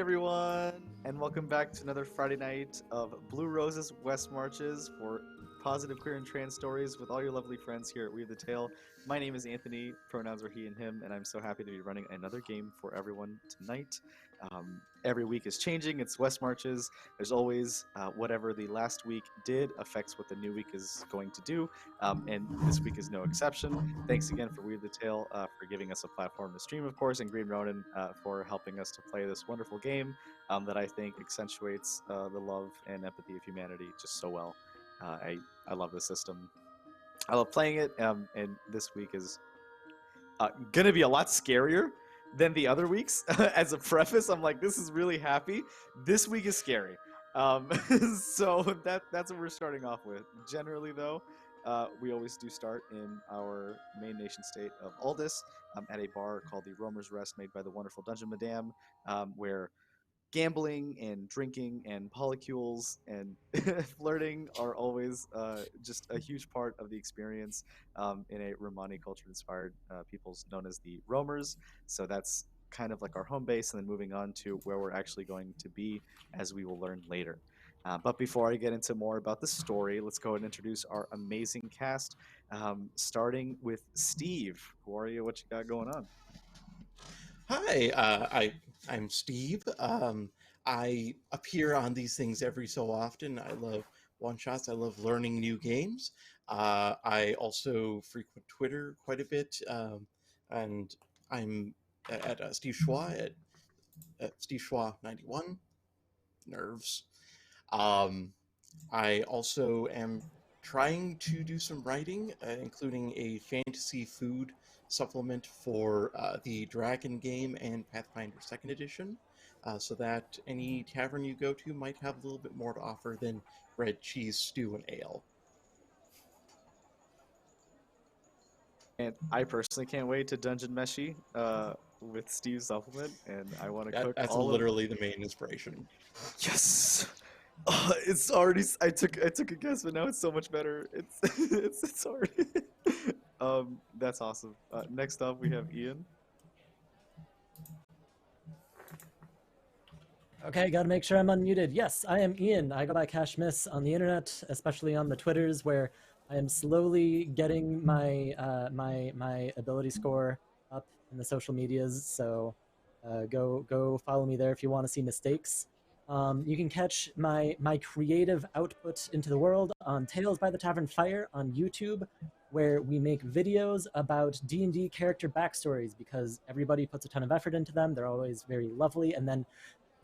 everyone, and welcome back to another Friday night of Blue Roses West Marches for positive queer and trans stories with all your lovely friends here at We Have the Tale. My name is Anthony, pronouns are he and him, and I'm so happy to be running another game for everyone tonight. Every week is changing, it's West Marches. There's always whatever the last week did affects what the new week is going to do, and this week is no exception. Thanks again for We Have the Tale for giving us a platform to stream, of course, and Green Ronin for helping us to play this wonderful game that I think accentuates the love and empathy of humanity just so well. I love the system. I love playing it, and this week is going to be a lot scarier than the other weeks. As a preface, I'm like, this is really happy. This week is scary. So that's what we're starting off with. Generally, though, we always do start in our main nation state of Aldis at a bar called the Roamer's Rest, made by the wonderful Dungeon Madame, where gambling and drinking and polycules and flirting are always just a huge part of the experience in a Romani culture inspired peoples known as the Roamers. So that's kind of like our home base, and then moving on to where we're actually going to be, as we will learn later. But before I get into more about the story, let's go ahead and introduce our amazing cast, starting with Steve. Who are you? What you got going on? Hi, I'm Steve. I appear on these things every so often. I love one-shots. I love learning new games. I also frequent Twitter quite a bit, and I'm at Steve Schwa at Steve Schwa 91. Nerves. I also am trying to do some writing, including a fantasy food supplement for the Dragon game and Pathfinder 2nd Edition, so that any tavern you go to might have a little bit more to offer than bread, cheese, stew, and ale. And I personally can't wait to Dungeon Meshi with Steve's supplement, and I want to cook That's all of. literally the main inspiration. Yes. It's already. I took a guess, but now it's so much better. It's it's already. That's awesome. Next up, we have Ian. Okay, gotta make sure I'm unmuted. Yes, I am Ian. I go by Cash Miss on the internet, especially on the Twitters, where I am slowly getting my my ability score up in the social medias. So go follow me there if you want to see mistakes. You can catch my creative output into the world on Tales by the Tavern Fire on YouTube, where we make videos about D&D character backstories, because everybody puts a ton of effort into them. They're always very lovely, and then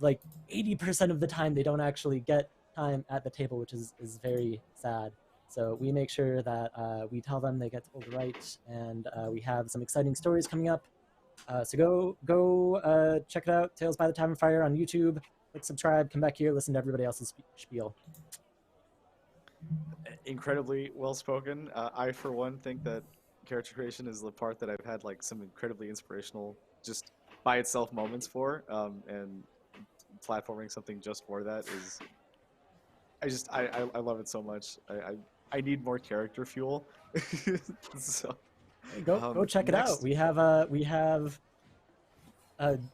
like 80% of the time they don't actually get time at the table, which is very sad. So we make sure that we tell them they get told right, and we have some exciting stories coming up. So go check it out, Tales by the Tavern Fire on YouTube. Click subscribe, come back here, listen to everybody else's spiel. Incredibly well spoken. I, for one, think that character creation is the part that I've had like some incredibly inspirational, just by itself moments for, and platforming something just for that is. I love it so much. I need more character fuel. So Go check it out. We have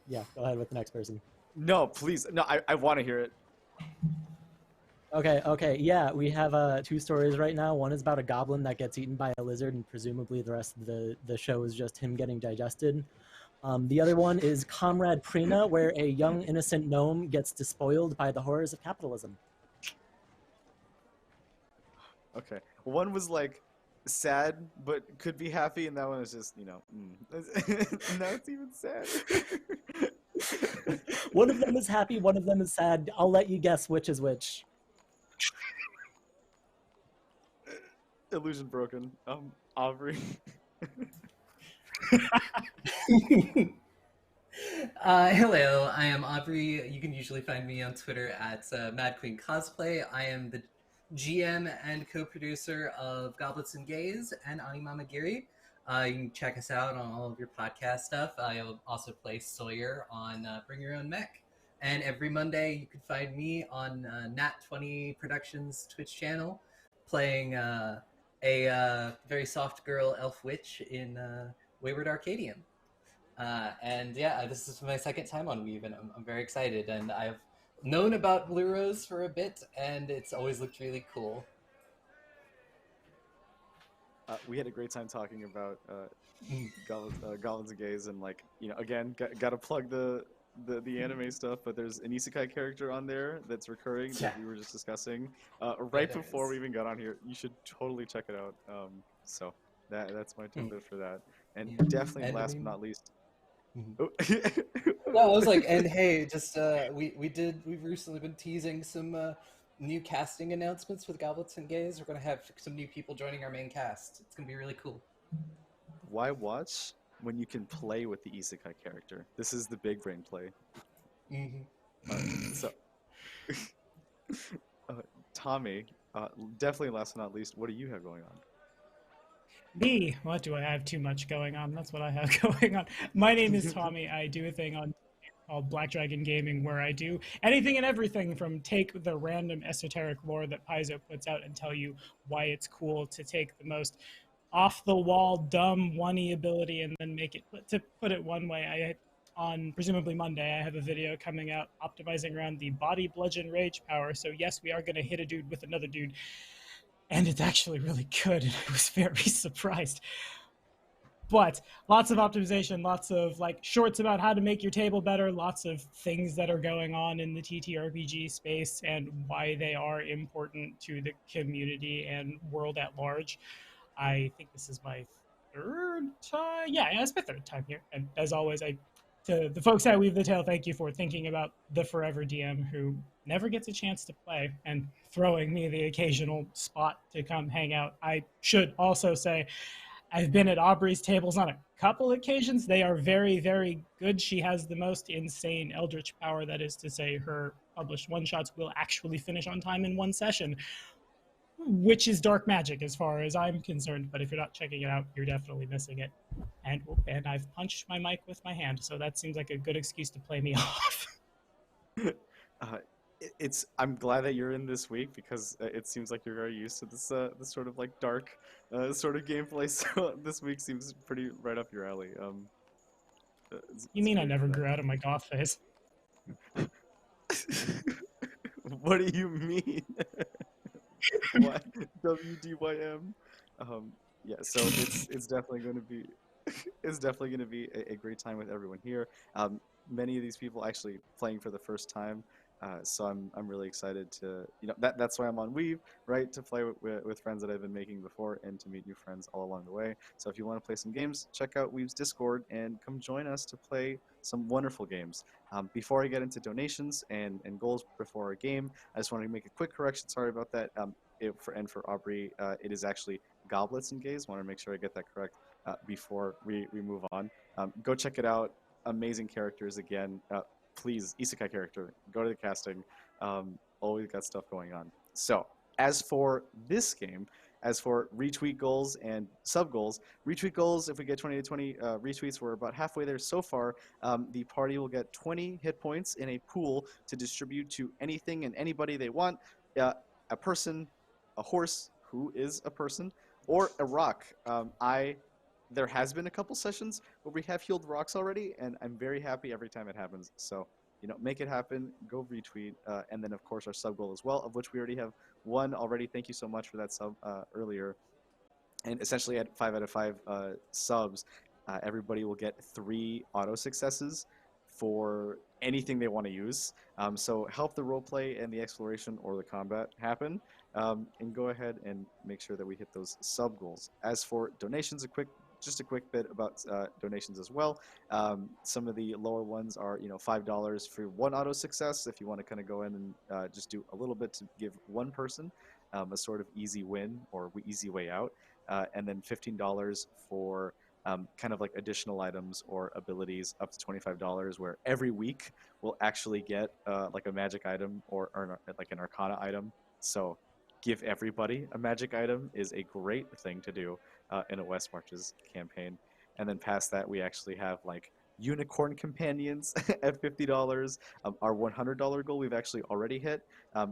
yeah, go ahead with the next person. No, please. No, I want to hear it. Okay, yeah, we have 2 stories right now. One is about a goblin that gets eaten by a lizard, and presumably the rest of the show is just him getting digested. The other one is Comrade Prina, where a young innocent gnome gets despoiled by the horrors of capitalism. Okay, one was like sad but could be happy, and that one is just, you know, now it's even sad. One of them is happy, one of them is sad. I'll let you guess which is which. Illusion broken. Aubrey. Hello, I am Aubrey. You can usually find me on Twitter at Madqueencosplay. I am the GM and co-producer of Goblets and Gays and Animamagiri. You can check us out on all of your podcast stuff. I also play Sawyer on Bring Your Own Mech. And every Monday you can find me on Nat20 Productions Twitch channel playing a very soft girl elf witch in Wayward Arcadian. And yeah, this is my second time on Weave, and I'm very excited. And I've known about Blue Rose for a bit, and it's always looked really cool. We had a great time talking about goblins and gays, and like again, gotta plug the anime stuff. But there's an isekai character on there that's recurring that we were just discussing right before we even got on here. You should totally check it out. So that's my tidbit for that, and definitely And last but not least. No, I was like, and hey, just we've recently been teasing some new casting announcements with Goblets and Gays. We're gonna have some new people joining our main cast. It's gonna be really cool. Why watch when you can play with the isekai character? This is the big brain play. So, Tommy, definitely last but not least, what do you have going on? Me? What do I have too much going on? That's what I have going on. My name is Tommy. I do a thing on called Black Dragon Gaming where I do anything and everything from take the random esoteric lore that Paizo puts out and tell you why it's cool to take the most off-the-wall, dumb, one-y ability and then make it, to put it one way, on presumably Monday, I have a video coming out optimizing around the body bludgeon rage power. So yes, we are going to hit a dude with another dude. And it's actually really good, and I was very surprised. But lots of optimization, lots of like shorts about how to make your table better, lots of things that are going on in the TTRPG space and why they are important to the community and world at large. I think this is my third time. Yeah, it's my third time here. And as always, to the folks at Weave the Tale, thank you for thinking about the forever DM who never gets a chance to play and throwing me the occasional spot to come hang out. I should also say I've been at Aubrey's tables on a couple occasions. They are very, very good. She has the most insane eldritch power. That is to say, her published one-shots will actually finish on time in one session, which is dark magic as far as I'm concerned. But if you're not checking it out, you're definitely missing it. And I've punched my mic with my hand, so that seems like a good excuse to play me off. I'm glad that you're in this week because it seems like you're very used to this sort of like dark sort of gameplay. So this week seems pretty right up your alley. You mean I never grew out of my goth phase? What do you mean? What? WDYM? Yeah. So it's definitely going to be a great time with everyone here. Many of these people actually playing for the first time. So I'm really excited to, that's why I'm on Weave, right? To play with friends that I've been making before and to meet new friends all along the way. So if you want to play some games, check out Weave's Discord and come join us to play some wonderful games. Before I get into donations and goals before our game, I just wanted to make a quick correction. Sorry about that. For Aubrey, it is actually Goblets and Gays. Want to make sure I get that correct before we move on. Go check it out. Amazing characters again. Please, isekai character, go to the casting. Always got stuff going on. So, as for this game, as for retweet goals and sub goals, retweet goals, if we get 20 to 20 retweets, we're about halfway there so far. The party will get 20 hit points in a pool to distribute to anything and anybody they want. A person, a horse, who is a person, or a rock. There has been a couple sessions where we have healed rocks already, and I'm very happy every time it happens. So, make it happen. Go retweet, and then of course our sub goal as well, of which we already have one already. Thank you so much for that sub earlier. And essentially at 5 out of 5 subs, everybody will get 3 auto successes for anything they want to use. So help the roleplay and the exploration or the combat happen, and go ahead and make sure that we hit those sub goals. As for donations, just a quick bit about donations as well. Some of the lower ones are, $5 for 1 auto success. If you want to kind of go in and just do a little bit to give one person a sort of easy win or easy way out, and then $15 for kind of like additional items or abilities up to $25, where every week we'll actually get like a magic item or like an arcana item. So give everybody a magic item is a great thing to do in a West Marches campaign. And then past that, we actually have like unicorn companions at $50. Our $100 goal we've actually already hit,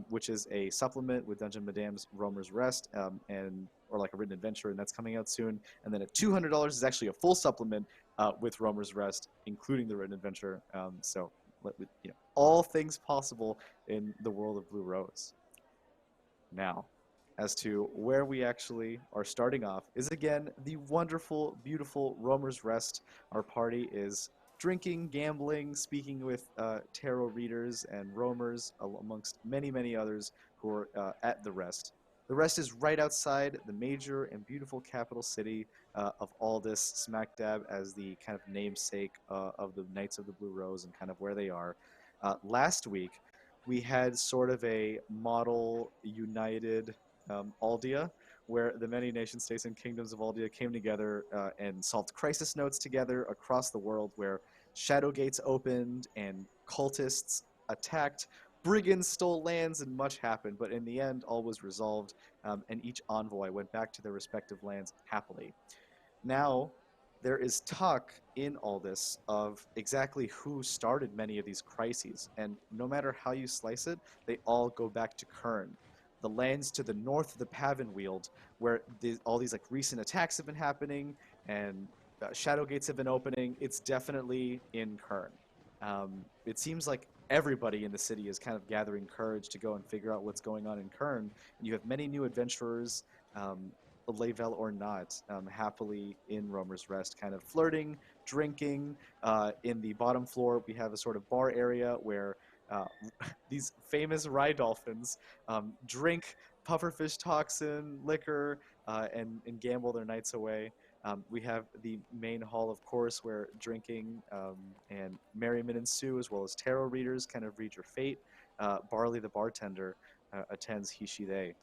which is a supplement with Dungeon Madame's Roamer's Rest, or like a written adventure, and that's coming out soon. And then at $200 is actually a full supplement with Roamer's Rest, including the written adventure. So all things possible in the world of Blue Rose. Now, as to where we actually are starting off is again the wonderful, beautiful Roamer's Rest. Our party is drinking, gambling, speaking with tarot readers and roamers, amongst many, many others who are at the Rest. The Rest is right outside the major and beautiful capital city of Aldis, smack dab as the kind of namesake of the Knights of the Blue Rose and kind of where they are. Last week, we had sort of a model united Aldia, where the many nation states and kingdoms of Aldia came together and solved crisis notes together across the world, where shadow gates opened and cultists attacked, brigands stole lands, and much happened. But in the end, all was resolved, and each envoy went back to their respective lands happily. Now, there is talk in Aldis of exactly who started many of these crises, and no matter how you slice it, they all go back to Kern. The lands to the north of the Pavenweald, where all these like recent attacks have been happening and shadow gates have been opening, it's definitely in Kern. It seems like everybody in the city is kind of gathering courage to go and figure out what's going on in Kern, and you have many new adventurers, Layvel or not, happily in Roamer's Rest, kind of flirting, drinking. In the bottom floor, we have a sort of bar area where these famous rydolphins drink pufferfish toxin, liquor, and gamble their nights away. We have the main hall, of course, where drinking and merriment ensue, as well as tarot readers kind of read your fate. Barley, the bartender, attends he, she, they.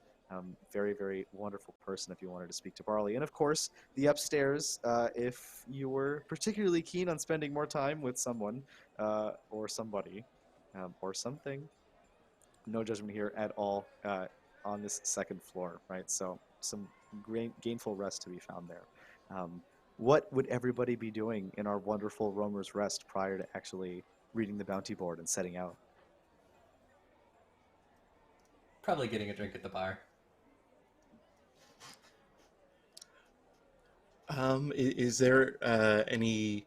Very, very wonderful person if you wanted to speak to Barley. And of course, the upstairs, if you were particularly keen on spending more time with someone or somebody or something. No judgment here at all on this second floor, right? So some gainful rest to be found there. What would everybody be doing in our wonderful Roamer's Rest prior to actually reading the bounty board and setting out? Probably getting a drink at the bar. Is there any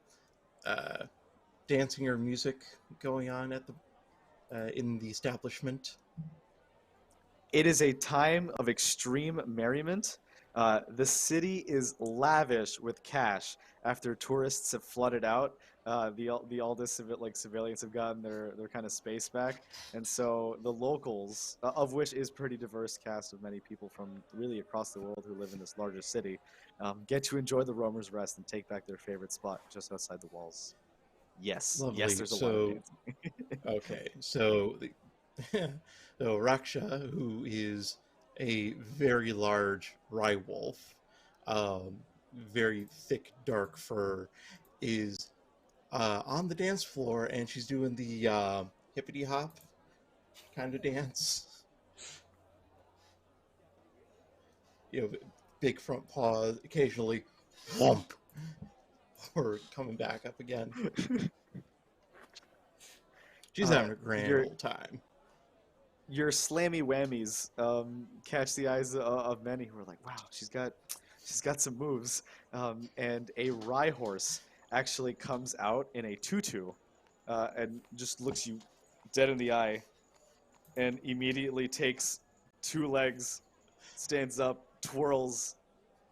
dancing or music going on at the in the establishment? It is a time of extreme merriment. The city is lavish with cash after tourists have flooded out. The Aldis civilians have gotten their kind of space back, and so the locals, of which is pretty diverse cast of many people from really across the world who live in this larger city, get to enjoy the Roamer's Rest and take back their favorite spot just outside the walls. Yes, Lovely. yes, there's a lot of dancing. Okay, so so Raksha, who is a very large rye wolf, very thick, dark fur, is on the dance floor, and she's doing the hippity hop kind of dance. You know, big front paws, occasionally whomp, or coming back up again. She's having a grand old time. Your slammy whammies catch the eyes of many who are like, "Wow, she's got some moves." And a rye horse actually comes out in a tutu and just looks you dead in the eye, and immediately takes 2 legs, stands up, twirls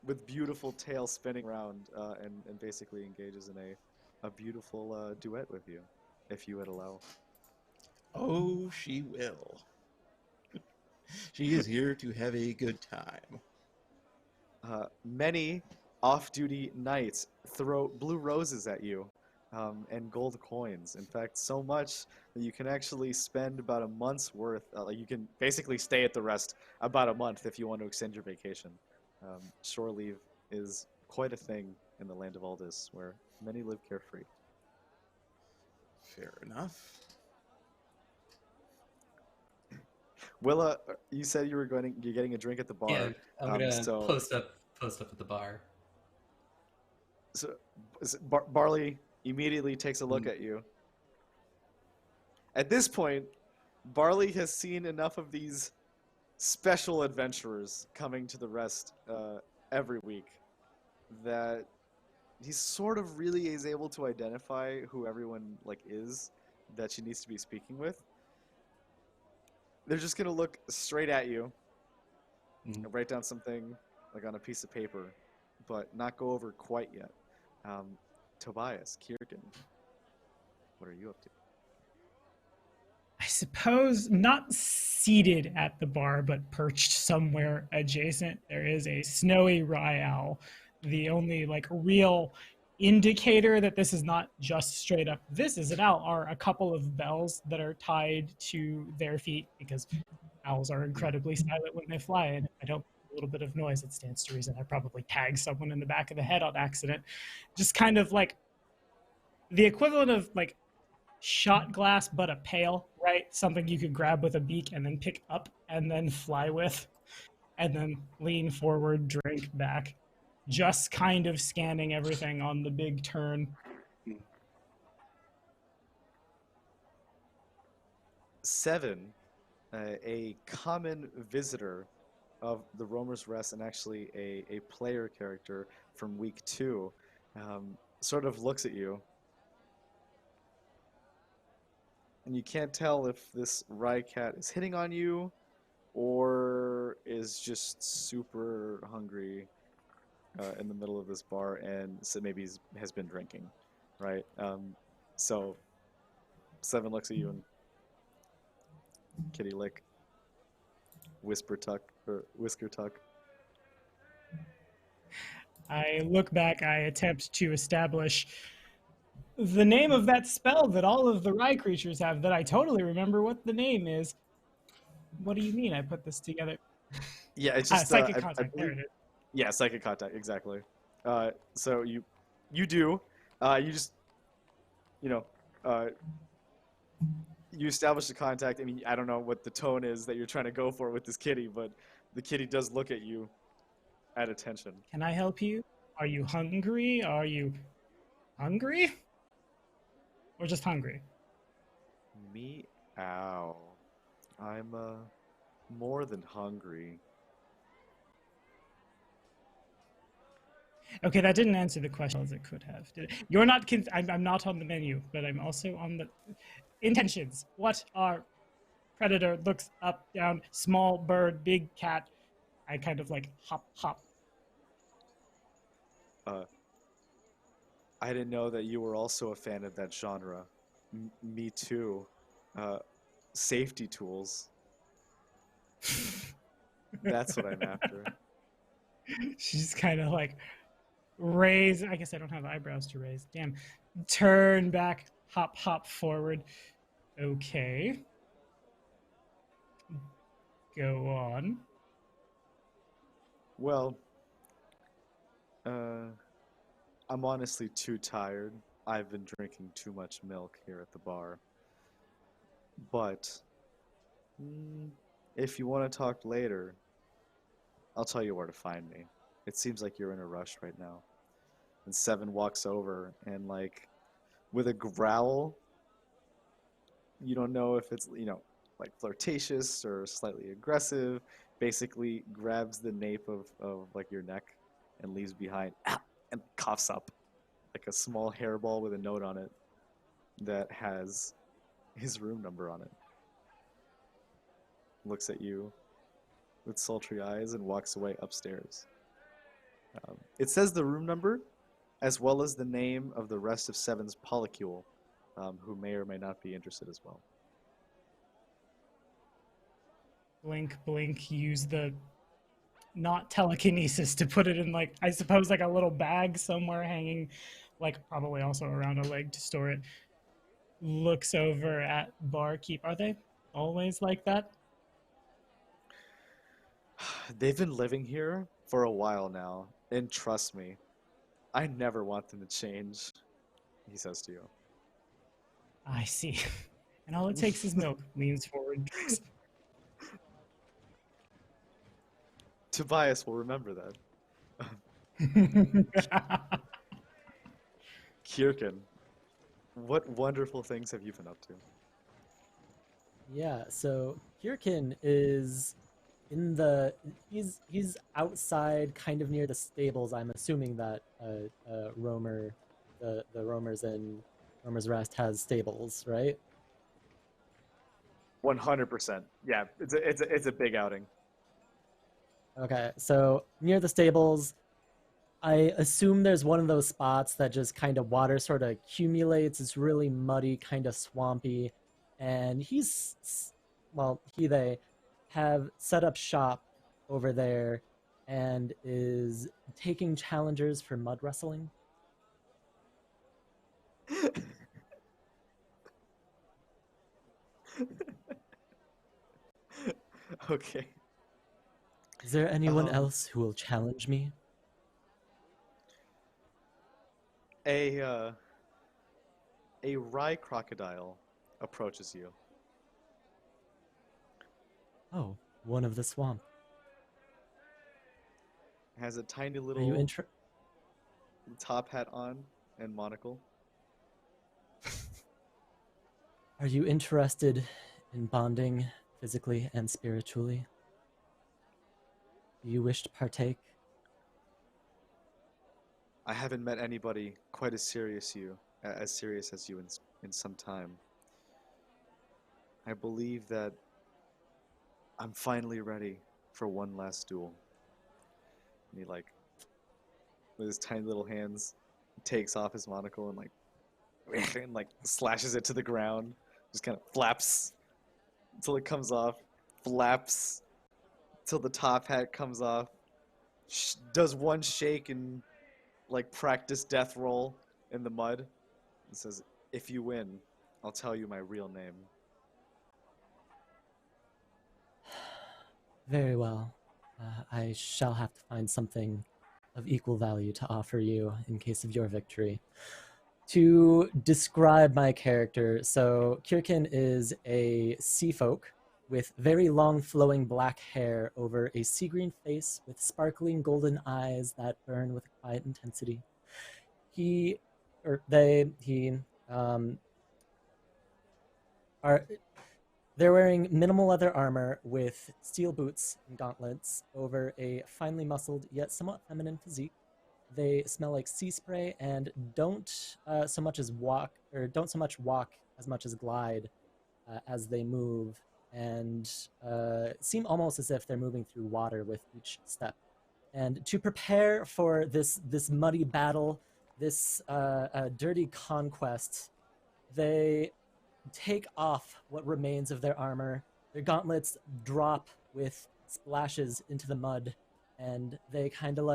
with beautiful tail spinning around, and basically engages in a beautiful duet with you, if you would allow. Oh, she will. She is here to have a good time. Many off-duty knights throw blue roses at you and gold coins. In fact, so much that you can actually spend about a month's worth. You can basically stay at the Rest about a month if you want to extend your vacation. Shore leave is quite a thing in the land of Aldis, where many live carefree. Fair enough. Willa, you said you're getting a drink at the bar. Yeah, I'm gonna post up at the bar. So Barley immediately takes a look at you. At this point, Barley has seen enough of these special adventurers coming to the rest every week that he sort of really is able to identify who everyone is that she needs to be speaking with. They're just gonna look straight at you and write down something on a piece of paper, but not go over quite yet. Tobias, Chyr'kin, what are you up to? I suppose not seated at the bar, but perched somewhere adjacent. There is a snowy rye owl. The only real indicator that this is not just straight up this is an owl are a couple of bells that are tied to their feet, because owls are incredibly silent when they fly, and if I don't make a little bit of noise, it stands to reason I probably tagged someone in the back of the head on accident. Just kind of the equivalent of shot glass, but a pail, right? Something you could grab with a beak and then pick up and then fly with, and then lean forward, drink back. Just kind of scanning everything on the big turn. 7, a common visitor of the Roamer's Rest, and actually a player character from week 2, sort of looks at you. And you can't tell if this rye cat is hitting on you or is just super hungry in the middle of this bar, and so maybe has been drinking, right? So 7 looks at you and kitty lick, whisker tuck. I look back, I attempt to establish the name of that spell that all of the rye creatures have, that I totally remember what the name is. What do you mean I put this together? Yeah, it's just psychic contact. There it is. Yeah, psychic contact, exactly. So you do, you just, you establish the contact. I mean, I don't know what the tone is that you're trying to go for with this kitty, but the kitty does look at you at attention. Can I help you? Are you hungry? Are you hungry? Or just hungry? Meow. I'm more than hungry. Okay, that didn't answer the question as it could have. Did it? You're not. I'm not on the menu, but I'm also on the intentions. What are predator? Looks up, down, small bird, big cat. I kind of hop. I didn't know that you were also a fan of that genre. Me too. Safety tools. That's what I'm after. She's kind of raise. I guess I don't have eyebrows to raise. Damn. Turn back, hop forward. Okay. Go on. Well, I'm honestly too tired. I've been drinking too much milk here at the bar. But if you want to talk later, I'll tell you where to find me. It seems like you're in a rush right now. And 7 walks over and with a growl, you don't know if it's, flirtatious or slightly aggressive, basically grabs the nape of your neck and leaves behind and coughs up a small hairball with a note on it that has his room number on it. Looks at you with sultry eyes and walks away upstairs. It says the room number as well as the name of the rest of 7's polycule, who may or may not be interested as well. Blink, use the not telekinesis to put it in I suppose a little bag somewhere hanging, probably also around a leg to store it. Looks over at barkeep. Are they always like that? They've been living here for a while now, and trust me, I never want them to change, he says to you. I see. And all it takes is milk. Leans forward, drinks. Tobias will remember that. Chyr'kin, What wonderful things have you been up to? Yeah, so Chyr'kin is he's outside, kind of near the stables. I'm assuming that roamer, the roamers in Roamer's Rest has stables, right? 100%. Yeah, it's a big outing. Okay, so near the stables, I assume there's one of those spots that just kind of water sort of accumulates. It's really muddy, kind of swampy, and they have set up shop over there and is taking challengers for mud wrestling. Okay. Is there anyone else who will challenge me? A rye crocodile approaches you. Oh, one of the swamp. Has a tiny Are you little top hat on and monocle. Are you interested in bonding physically and spiritually? Do you wish to partake? I haven't met anybody quite as serious as you in some time. I believe that I'm finally ready for one last duel. And he with his tiny little hands, takes off his monocle and slashes it to the ground. Just kind of flaps until it comes off, flaps till the top hat comes off. Does one shake and practice death roll in the mud, and says, "If you win, I'll tell you my real name." Very well. I shall have to find something of equal value to offer you in case of your victory. To describe my character, so Chyr'kin is a sea folk with very long flowing black hair over a sea green face with sparkling golden eyes that burn with quiet intensity. They're wearing minimal leather armor with steel boots and gauntlets over a finely muscled yet somewhat feminine physique. They smell like sea spray and don't so much walk as much as glide as they move, and seem almost as if they're moving through water with each step. And to prepare for this muddy battle, this dirty conquest, they take off what remains of their armor. Their gauntlets drop with splashes into the mud, and they kind of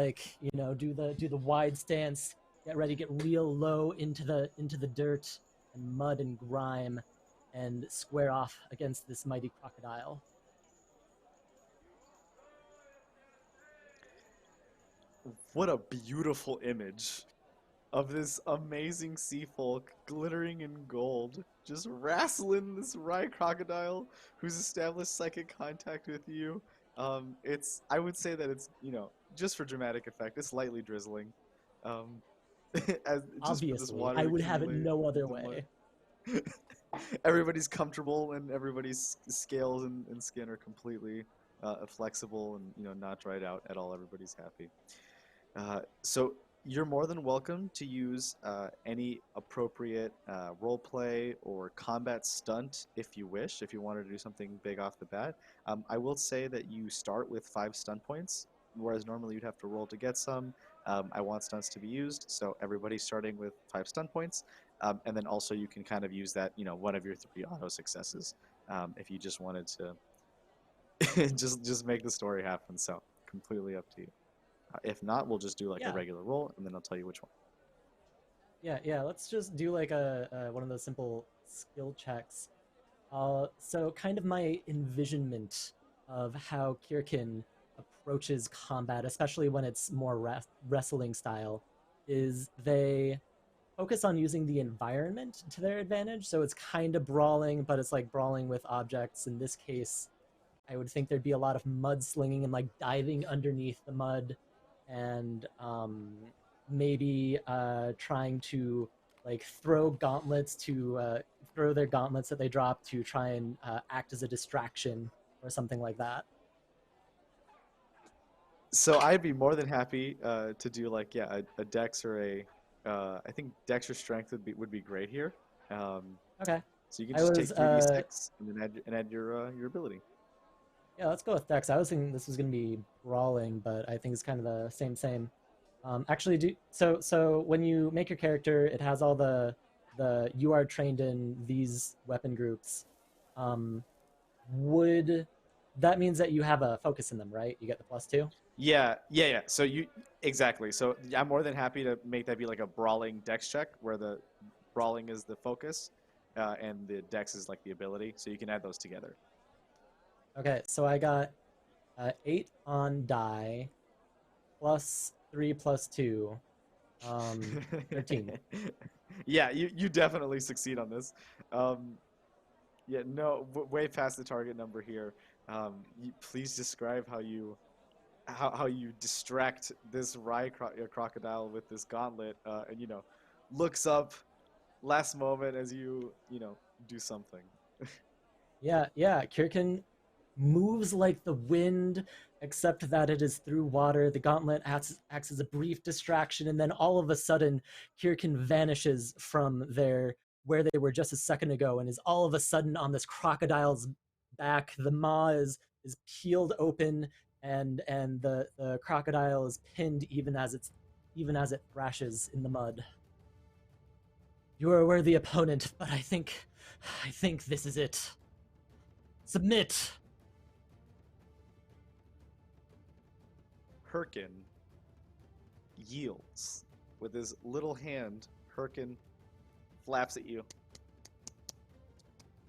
do the wide stance, get ready, get real low into the dirt and mud and grime, and square off against this mighty crocodile. What a beautiful image of this amazing sea folk glittering in gold, just wrestling this rye crocodile who's established psychic contact with you. I would say that it's, just for dramatic effect, it's lightly drizzling. Obviously, I would have it no other way. Everybody's comfortable, and everybody's scales and skin are completely flexible and not dried out at all. Everybody's happy. So you're more than welcome to use any appropriate roleplay or combat stunt if you wish, if you wanted to do something big off the bat. I will say that you start with 5 stunt points, whereas normally you'd have to roll to get some. I want stunts to be used, so everybody's starting with 5 stunt points. And then also you can kind of use that, one of your 3 auto successes if you just wanted to just make the story happen. So completely up to you. If not, we'll just do a regular roll, and then I'll tell you which one. Yeah. Let's just do a one of those simple skill checks. So kind of my envisionment of how Chyr'kin approaches combat, especially when it's more wrestling style, is they focus on using the environment to their advantage. So it's kind of brawling, but it's brawling with objects. In this case, I would think there'd be a lot of mudslinging and diving underneath the mud, and maybe trying to like throw gauntlets to throw their gauntlets that they drop to try and act as a distraction or something like that. So I'd be more than happy to do like a dex or a I think dex or strength would be great here. Okay. So you can I just was take 3d6 and then add your ability. Yeah, let's go with Dex. I was thinking this was gonna be brawling, but I think it's kind of the same. Actually, so when you make your character, it has all the you are trained in these weapon groups. Would that means that you have a focus in them, right? You get the +2. Yeah. So exactly. So I'm more than happy to make that be like a brawling dex check, where the brawling is the focus, and the dex is like the ability. So you can add those together. Okay, so I got 8 on die, +3 +2, 13. Yeah, you definitely succeed on this. Yeah, no, way past the target number here. Please describe how you distract this crocodile with this gauntlet, and looks up last moment as you do something. Yeah, Chyr'kin moves like the wind, except that it is through water. The gauntlet acts as a brief distraction, and then all of a sudden, Chyr'kin vanishes from where they were just a second ago, and is all of a sudden on this crocodile's back. The maw is peeled open, and the crocodile is pinned even as it thrashes in the mud. You are a worthy opponent, but I think this is it. Submit. Chyr'kin yields. With his little hand, Chyr'kin flaps at you.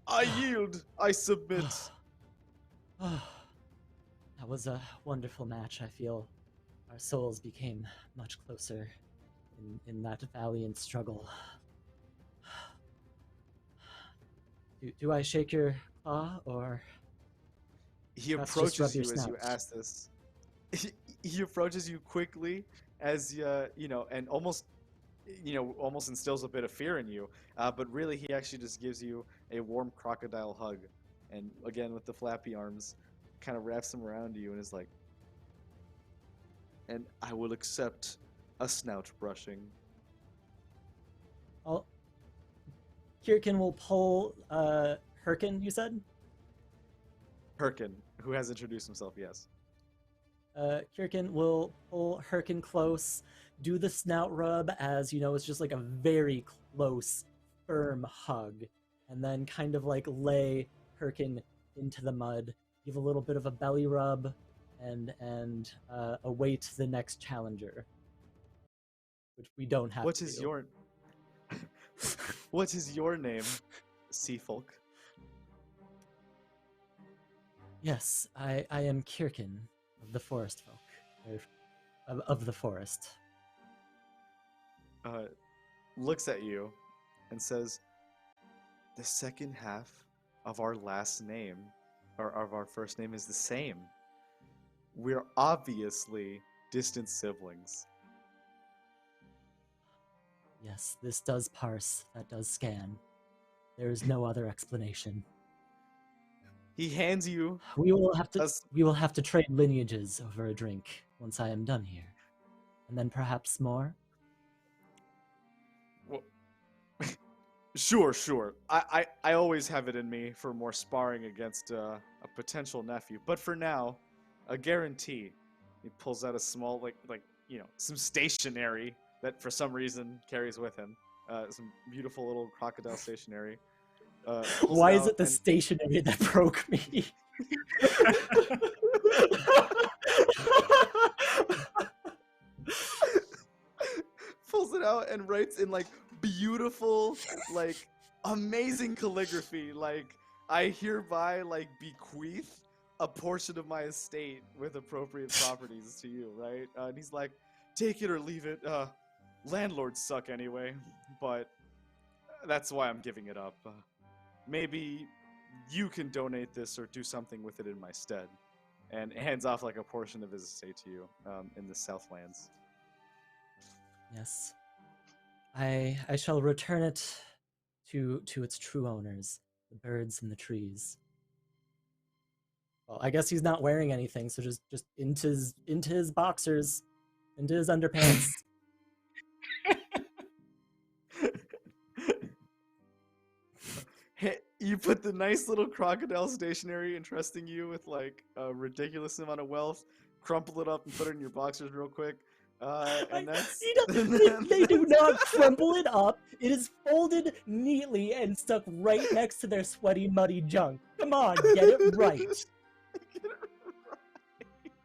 I yield! I submit! That was a wonderful match. I feel our souls became much closer in that valiant struggle. Do I shake your paw, or He perhaps just rub approaches your you as you snout? ask this. He approaches you quickly as and almost instills a bit of fear in you. But really, he actually just gives you a warm crocodile hug, and again with the flappy arms, kind of wraps them around you and is like, "And I will accept a snout brushing." Chyr'kin will pull Chyr'kin, you said? Chyr'kin, who has introduced himself, yes. Chyr'kin will pull Chyr'kin close, do the snout rub as, it's just like a very close, firm hug, and then kind of like lay Chyr'kin into the mud, give a little bit of a belly rub, and await the next challenger, which we don't have What to is do. your What is your name, sea folk? Yes, I am Chyr'kin of the forest folk, or of the forest. Looks at you and says, "The second half of our last name, or of our first name, is the same. We're obviously distant siblings." Yes, this does parse, that does scan. There is no other explanation. He hands you We will have to trade lineages over a drink once I am done here. And then perhaps more? Well, sure. I always have it in me for more sparring against a potential nephew. But for now, a guarantee. He pulls out a small, some stationery that for some reason carries with him. Some beautiful little crocodile stationery. Why is it the stationery that broke me? Pulls it out and writes in beautiful, amazing calligraphy. I hereby bequeath a portion of my estate with appropriate properties to you, right? And he's like, take it or leave it. Landlords suck anyway, but that's why I'm giving it up. Maybe you can donate this or do something with it in my stead. And hands off a portion of his estate to you in the Southlands. Yes. I shall return it to its true owners, the birds and the trees. Well, I guess he's not wearing anything, so just into his boxers, into his underpants. Hey, you put the nice little crocodile stationery entrusting you with like a ridiculous amount of wealth, crumple it up and put it in your boxers real quick. And that's They do not crumple it up. It is folded neatly and stuck right next to their sweaty, muddy junk. Come on, get it right. Get it right.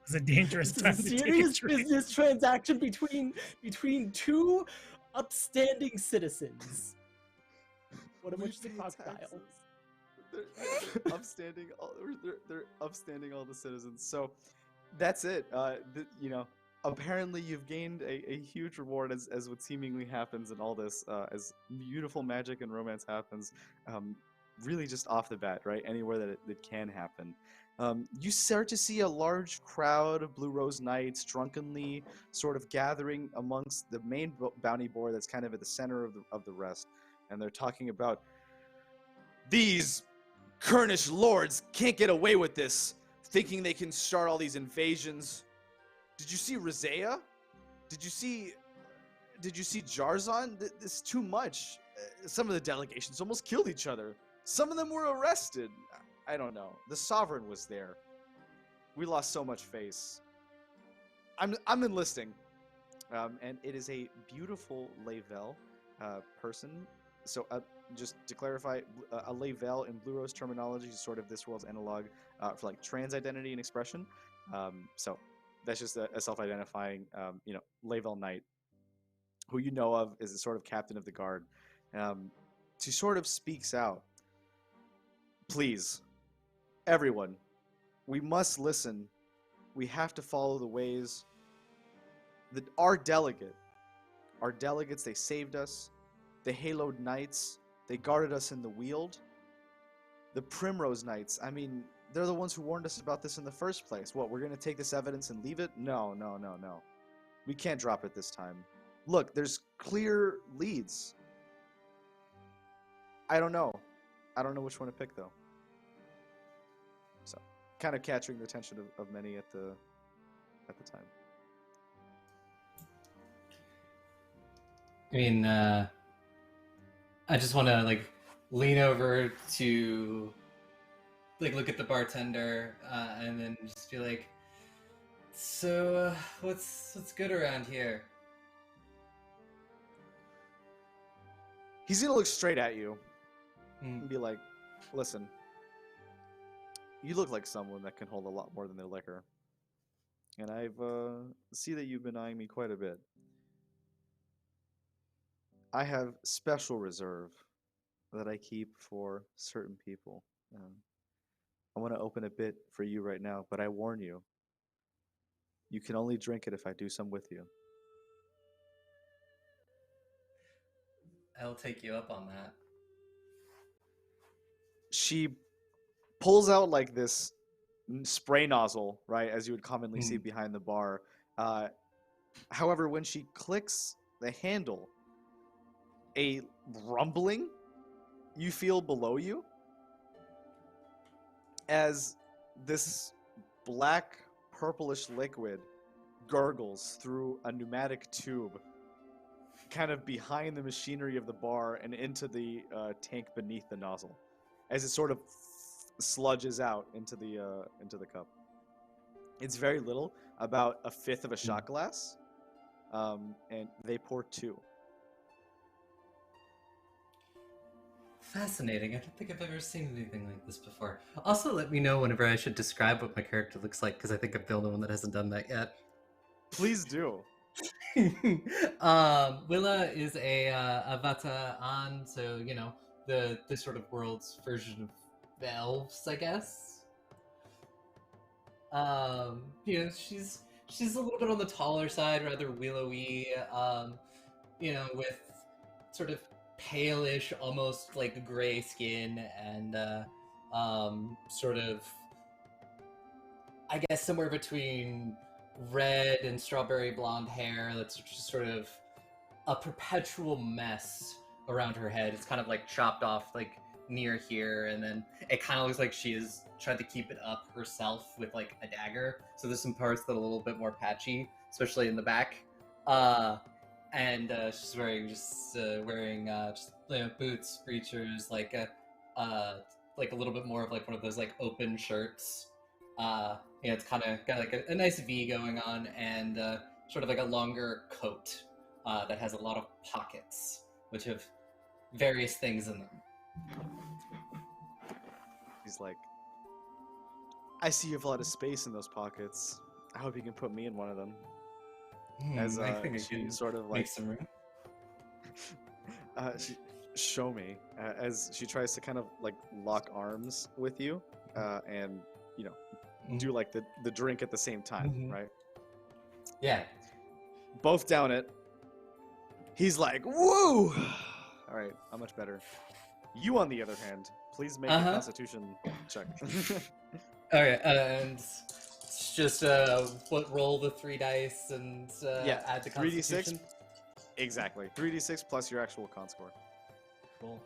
It's a dangerous time This is to a take a serious drink. business transaction between two upstanding citizens. One of We which is a pay crocodile. taxes. They're upstanding. They're upstanding all the citizens. So that's it. You know, apparently you've gained a huge reward as what seemingly happens in all this, as beautiful magic and romance happens, really just off the bat, right? Anywhere that it can happen. You start to see a large crowd of Blue Rose Knights drunkenly sort of gathering amongst the main bounty board that's kind of at the center of the rest. And they're talking about, these Kernish lords can't get away with this, thinking they can start all these invasions. Did you see Rizea? Did you see Jarzon? This is too much. Some of the delegations almost killed each other. Some of them were arrested. I don't know. The Sovereign was there. We lost so much face. I'm enlisting. And it is a beautiful Layvel person. So just to clarify, a Layvel in Blue Rose terminology is sort of this world's analog for like trans identity and expression. So that's just a self-identifying, Layvel Knight, who you know of is a sort of captain of the guard. She sort of speaks out. Please, everyone, we must listen. We have to follow the ways. Our delegates, they saved us. The Haloed Knights, they guarded us in the Weald. The Primrose Knights, I mean, they're the ones who warned us about this in the first place. What, we're going to take this evidence and leave it? No. We can't drop it this time. Look, there's clear leads. I don't know. I don't know which one to pick, though. So, kind of capturing the attention of many at the time. I mean, I just want to like lean over to like look at the bartender and then just be like, so what's good around here? He's gonna look straight at you and be like, listen, you look like someone that can hold a lot more than their liquor, and I've see that you've been eyeing me quite a bit. I have special reserve that I keep for certain people. I want to open a bit for you right now, but I warn you, you can only drink it if I do some with you. I'll take you up on that. She pulls out like this spray nozzle, right, as you would commonly see behind the bar. However, when she clicks the handle, a rumbling you feel below you as this black purplish liquid gurgles through a pneumatic tube kind of behind the machinery of the bar and into the tank beneath the nozzle as it sort of sludges out into the cup. It's very little, about a fifth of a shot glass, and they pour 2. Fascinating. I don't think I've ever seen anything like this before. Also, let me know whenever I should describe what my character looks like, because I think I'm the only one that hasn't done that yet. Please do. Willa is a Avata An, so you know the sort of world's version of the elves, I guess. You know, she's a little bit on the taller side, rather willowy. You know, with sort of palish, almost like gray skin, and sort of, I guess, somewhere between red and strawberry blonde hair that's just sort of a perpetual mess around her head. It's kind of like chopped off like near here, and then it kind of looks like she is tried to keep it up herself with like a dagger. So there's some parts that are a little bit more patchy, especially in the back. And she's wearing just boots, breechers, like a little bit more of like one of those like open shirts. It's kind of got like a nice V going on, and sort of like a longer coat that has a lot of pockets, which have various things in them. He's like, I see you have a lot of space in those pockets. I hope you can put me in one of them. As I think I she can sort of like make some room. show me as she tries to kind of like lock arms with you, and you know, do like the drink at the same time, right? Yeah. Both down it. He's like, woo! All right, I'm much better. You, on the other hand, please make a Constitution check. Okay, and it's just roll the 3 dice and add the Constitution. 3d6. Exactly, 3d6 plus your actual con score. Cool.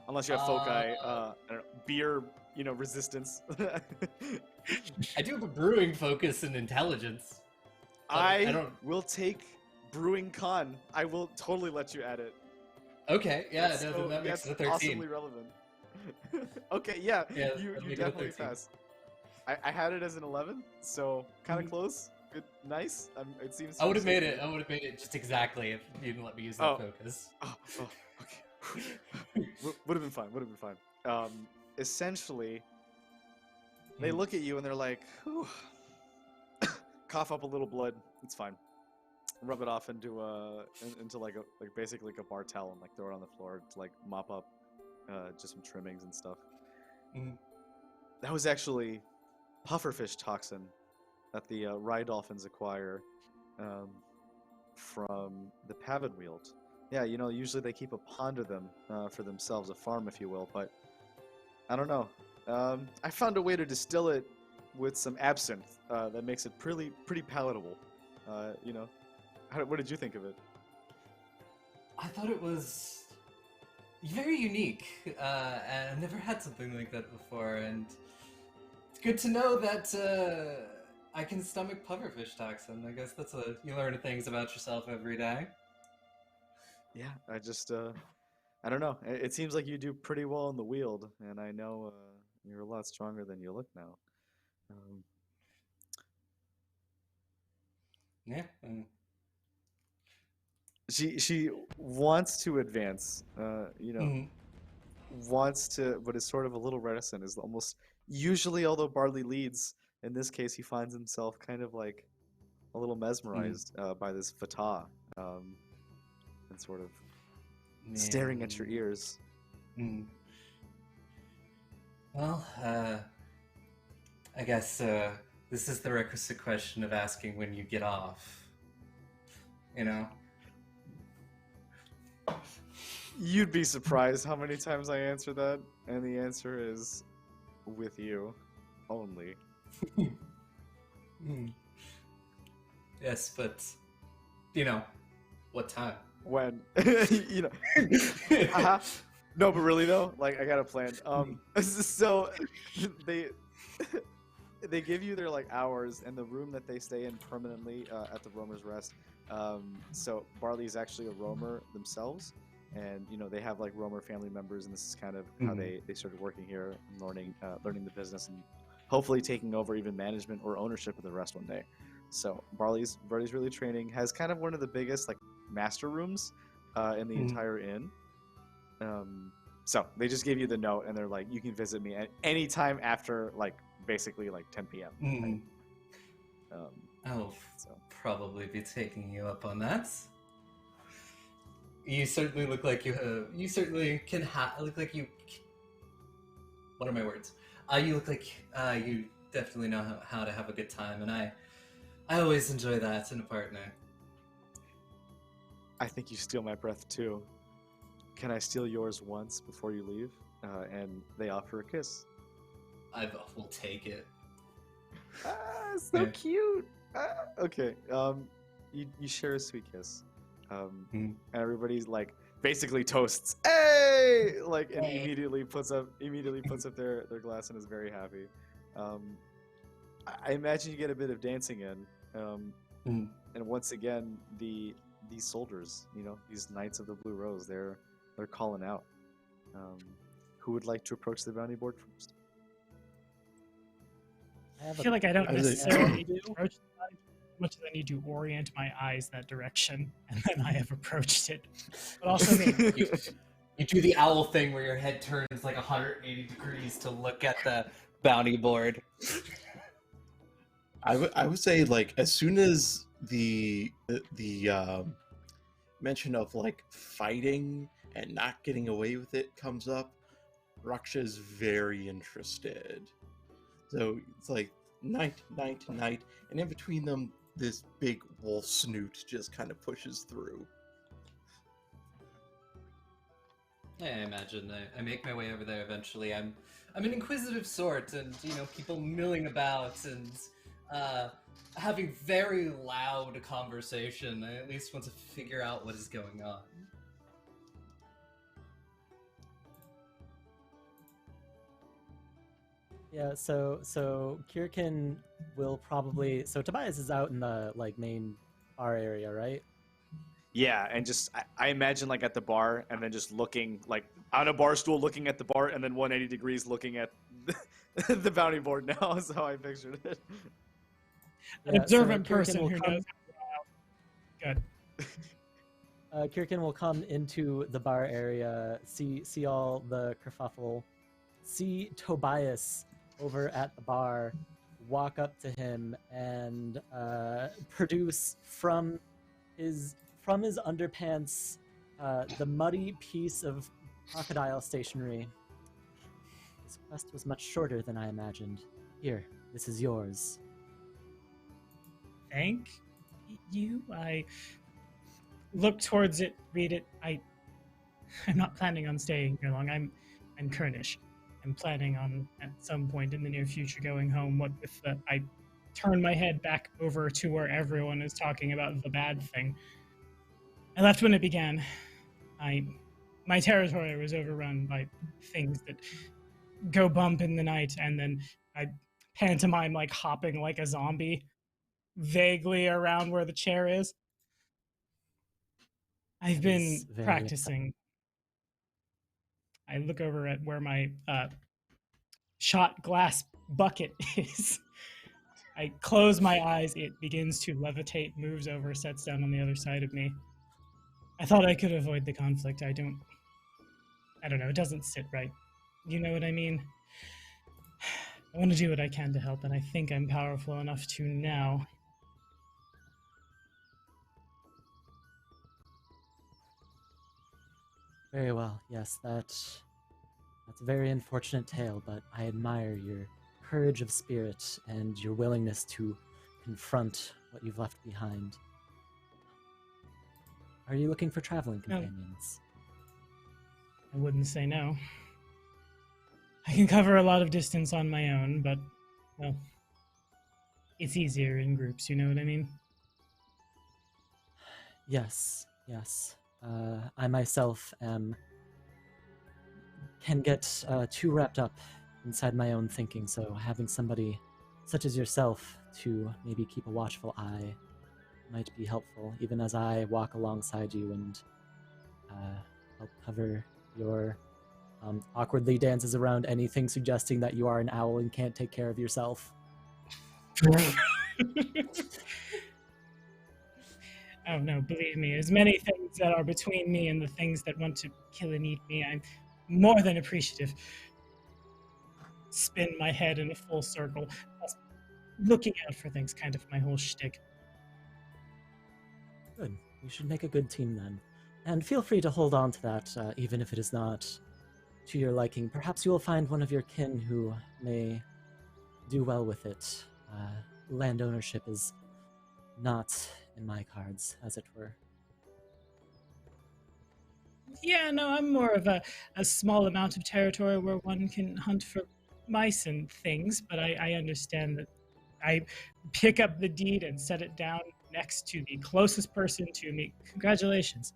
Unless you have foci, I don't know, beer, resistance. I do have a brewing focus and intelligence. I will take brewing con. I will totally let you add it. Okay, yeah, then that makes it a 13. Awesomely relevant. Okay, yeah, you definitely pass. I had it as an 11, so kind of close. Good, nice. It seems. I would have made it. I would have made it just exactly if you didn't let me use that focus. Oh, okay. Would have been fine. Would have been fine. Essentially, they look at you and they're like, whew. Cough up a little blood. It's fine. Rub it off into basically a bar towel and like throw it on the floor to like mop up just some trimmings and stuff. That was actually pufferfish toxin that the rye dolphins acquire from the Pavan Weald. Yeah, usually they keep a pond of them for themselves, a farm, if you will. But I don't know. I found a way to distill it with some absinthe that makes it pretty palatable. What did you think of it? I thought it was very unique, and I've never had something like that before, and it's good to know that I can stomach pufferfish toxin. I guess you learn things about yourself every day. Yeah, I don't know. It seems like you do pretty well in the Weald, and I know you're a lot stronger than you look now. Yeah. She wants to advance, wants to, but is sort of a little reticent. Is almost usually, although Barley leads, in this case, he finds himself kind of like a little mesmerized by this fatah, and sort of staring at your ears. Well, I guess this is the requisite question of asking when you get off. You'd be surprised how many times I answer that, and the answer is with you only. Yes, but what time? When No, but really though, like I got a plan. So they give you their like hours and the room that they stay in permanently at the Roamer's Rest. So Barley's actually a roamer themselves, and they have like roamer family members, and this is kind of how they started working here, learning the business, and hopefully taking over even management or ownership of the rest one day. So Barley's really training, has kind of one of the biggest like master rooms in the entire inn. So they just gave you the note, and they're like, you can visit me at any time after like basically like 10 p.m. Right? I'll probably be taking you up on that. You certainly look like you have. You certainly can look like you. What are my words? You look like you definitely know how to have a good time, and I always enjoy that in a partner. I think you steal my breath too. Can I steal yours once before you leave? And they offer a kiss. I will take it. So cute. Okay. You share a sweet kiss. And everybody's like basically toasts, hey, like, and immediately puts up their glass and is very happy. I imagine you get a bit of dancing in, and once again these soldiers, these Knights of the Blue Rose, they're calling out. Who would like to approach the bounty board first? I feel like I don't necessarily need to approach the bounty as much as I need to orient my eyes that direction, and then I have approached it. But also, you do the owl thing where your head turns like 180 degrees to look at the bounty board. I would say, like, as soon as the mention of like fighting and not getting away with it comes up, Raksha is very interested. So it's like night, and in between them, this big wolf snoot just kind of pushes through. Yeah, I imagine I make my way over there eventually. I'm an inquisitive sort, and people milling about and having very loud conversation. I at least want to figure out what is going on. Yeah, so Chyr'kin will probably... So Tobias is out in the main bar area, right? Yeah, and just I imagine like at the bar, and then just looking like on a bar stool, looking at the bar, and then 180 degrees looking at the bounty board. Now is how I pictured it. An observant person who knows how to go out. Good. Chyr'kin will come into the bar area, see all the kerfuffle, see Tobias over at the bar, walk up to him, and produce from his underpants the muddy piece of crocodile stationery. This quest was much shorter than I imagined. Here, this is yours. Thank you. I look towards it, read it. I'm not planning on staying here long. I'm Kernish. I'm planning on at some point in the near future going home. What with I turn my head back over to where everyone is talking about the bad thing. I left when it began. My territory was overrun by things that go bump in the night, and then I pantomime like hopping like a zombie vaguely around where the chair is. I've been practicing. I look over at where my shot glass bucket is. I close my eyes. It begins to levitate, moves over, sets down on the other side of me. I thought I could avoid the conflict. I don't know. It doesn't sit right. You know what I mean? I want to do what I can to help, and I think I'm powerful enough to now. Very well. Yes, that's a very unfortunate tale, but I admire your courage of spirit and your willingness to confront what you've left behind. Are you looking for traveling companions? I wouldn't say no. I can cover a lot of distance on my own, but, well, it's easier in groups, you know what I mean? Yes. I myself can get too wrapped up inside my own thinking, so having somebody such as yourself to maybe keep a watchful eye might be helpful, even as I walk alongside you and help cover your awkwardly dances around anything suggesting that you are an owl and can't take care of yourself. Oh no, believe me, as many things that are between me and the things that want to kill and eat me, I'm more than appreciative. Spin my head in a full circle. Looking out for things, kind of my whole shtick. Good. You should make a good team then. And feel free to hold on to that, even if it is not to your liking. Perhaps you will find one of your kin who may do well with it. Land ownership is not in my cards, as it were. Yeah, no, I'm more of a small amount of territory where one can hunt for mice and things, but I understand that I pick up the deed and set it down next to the closest person to me. Congratulations.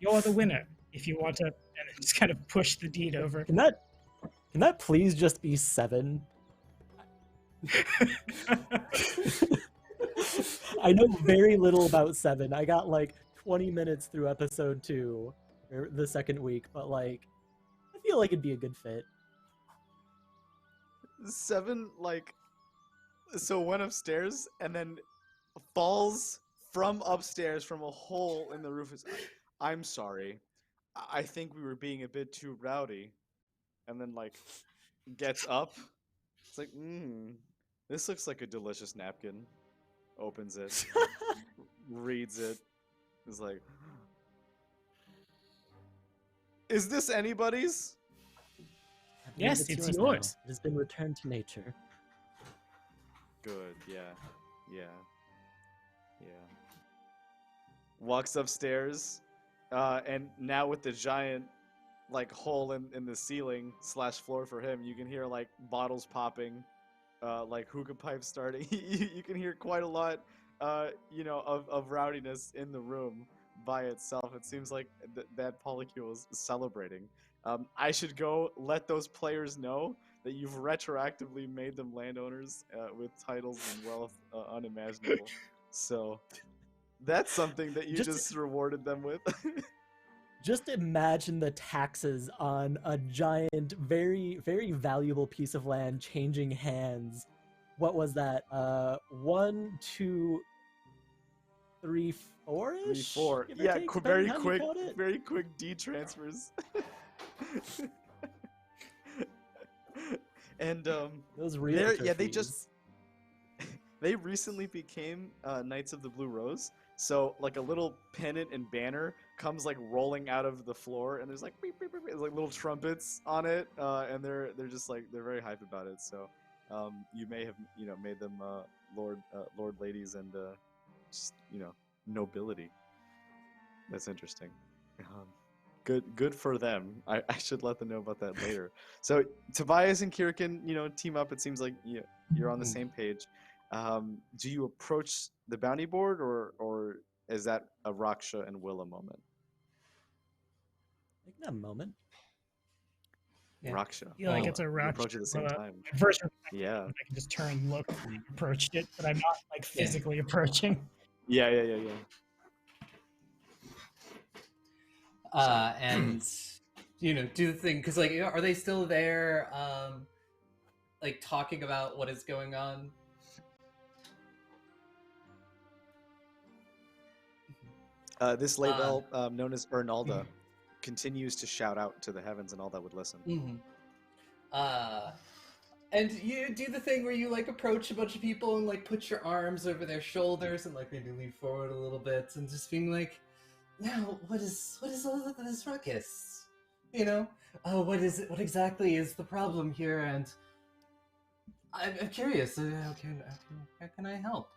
You're the winner. If you want to, and then just kind of push the deed over. Can that please just be 7? I know very little about 7. I got like 20 minutes through episode 2, or the second week, but like, I feel like it'd be a good fit. 7, like, so went upstairs and then falls from upstairs from a hole in the roof. I'm sorry. I think we were being a bit too rowdy. And then, like, gets up. It's like, this looks like a delicious napkin. Opens it. Reads it. Is like, is this anybody's? Yes, it's yours. Now. It has been returned to nature. Good, yeah. Walks upstairs, and now with the giant, like, hole in the ceiling / floor for him, you can hear, like, bottles popping, like hookah pipes starting. You can hear quite a lot, of rowdiness in the room by itself. It seems like that polycule is celebrating. I should go let those players know that you've retroactively made them landowners with titles and wealth unimaginable. So that's something that you just rewarded them with. Just imagine the taxes on a giant, very, very valuable piece of land changing hands. What was that? 1, 2, 3, 4-ish? 3, 4. Give or Yeah, take, very depending how you count it. very quick deed transfers. And those realtor fees. They recently became Knights of the Blue Rose. So like a little pennant and banner comes like rolling out of the floor, and there's like beep, beep, beep, beep, like little trumpets on it, and they're just like they're very hype about it. So you may have made them lord ladies and just nobility. That's interesting. Good for them. I should let them know about that later. So Tobias and Chyr'kin, team up. It seems like you're on the same page. Do you approach the bounty board, or is that a Raksha and Willa moment? Take that moment. Yeah. Raksha. I feel like it's a Raksha. Approach at the same time. First, Yeah. I can just turn and look and approached it, but I'm not like physically approaching. Yeah. And do the thing, because like, are they still there, like talking about what is going on? This label, known as Ernalda, continues to shout out to the heavens, and all that would listen. And you do the thing where you like approach a bunch of people and like put your arms over their shoulders and like maybe lean forward a little bit and just being like, now what is all of this ruckus? What exactly is the problem here? And I'm curious. How can I help?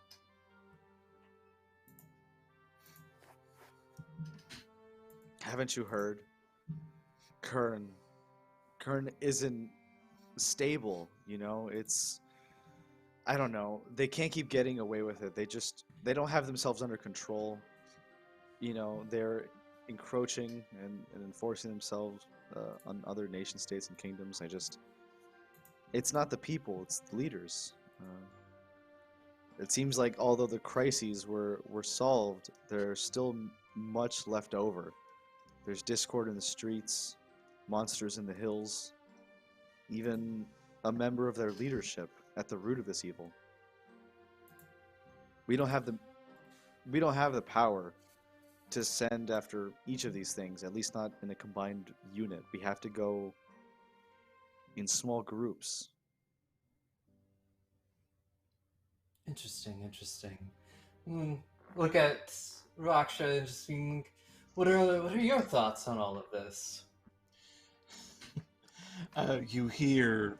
Haven't you heard? Kern isn't stable, it's, I don't know, they can't keep getting away with it. They don't have themselves under control. They're encroaching and enforcing themselves on other nation states and kingdoms. It's not the people, it's the leaders. It seems like although the crises were solved, there's still much left over. There's discord in the streets, monsters in the hills, even a member of their leadership at the root of this evil. We don't have the power to send after each of these things, at least not in a combined unit. We have to go in small groups. Interesting. Look at Raksha and just being, what are your thoughts on all of this? You hear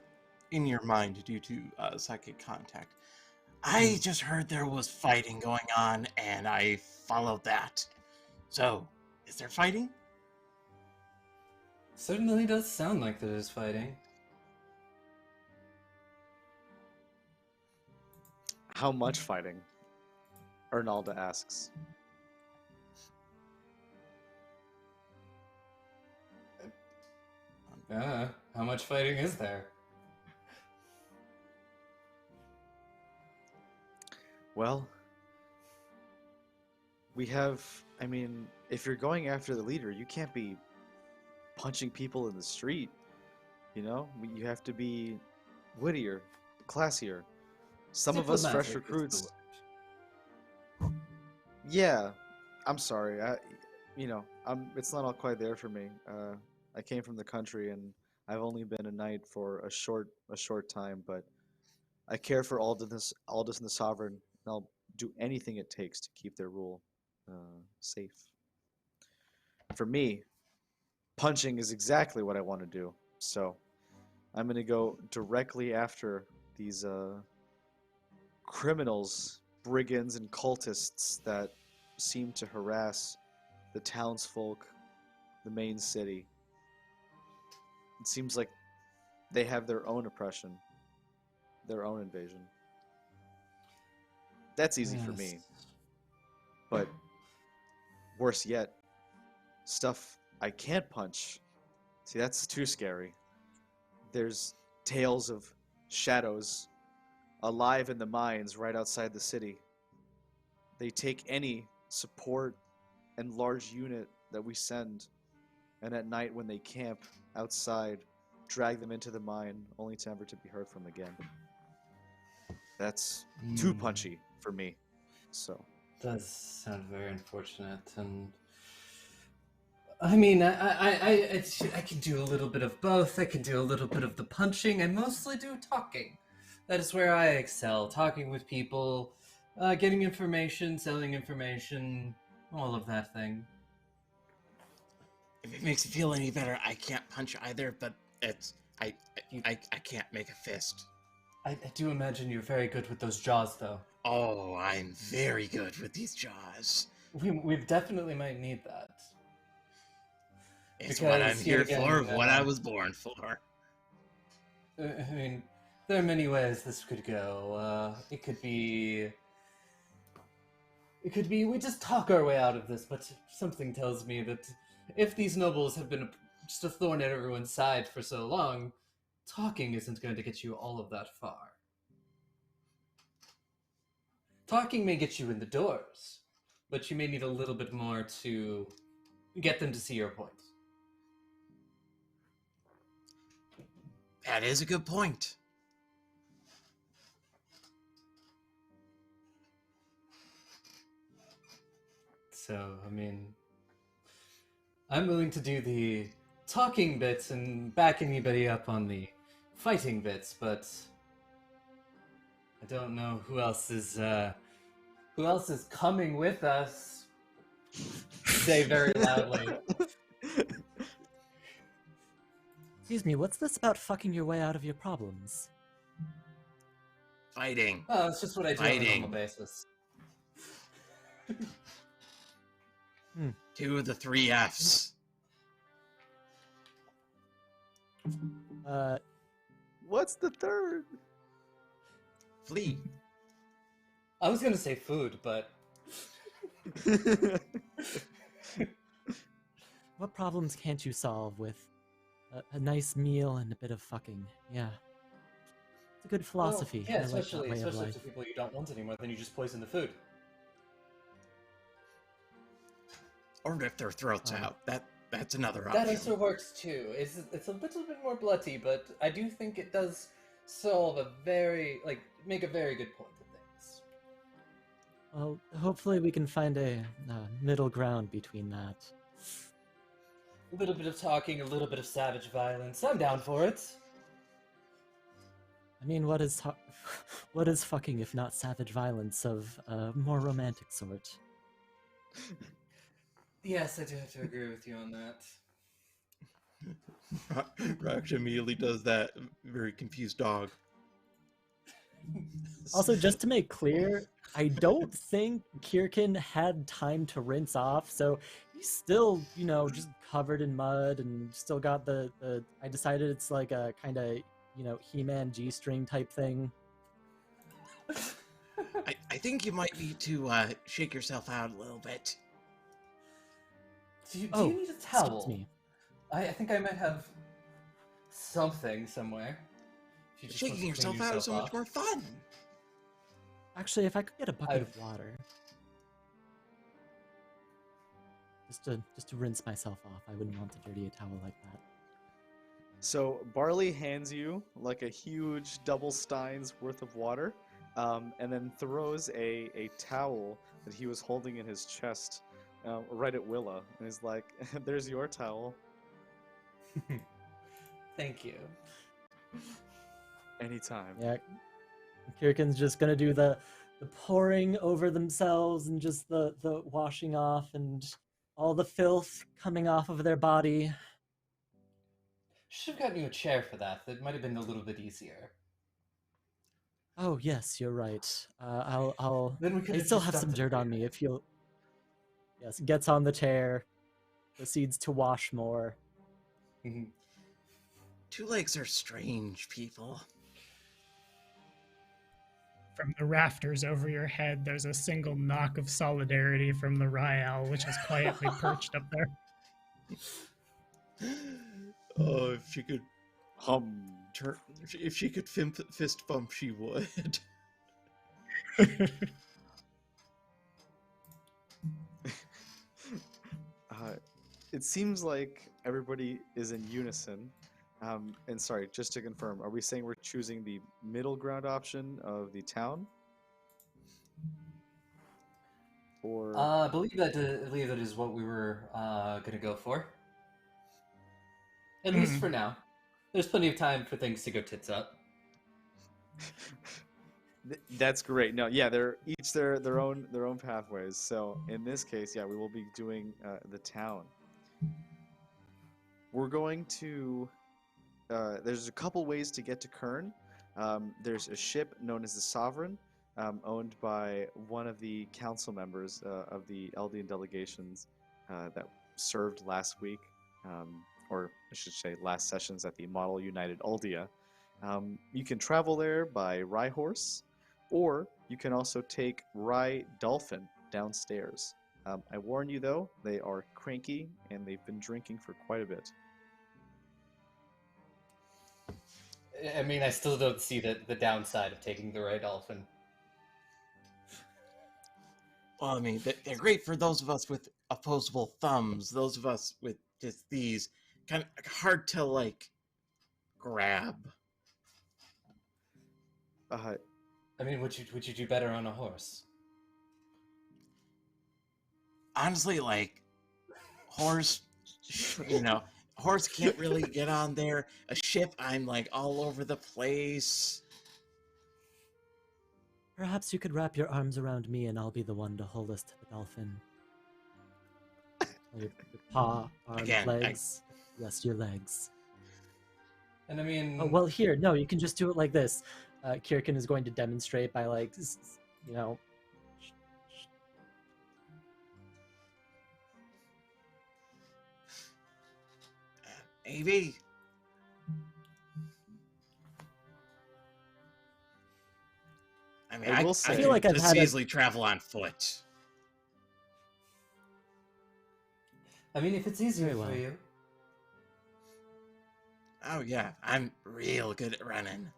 in your mind due to psychic contact. I just heard there was fighting going on, and I followed that. So, is there fighting? Certainly does sound like there is fighting. How much fighting? Ernalda asks. How much fighting is there? Well, we have, I mean, if you're going after the leader, you can't be punching people in the street, you know? You have to be wittier, classier. Some of us fresh Diplomatic is the recruits, word. yeah, I'm sorry. It's not all quite there for me. I came from the country and I've only been a knight for a short time, but I care for Aldis and the Sovereign, and I'll do anything it takes to keep their rule safe. For me, punching is exactly what I want to do. So I'm going to go directly after these criminals, brigands, and cultists that seem to harass the townsfolk, the main city. It seems like they have their own oppression, their own invasion. That's easy for me. But worse yet, stuff I can't punch. See, that's too scary. There's tales of shadows alive in the mines right outside the city. They take any support and large unit that we send, and at night when they camp outside, drag them into the mine, only to never to be heard from again. That's too punchy for me. So Does sound very unfortunate, and I mean, I can do a little bit of both. I can do a little bit of the punching. I mostly do talking. That is where I excel. Talking with people, getting information, selling information, all of that thing. If it makes you feel any better, I can't punch either, but I can't make a fist. I do imagine you're very good with those jaws, though. Oh, I'm very good with these jaws. We definitely might need that. It's what I'm Because here again, for, what I was born for. I mean, there are many ways this could go. It could be we just talk our way out of this, but something tells me that if these nobles have been just a thorn at everyone's side for so long, talking isn't going to get you all of that far. Talking may get you in the doors, but you may need a little bit more to get them to see your point. That is a good point. So, I mean, I'm willing to do the talking bits and back anybody up on the fighting bits, but I don't know who else is coming with us. Say very loudly. Excuse me, what's this about fucking your way out of your problems? Fighting. Oh, it's just what I do on a Fighting. normal basis. 2 of the 3 Fs. what's the third? Flee. I was gonna say food, but What problems can't you solve with a nice meal and a bit of fucking? Yeah. It's a good philosophy. Well, yeah, I like that especially way of to life. people you don't want anymore. Then you just poison the food. Or rip their throats out. That's another That option. also works too. It's a little bit more bloody, but I do think it does solve make a very good point of things. Well, hopefully we can find a middle ground between that. A little bit of talking, a little bit of savage violence. I'm down for it. I mean, what is fucking if not savage violence of a more romantic sort? Yes, I do have to agree with you on that. Raksha immediately does that very confused dog. Also, just to make clear, I don't think Chyr'kin had time to rinse off, so he's still, just covered in mud and still got the I decided it's like a kind of, He-Man G-string type thing. I think you might need to shake yourself out a little bit. Do you Oh, need a excuse towel? me. I think I might have something somewhere. If you just want Shaking to clean yourself out is so much off. more fun. Actually, if I could get a bucket I've- of water. Just to rinse myself off. I wouldn't want to dirty a towel like that. So Barley hands you like a huge double steins worth of water, and then throws a towel that he was holding in his chest right at Willa, and is like, "There's your towel. Thank you. Anytime." Yeah, Chyr'kin's just gonna do the pouring over themselves and just the washing off and all the filth coming off of their body. Should have gotten you a chair for that. That might have been a little bit easier. Oh yes, you're right. I'll. Then we could I have still just have some dumped it dirt on later. me if you'll. Yes, gets on the chair, proceeds to wash more. Mhm. Two legs are strange, people. From the rafters over your head, there's a single knock of solidarity from the Ryal, which is quietly perched up there. Oh, if she could Hum. turn, if she could fist bump, she would. It seems like everybody is in unison. And sorry, just to confirm, are we saying we're choosing the middle ground option of the town? Or I believe that is what we were gonna go for. At least for now. There's plenty of time for things to go tits up. That's great. No, yeah, they're each their own pathways. So in this case, yeah, we will be doing the town. We're going to. There's a couple ways to get to Kern. There's a ship known as the Sovereign, owned by one of the council members of the Eldian delegations that served last week, or I should say last sessions at the Model United Aldia. You can travel there by Rye Horse, or you can also take Rye Dolphin downstairs. I warn you though, they are cranky and they've been drinking for quite a bit. I mean, I still don't see the downside of taking the right dolphin. Well, I mean, they're great for those of us with opposable thumbs. Those of us with just these kind of hard to like grab. Uh, I mean, would you do better on a horse? Honestly, like horse, horse can't really get on there. A ship, I'm like all over the place. Perhaps you could wrap your arms around me and I'll be the one to hold us to the dolphin. Your paw, arms, Again, legs. Rest your legs. And I mean, Oh, well, here, no, you can just do it like this. Chyr'kin is going to demonstrate by, like, Maybe. I mean, I will I say- feel like I've just had a- easily travel on foot. I mean, if it's easier Very well. for you. Oh yeah, I'm real good at running.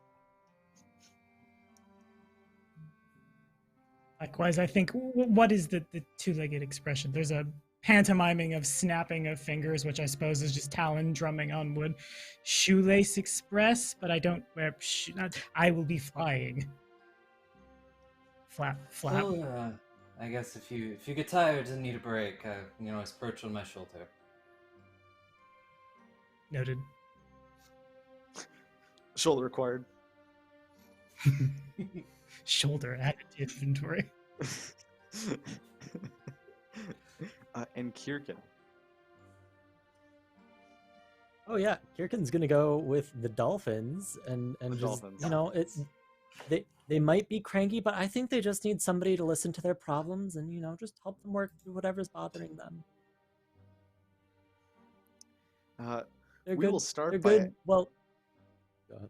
Likewise, I think, what is the two-legged expression? There's a pantomiming of snapping of fingers, which I suppose is just talon drumming on wood. Shoelace express, but I don't wear I will be flying. Flap. Oh, I guess if you get tired and need a break, I always perch on my shoulder. Noted. shoulder required. Shoulder added to inventory. And Chyr'kin. Oh yeah, Chyr'kin's gonna go with the dolphins and The just dolphins. it's they might be cranky, but I think they just need somebody to listen to their problems and just help them work through whatever's bothering them. They're We good. will start They're by good. Well, go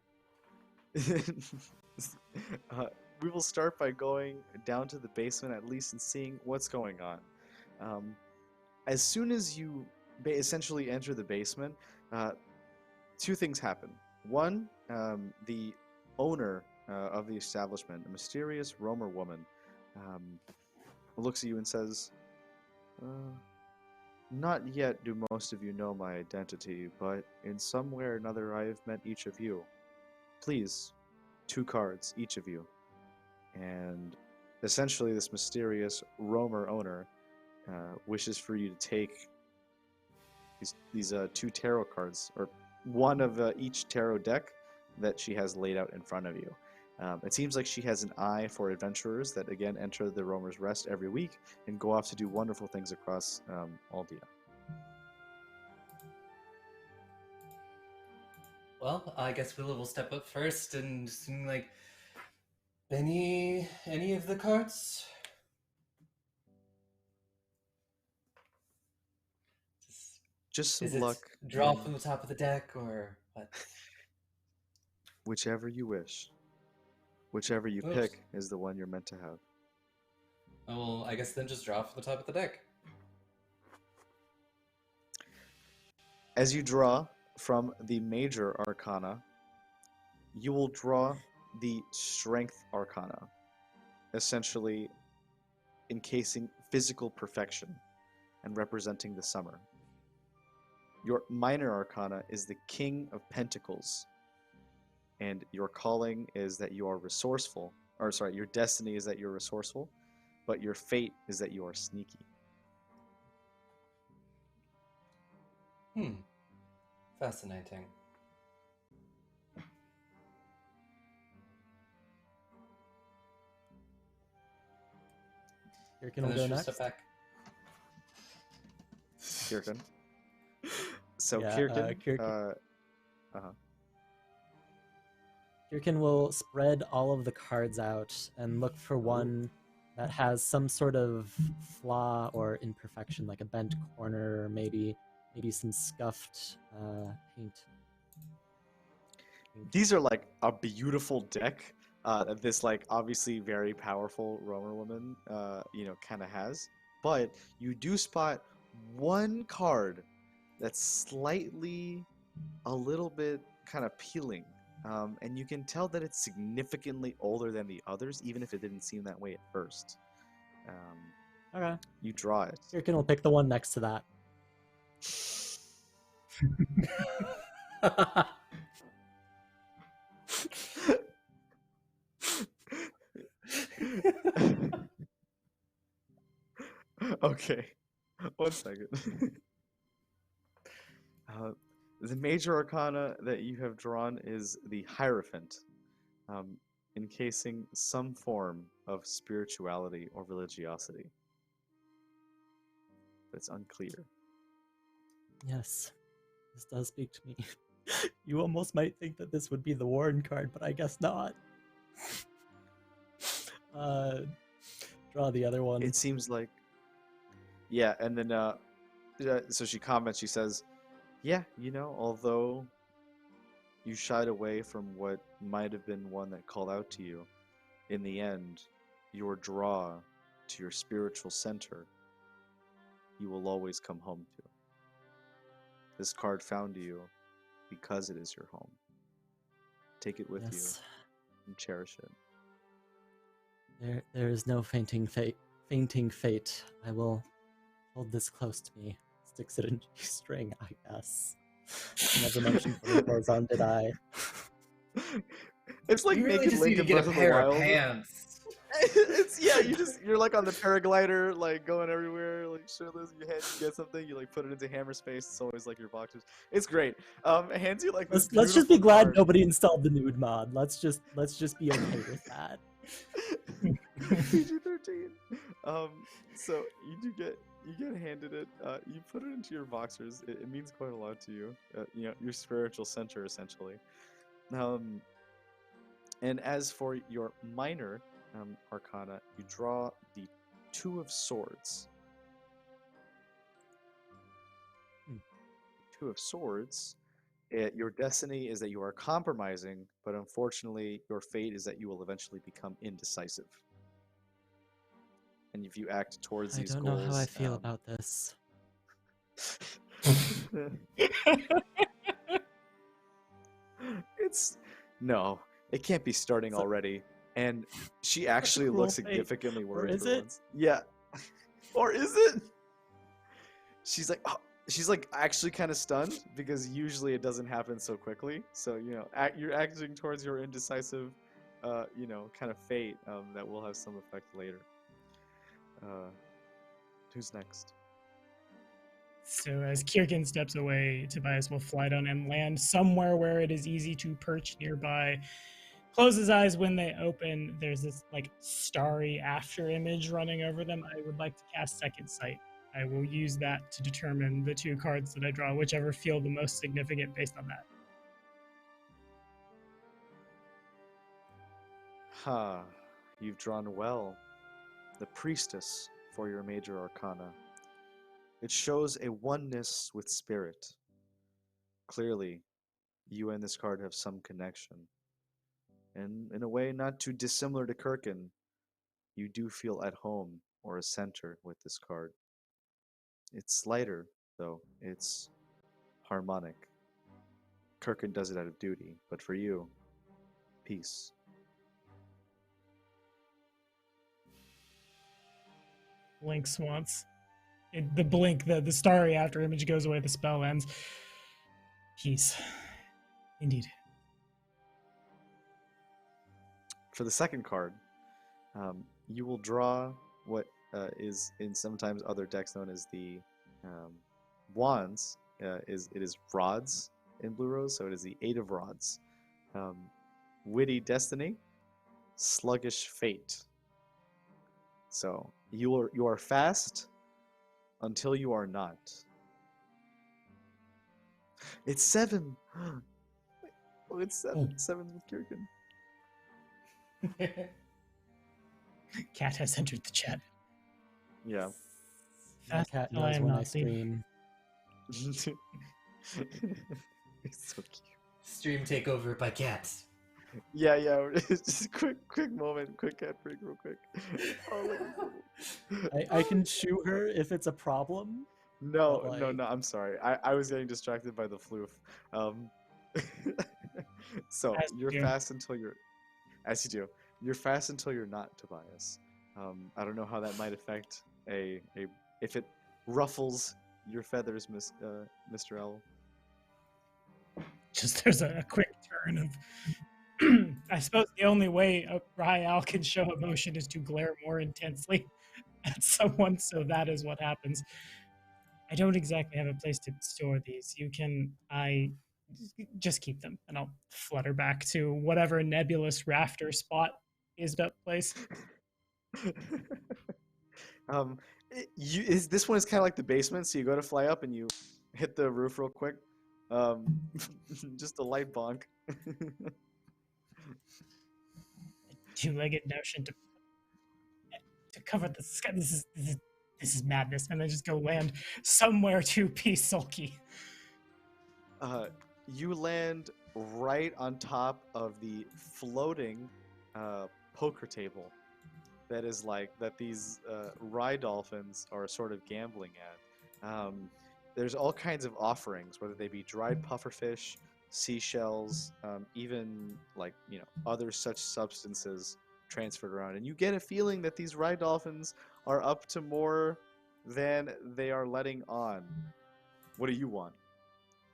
ahead. we will start by going down to the basement at least and seeing what's going on. As soon as you essentially enter the basement, two things happen. One, the owner of the establishment, a mysterious roamer woman, looks at you and says, "Not yet do most of you know my identity, but in some way or another I have met each of you. Please, 2 cards, each of you." And essentially this mysterious roamer owner wishes for you to take these 2 tarot cards, or one of each tarot deck that she has laid out in front of you. It seems like she has an eye for adventurers that, again, enter the Roamer's Rest every week and go off to do wonderful things across Aldis. Well, I guess Willa will step up first and sing like, any of the cards? Just some Is it luck. draw from the top of the deck or what? Whichever you wish. Whichever you Oops. pick is the one you're meant to have. Oh, well, I guess then just draw from the top of the deck. As you draw from the major arcana, you will draw the strength arcana, essentially encasing physical perfection and representing the summer. Your minor arcana is the King of Pentacles, and your calling is that you are resourceful, or sorry, your destiny is that you're resourceful, but your fate is that you are sneaky. Fascinating. Chyr'kin will And go then she'll next. step back. Chyr'kin. So Yeah, Chyr'kin, Chyr'kin will spread all of the cards out and look for one that has some sort of flaw or imperfection, like a bent corner, or maybe some scuffed paint. these are like a beautiful deck that this like obviously very powerful roamer woman kind of has, but you do spot one card that's slightly a little bit kind of peeling, and you can tell that it's significantly older than the others, even if it didn't seem that way at first. Okay. You draw it. Chyr'kin will pick the one next to that. Okay, 1 second. The major arcana that you have drawn is the Hierophant, encasing some form of spirituality or religiosity. But it's unclear. Yes, this does speak to me. You almost might think that this would be the Warren card, but I guess not. Draw the other one. It seems like... Yeah, and then, so she comments, she says, yeah, although you shied away from what might have been one that called out to you, in the end, your draw to your spiritual center, you will always come home to. This card found you because it is your home. Take it with you and cherish it. There is no fainting fate. I will hold this close to me. Sticks it in G-string, I guess. Never mentioned Jarzon, did I? It's like You really naked just Link need to in get Breath a of the pair of Wild. pants. You're like on the paraglider, like going everywhere, like shirtless. You get something, you like put it into hammer space. It's always like your boxers. It's great. It hands you like this. Let's just be beautiful glad card. nobody installed the nude mod. Let's just be okay with that. PG-13. So you get handed it. You put it into your boxers. It means quite a lot to you. Your spiritual center essentially. And as for your minor arcana, you draw the 2 of Swords. 2 of Swords Your destiny is that you are compromising, but unfortunately, your fate is that you will eventually become indecisive. And if you act towards I these don't goals, know how I feel about this. It's no, it can't be starting So- already. And she actually Cruel looks fate. significantly Or worried is for it? once. Yeah. Or is it? She's like, oh, she's like actually kind of stunned because usually it doesn't happen so quickly. So you're acting towards your indecisive, kind of fate that will have some effect later. Who's next? So as Chyr'kin steps away, Tobias will fly down and land somewhere where it is easy to perch nearby. Close his eyes when they open. There's this like starry after image running over them. I would like to cast Second Sight. I will use that to determine the 2 cards that I draw, whichever feel the most significant based on that. You've drawn well. The Priestess for your major arcana. It shows a oneness with spirit. Clearly, you and this card have some connection. And in a way not too dissimilar to Chyr'kin, you do feel at home or a center with this card. It's lighter, though. It's harmonic. Chyr'kin does it out of duty, but for you, peace. Blinks once. The blink, the starry after image goes away, the spell ends. Peace. Indeed. For the second card, you will draw what is in sometimes other decks known as the wands. It is rods in Blue Rose, so it is the 8 of rods. Witty destiny, sluggish fate. So you are fast until you are not. It's 7. Oh, it's 7. 7 with Chyr'kin. Cat has entered the chat. Yeah. My Fast cat till I knows am when I not sleeping. stream. It's so cute. Stream takeover by cats. Yeah. Just quick moment, quick cat break, real quick. Oh, look at this. I can shoo her if it's a problem. No, but, no, like- no. I'm sorry. I was getting distracted by the floof. So As you you're do. fast until you're, as you do. You're fast until you're not, Tobias. I don't know how that might affect if it ruffles your feathers, Mr. Owl. Just there's a quick turn of. I suppose the only way a Ryal can show emotion is to glare more intensely at someone, so that is what happens. I don't exactly have a place to store these. I just keep them, and I'll flutter back to whatever nebulous rafter spot is that place. This one is kind of like the basement, so you go to fly up and you hit the roof real quick. Just a light bonk. Two-legged notion to cover the sky. This is madness, and then just go land somewhere to be sulky. You land right on top of the floating poker table that is that these rye dolphins are sort of gambling at. There's all kinds of offerings, whether they be dried pufferfish, seashells, even other such substances transferred around, and you get a feeling that these rye dolphins are up to more than they are letting on. What do you want?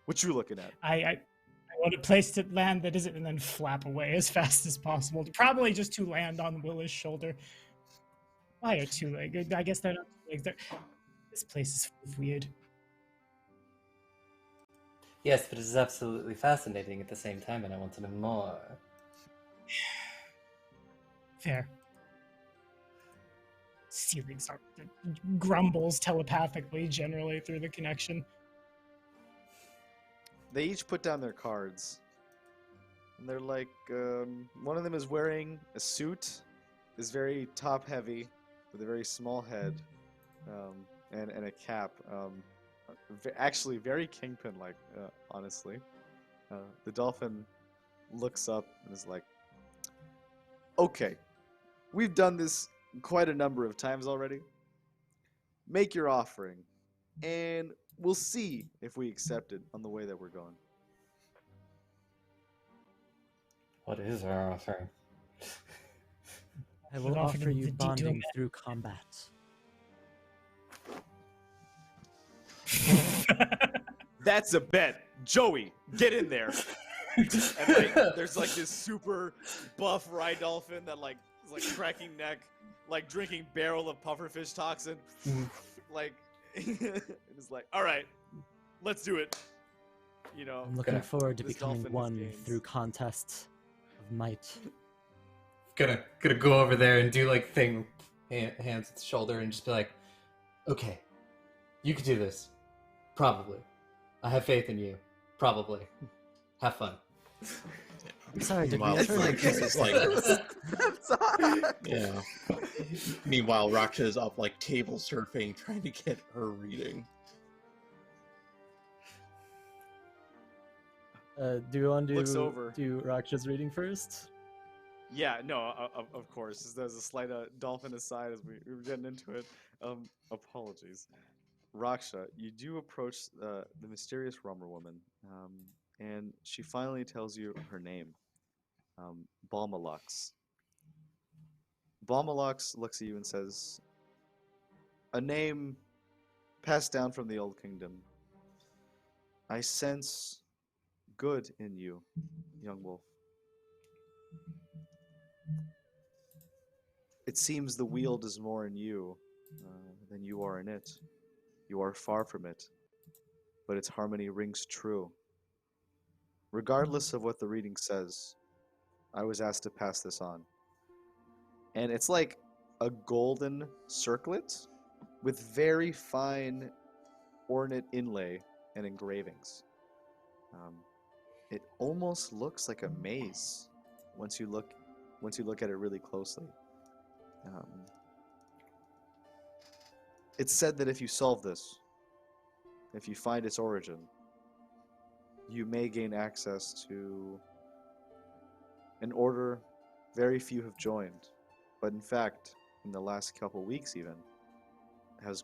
What you looking at? I want a place to land that isn't, and then flap away as fast as possible. Probably just to land on Willa's shoulder. Why are two-legged? I guess they're not two-legged. This place is full of weird. Yes, but it is absolutely fascinating at the same time, and I want to know more. Fair. Ceiling start grumbles telepathically, generally through the connection. They each put down their cards. And they're like, one of them is wearing a suit, is very top heavy, with a very small head, and a cap. Actually, very Kingpin-like, honestly. The dolphin looks up and is like, okay, we've done this quite a number of times already. Make your offering, and we'll see if we accept it on the way that we're going. What is our offering? I will I'll offer offer you to do bonding it. through combat. That's a bet. Joey, get in there. And like, there's like this super buff rye dolphin that like is like cracking neck, like drinking barrel of pufferfish toxin. Like, it's like, all right, let's do it. You know, I'm looking forward to this becoming dolphin one gains. through contests of might. Gonna go over there and do like thing, hands at the shoulder, and just be like, okay, you can do this. Probably. I have faith in you. Probably. Have fun. I'm sorry, did we Meanwhile, enter? Raksha is like, That's hot. yeah. Meanwhile, Raksha is up like table surfing, trying to get her reading. Do you want Looks to over. do Raksha's reading first? Yeah, no, of course. There's a slight dolphin aside as we were getting into it. Apologies. Raksha, you do approach the mysterious Rummer woman, and she finally tells you her name, Balmalux. Balmalux looks at you and says, a name passed down from the Old Kingdom. I sense good in you, young wolf. It seems the wield is more in you than you are in it. You are far from it, but its harmony rings true. Regardless of what the reading says, I was asked to pass this on. And it's like a golden circlet with very fine ornate inlay and engravings. It almost looks like a maze once you look at it really closely. It's said that if you solve this, if you find its origin, you may gain access to an order very few have joined, but in fact, in the last couple weeks even, has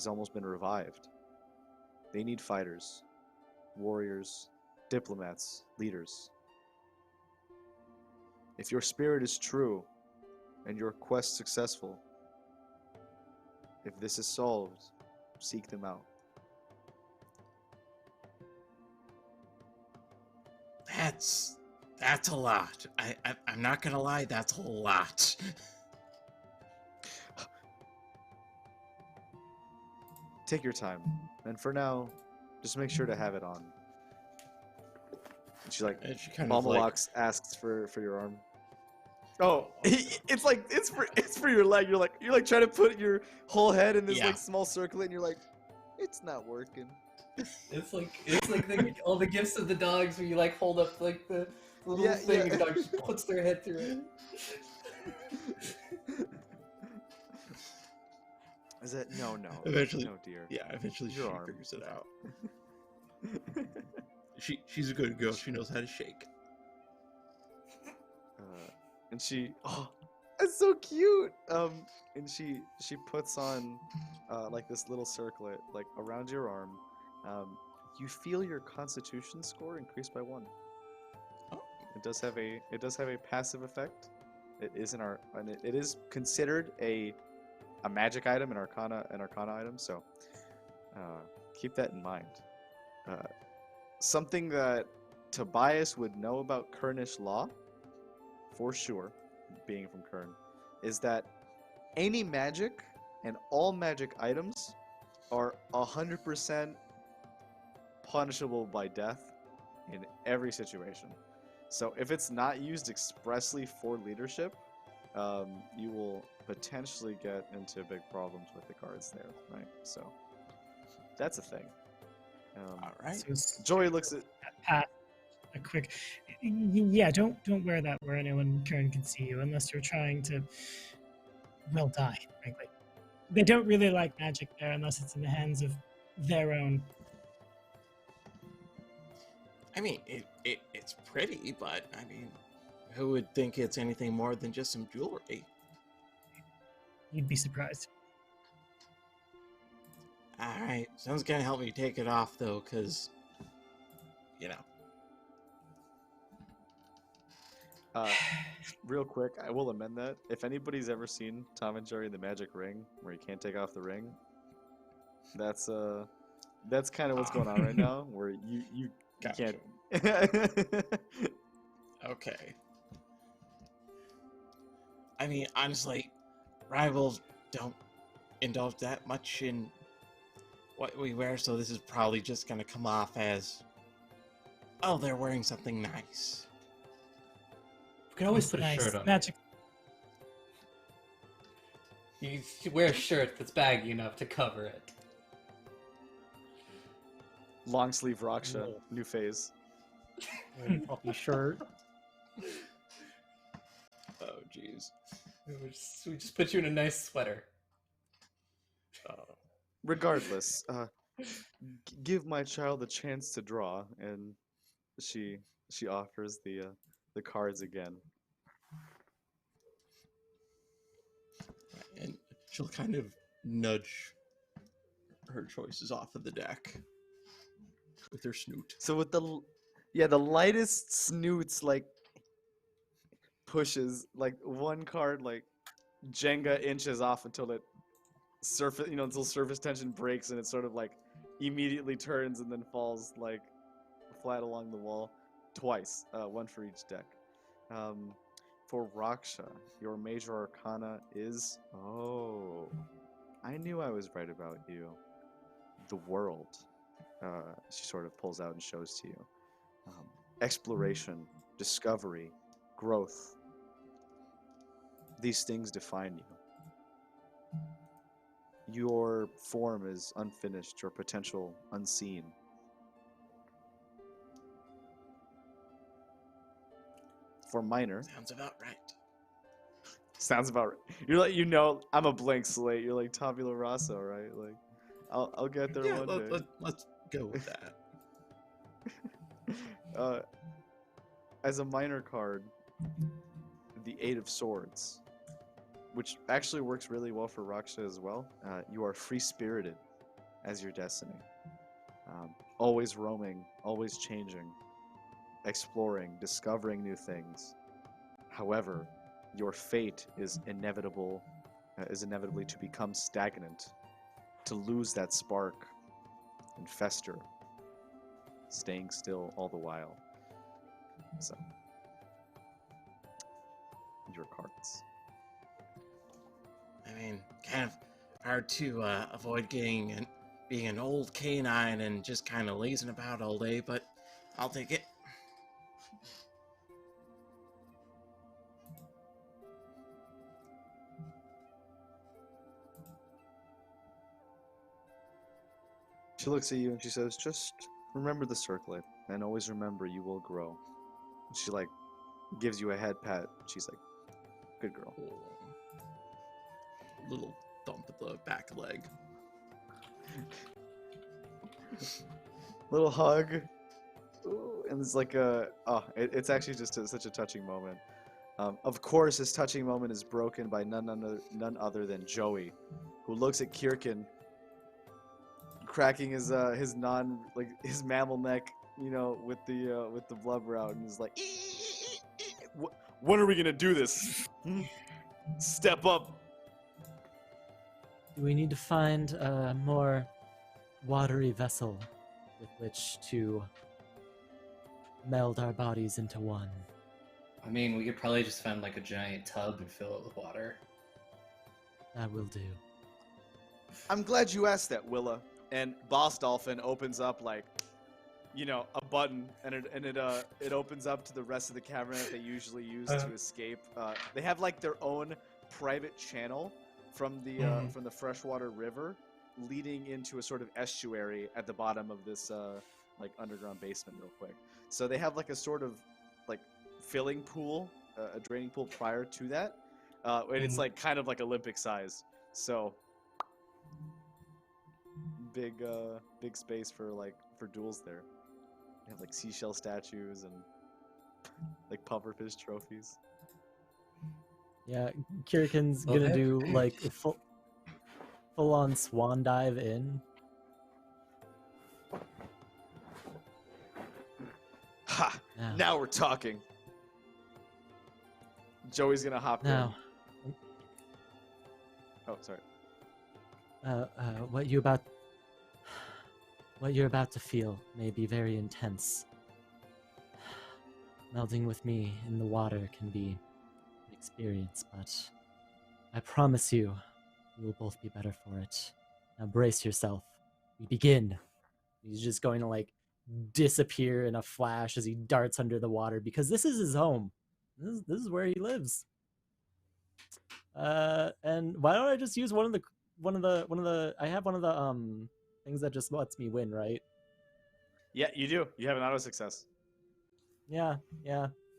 almost been revived. They need fighters, warriors, diplomats, leaders. If your spirit is true and your quest successful, if this is solved, seek them out. That's a lot. I'm not gonna lie, that's a lot. Take your time, and for now, just make sure to have it on. And she like, And she kind of like, Balmalux asks for your arm. Oh, it's like it's for your leg. You're like trying to put your whole head in this Yeah. like small circlet, and you're like, it's not working. It's like all the gifts of the dogs where you like hold up like the little Yeah, thing yeah. and the dog just puts their head through it. Is that no? Eventually- no, dear. yeah, eventually she Your arm. figures it out. She's a good girl. She knows how to shake. And she, that's so cute. And she puts on like this little circlet like around your arm. You feel your Constitution score increase by 1. Oh. It does have a passive effect. It is it is considered a magic item, an arcana item. So keep that in mind. Something that Tobias would know about Kernish law, for sure, being from Kern, is that any magic and all magic items are 100% punishable by death in every situation. So if it's not used expressly for leadership, you will potentially get into big problems with the cards there, right? So that's a thing. All right. So Joey looks at a quick, yeah. Don't wear that where anyone Kern can see you unless you're trying to, well, die. Frankly, they don't really like magic there unless it's in the hands of their own. I mean, it's pretty, but I mean, who would think it's anything more than just some jewelry? You'd be surprised. Alright, someone's gonna help me take it off, though, because, you know. Real quick, I will amend that. If anybody's ever seen Tom and Jerry and the Magic Ring, where you can't take off the ring, that's kind of what's going on right now, where you Gotcha. can't. Okay. I mean, honestly, rivals don't indulge that much in what we wear, so this is probably just gonna come off as, oh, they're wearing something nice. We can always put a Nice. shirt on. Magic. You wear a shirt that's baggy enough to cover it. Long sleeve Raksha, new phase. Wearing a puffy shirt. Oh, jeez. We just put you in a nice sweater. Regardless, give my child a chance to draw, and she offers the cards again. And she'll kind of nudge her choices off of the deck with her snoot. So with the lightest snoots, like, pushes like one card like Jenga inches off until it until surface tension breaks, and it sort of like immediately turns and then falls like flat along the wall twice, one for each deck. For Raksha, your major arcana is, oh, I knew I was right about you. The world. She sort of pulls out and shows to you. Exploration, discovery, growth. These things define you. Your form is unfinished, your potential unseen. For minor, Sounds about right. sounds about right. You're like, I'm a blank slate. You're like tabula rasa, right? Like, I'll get there Yeah, one day. let's go with that. As a minor card, the Eight of Swords, which actually works really well for Raksha as well. You are free-spirited as your destiny. Always roaming, always changing, exploring, discovering new things. However, your fate is inevitably to become stagnant, to lose that spark and fester, staying still all the while. So, your cards. I mean, kind of hard to avoid being an old canine and just kind of lazing about all day, but I'll take it. She looks at you and she says, just remember the circlet, and always remember you will grow. And she like gives you a head pat. She's like, good girl. Little thump at the back leg. Little hug. Ooh, and it's like it's actually just such a touching moment. Of course, this touching moment is broken by none other than Joey, who looks at Chyr'kin, cracking his mammal neck, with the blubber out, and is like, when are we gonna do this? Step up. Do we need to find a more watery vessel with which to meld our bodies into one? I mean, we could probably just find like a giant tub and fill it with water. That will do. I'm glad you asked that, Willa. And Boss Dolphin opens up like, a button, and it opens up to the rest of the cavern that they usually use to escape. They have like their own private channel from the freshwater river, leading into a sort of estuary at the bottom of this like underground basement, real quick. So they have like a sort of like filling pool, a draining pool prior to that, and it's like kind of like Olympic size. So big space for duels there. They have like seashell statues and like pufferfish trophies. Yeah, Chyr'kin's Well, gonna that- do like a full-on swan dive in. Ha! Now, Now we're talking. Joey's gonna hop now, in. Oh, sorry. what you're about to feel may be very intense. Melding with me in the water can be an experience, but I promise you, we will both be better for it. Now brace yourself. We begin. He's just going to like disappear in a flash as he darts under the water because this is his home. This is where he lives. And why don't I just use one of the I have one of the things that just lets me win, right? Yeah, you do. You have an auto success. Yeah.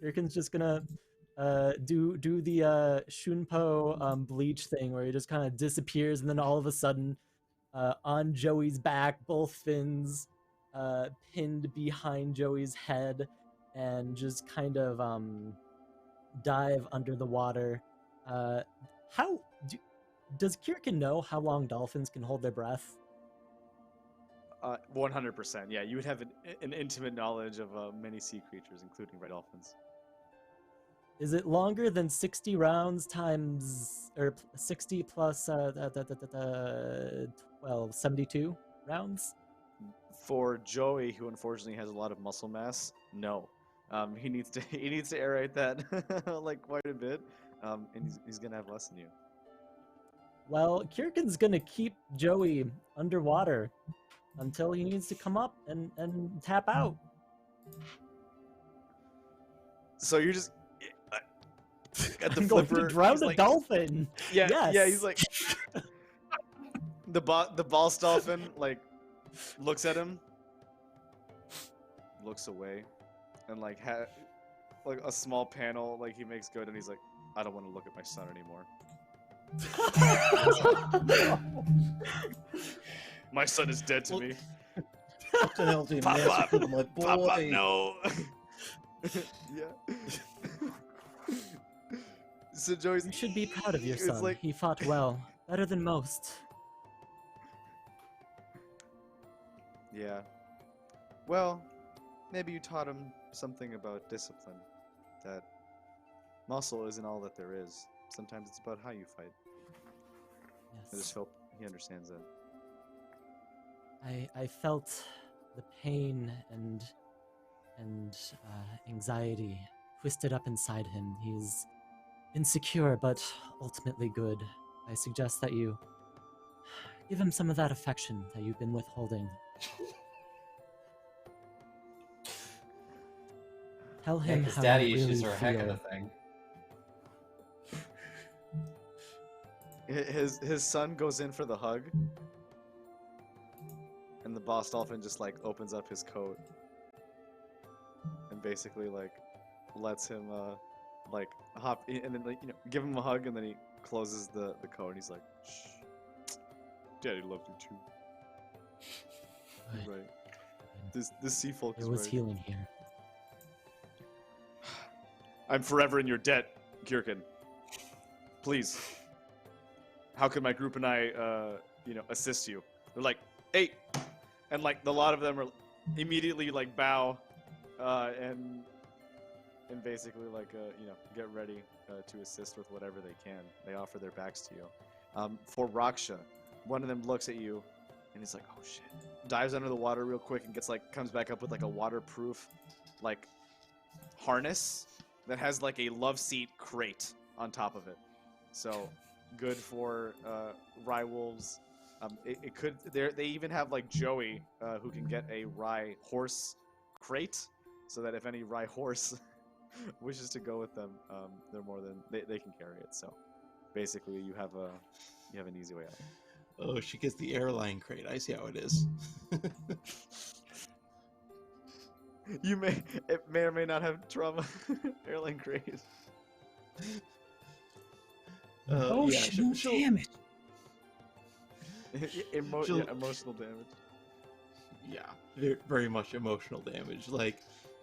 Chyr'kin's just gonna do the Shunpo bleach thing where he just kind of disappears and then all of a sudden on Joey's back, both fins pinned behind Joey's head, and just kind of dive under the water. Does Chyr'kin know how long dolphins can hold their breath? 100%. Yeah, you would have an intimate knowledge of many sea creatures, including red dolphins. Is it longer than 60 rounds times, or 60 plus 72 rounds? For Joey, who unfortunately has a lot of muscle mass, no. He needs to aerate that like quite a bit, and he's gonna have less than you. Well, Chyr'kin's gonna keep Joey underwater until he needs to come up and tap out. So you're just at the I'm going flipper. to drown he's a like, dolphin. Yeah, Yes. yeah. He's like the boss dolphin like looks at him, looks away, and like like a small panel like he makes good, and he's like, I don't want to look at my son anymore. My son is dead to me. What the hell, dude? Pop up, My Pop up, boy. no. Yeah. So Joey's. You should be proud of your It's son. like- He fought well, better than most. Yeah. Well, maybe you taught him something about discipline. That muscle isn't all that there is. Sometimes it's about how you fight. I just Yes. hope he understands that. I felt the pain and anxiety twisted up inside him. He's insecure, but ultimately good. I suggest that you give him some of that affection that you've been withholding. Tell Yeah, him because how daddy you really issues are a heck of feel. a thing. His son goes in for the hug, and the boss dolphin just like opens up his coat and basically like lets him like hop in, and then like, give him a hug, and then he closes the coat and he's like, shh, daddy loved you too. Good. Right. This sea folk There is was right. healing here. I'm forever in your debt, Chyr'kin. Please. How can my group and I, assist you? They're like, hey, and like a lot of them are immediately like bow, and basically like get ready to assist with whatever they can. They offer their backs to you. For Raksha, one of them looks at you, and he's like, oh shit, dives under the water real quick and comes back up with like a waterproof, like harness that has like a love seat crate on top of it. So good for rye wolves. It could. They even have like Joey, who can get a rye horse crate, so that if any rye horse wishes to go with them, they're more than they can carry it. So basically, you have an easy way out. Oh, she gets the airline crate. I see how it is. It may or may not have trauma. Airline crate. Oh, yeah, damn it. Emotional damage. yeah, very much emotional damage. Like,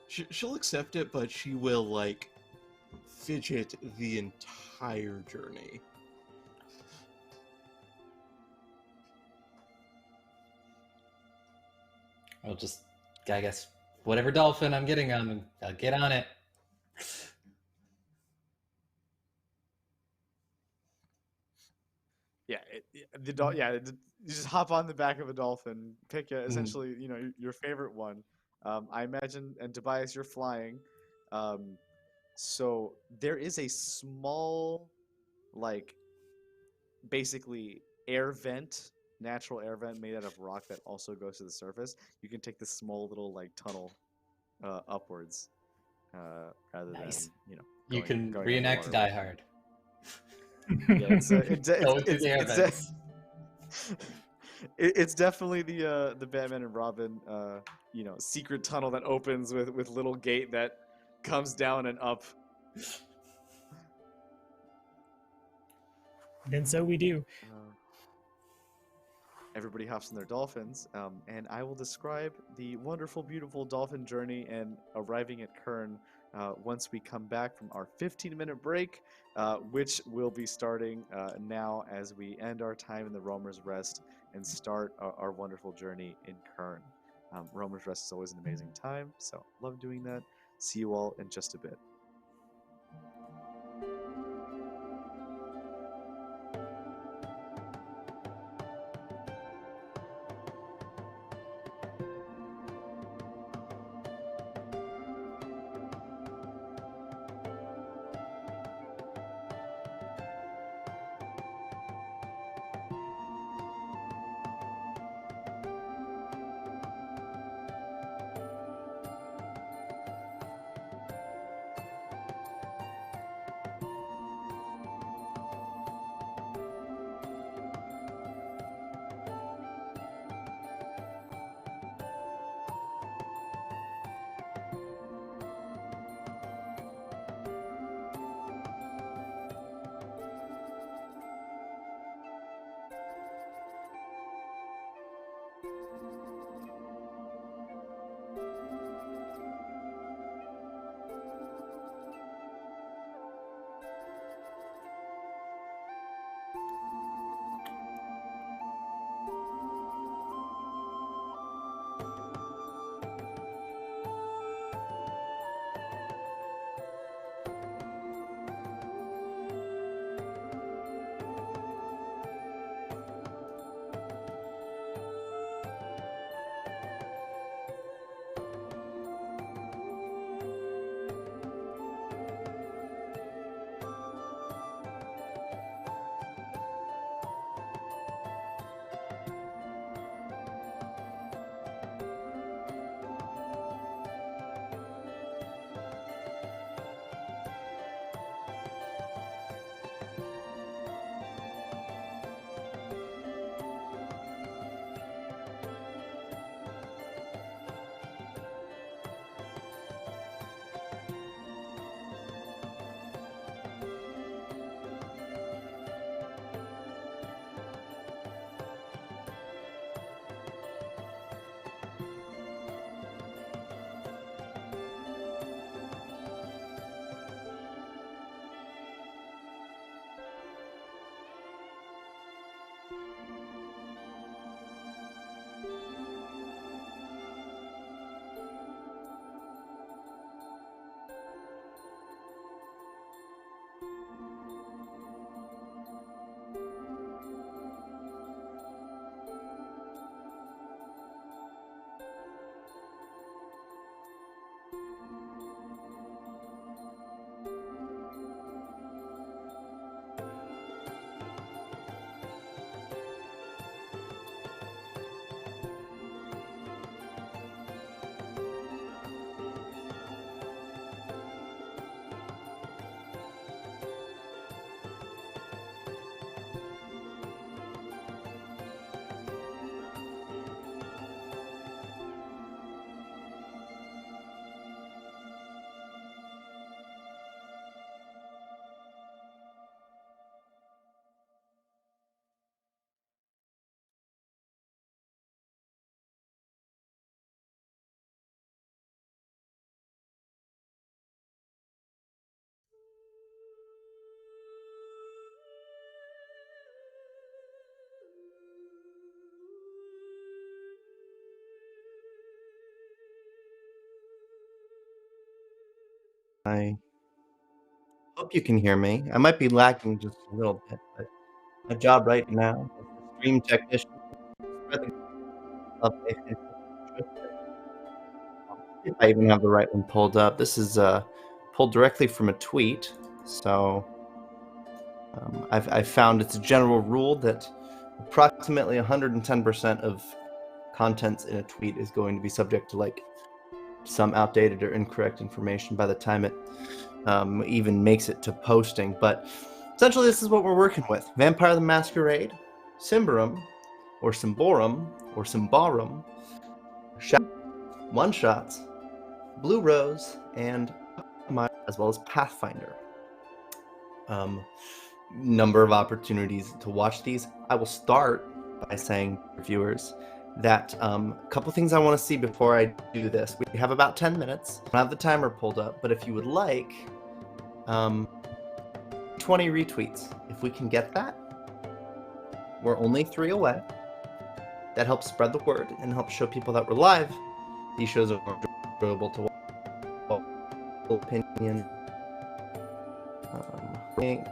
she'll accept it, but she will, like, fidget the entire journey. I'll just, I guess, whatever dolphin I'm getting on, I'll get on it. Yeah, you just hop on the back of a dolphin, pick essentially, your favorite one. I imagine, and Tobias, you're flying. So there is a small, like, basically natural air vent made out of rock that also goes to the surface. You can take this small little like tunnel upwards, rather Nice. than You can going reenact underwater. Die Hard. Yeah, Going through the air vents. it's definitely the Batman and Robin secret tunnel that opens with little gate that comes down and up. Then so we do. Everybody hops in their dolphins, and I will describe the wonderful, beautiful dolphin journey and arriving at Kern once we come back from our 15-minute break, which will be starting now as we end our time in the Roamer's Rest and start our wonderful journey in Kern. Roamer's Rest is always an amazing time, so love doing that. See you all in just a bit. I hope you can hear me. I might be lagging just a little bit, but my job right now as a stream technician is spreading of a fantastic. If I even have the right one pulled up. This is pulled directly from a tweet, so I've found it's a general rule that approximately 110% of contents in a tweet is going to be subject to like some outdated or incorrect information by the time it even makes it to posting. But essentially, this is what we're working with: Vampire the Masquerade, Symbaroum, or Symborum, or Symbarum, one-shots, Blue Rose, and as well as Pathfinder. Number of opportunities to watch these. I will start by saying to viewers that a couple things I want to see before I do this. We have about 10 minutes. I don't have the timer pulled up, but if you would like 20 retweets, if we can get that, we're only 3 away. That helps spread the word and helps show people that we're live. These shows are enjoyable to watch. Opinion. Link.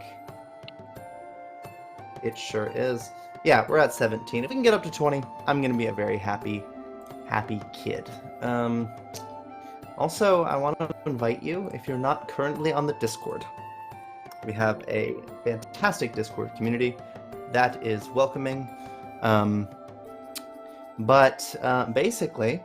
It sure is. Yeah, we're at 17. If we can get up to 20, I'm going to be a very happy kid. Also, I want to invite you, if you're not currently on the Discord. We have a fantastic Discord community that is welcoming. Basically,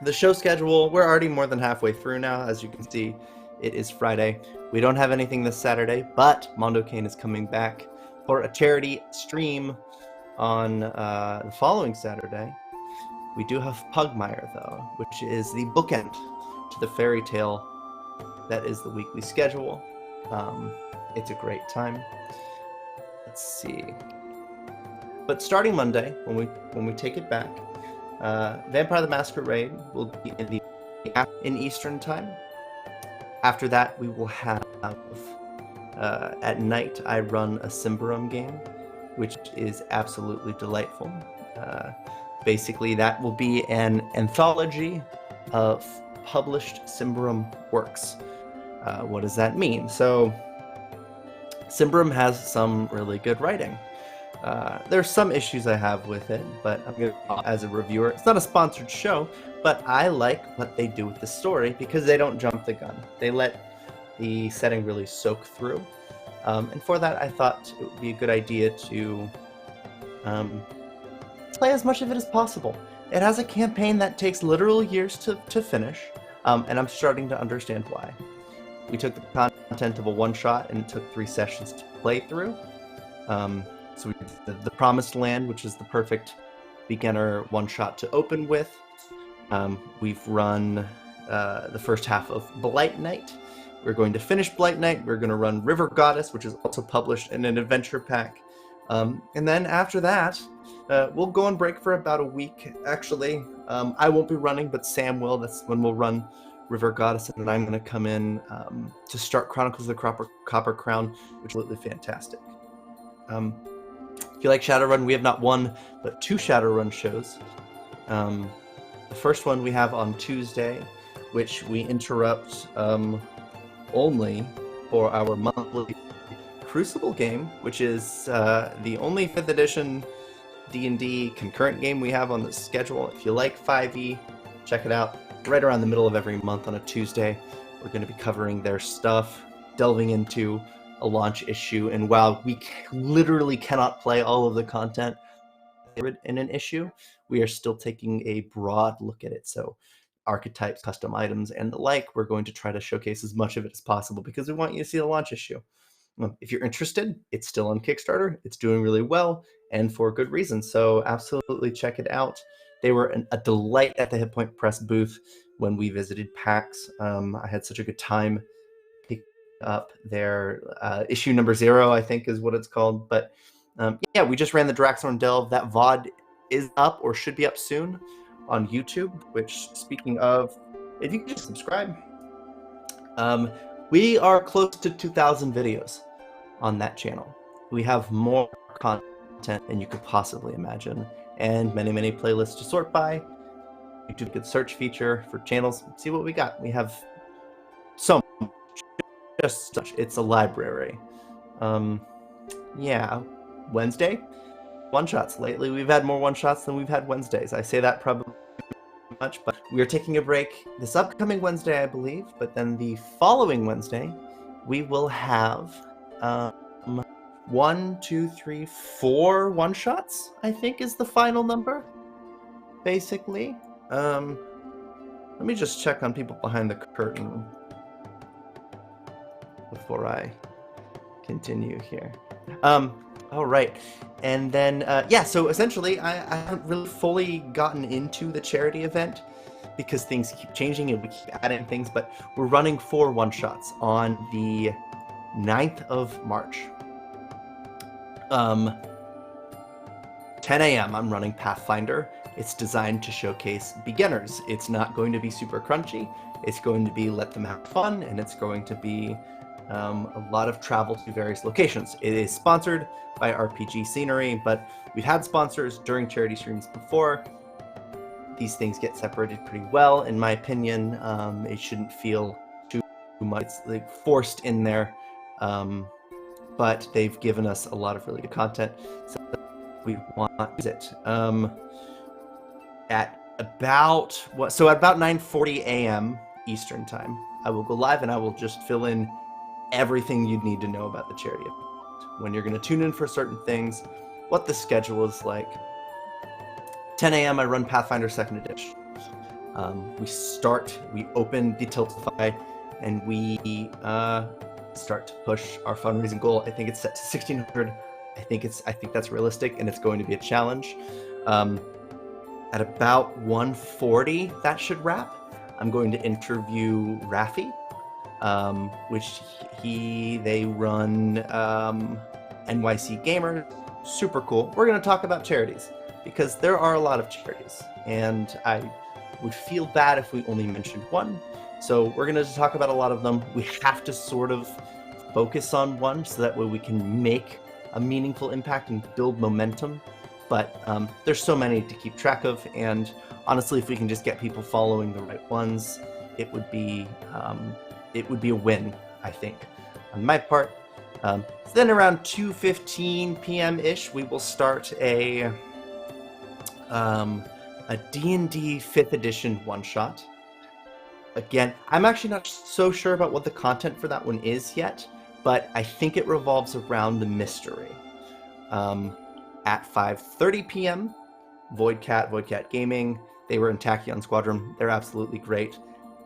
the show schedule, we're already more than halfway through now. As you can see, it is Friday. We don't have anything this Saturday, but Mondo Kane is coming back for a charity stream on the following Saturday. We do have Pugmire, though, which is the bookend to the fairy tale that is the weekly schedule. It's a great time. Let's see. But starting Monday, when we take it back, Vampire the Masquerade will be in Eastern time. After that, we will have at night. I run a Symbaroum game, which is absolutely delightful. Basically, that will be an anthology of published Symbaroum works. What does that mean? So, Symbaroum has some really good writing. There's some issues I have with it, but I'm gonna, as a reviewer, it's not a sponsored show, but I like what they do with the story because they don't jump the gun. They let the setting really soak through. And for that, I thought it would be a good idea to play as much of it as possible. It has a campaign that takes literal years to finish, and I'm starting to understand why. We took the content of a one-shot, and it took 3 sessions to play through. So we did the Promised Land, which is the perfect beginner one-shot to open with. We've run the first half of Blight Night. We're going to finish Blight Night. We're going to run River Goddess, which is also published in an adventure pack. And then after that, we'll go on break for about a week. Actually, I won't be running, but Sam will. That's when we'll run River Goddess, and then I'm going to come in to start Chronicles of the Copper Crown, which is absolutely fantastic. If you like Shadowrun, we have not 1, but 2 Shadowrun shows. The first one we have on Tuesday, which we interrupt only for our monthly Crucible game, which is the only 5th edition D&D concurrent game we have on the schedule. If you like 5e, check it out. Right around the middle of every month on a Tuesday, we're going to be covering their stuff, delving into a launch issue, and while we literally cannot play all of the content in an issue, we are still taking a broad look at it. So archetypes, custom items, and the like, we're going to try to showcase as much of it as possible because we want you to see the launch issue. If you're interested, it's still on Kickstarter. It's doing really well, and for good reason. So absolutely check it out. They were a delight at the Hit Point Press booth when we visited PAX. I had such a good time picking up their issue number 0, I think is what it's called. But yeah, we just ran the Draxorn Delve. That VOD is up or should be up soon on YouTube, which, speaking of, if you can just subscribe, we are close to 2,000 videos on that channel. We have more content than you could possibly imagine, and many, many playlists to sort by. YouTube could search feature for channels. See what we got. We have so much. Just such. It's a library. Yeah. Wednesday? One-shots. Lately, we've had more one-shots than we've had Wednesdays. I say that probably much, but we are taking a break this upcoming Wednesday, I believe, but then the following Wednesday, we will have 1, 2, 3, 4 one-shots, I think is the final number, basically. Let me just check on people behind the curtain before I continue here. All right. And then, yeah, so essentially, I haven't really fully gotten into the charity event because things keep changing and we keep adding things, but we're running 4 one-shots on the 9th of March. 10 a.m. I'm running Pathfinder. It's designed to showcase beginners. It's not going to be super crunchy. It's going to be let them have fun, and it's going to be a lot of travel to various locations. It is sponsored by RPG Scenery, but we've had sponsors during charity streams before. These things get separated pretty well, in my opinion. It shouldn't feel too much. It's like forced in there, but they've given us a lot of really good content, so we want to use it. At about 9:40 a.m. Eastern time, I will go live and I will just fill in everything you'd need to know about the charity event. When you're going to tune in for certain things, what the schedule is like. 10 a.m. I run Pathfinder 2nd Edition. We open the Tiltify, and we start to push our fundraising goal. I think it's set to 1,600. I think that's realistic, and it's going to be a challenge. At about 1:40, that should wrap. I'm going to interview Raffi, which they run NYC Gamer. Super cool. We're going to talk about charities because there are a lot of charities, and I would feel bad if we only mentioned one. So we're going to talk about a lot of them. We have to sort of focus on one so that way we can make a meaningful impact and build momentum. But there's so many to keep track of, and honestly, if we can just get people following the right ones, it would be a win, I think, on my part. So then around 2:15 p.m.-ish, we will start a D&D 5th edition one-shot. Again, I'm actually not so sure about what the content for that one is yet, but I think it revolves around the mystery. At 5:30 p.m., Voidcat Gaming, they were in Tachyon Squadron. They're absolutely great.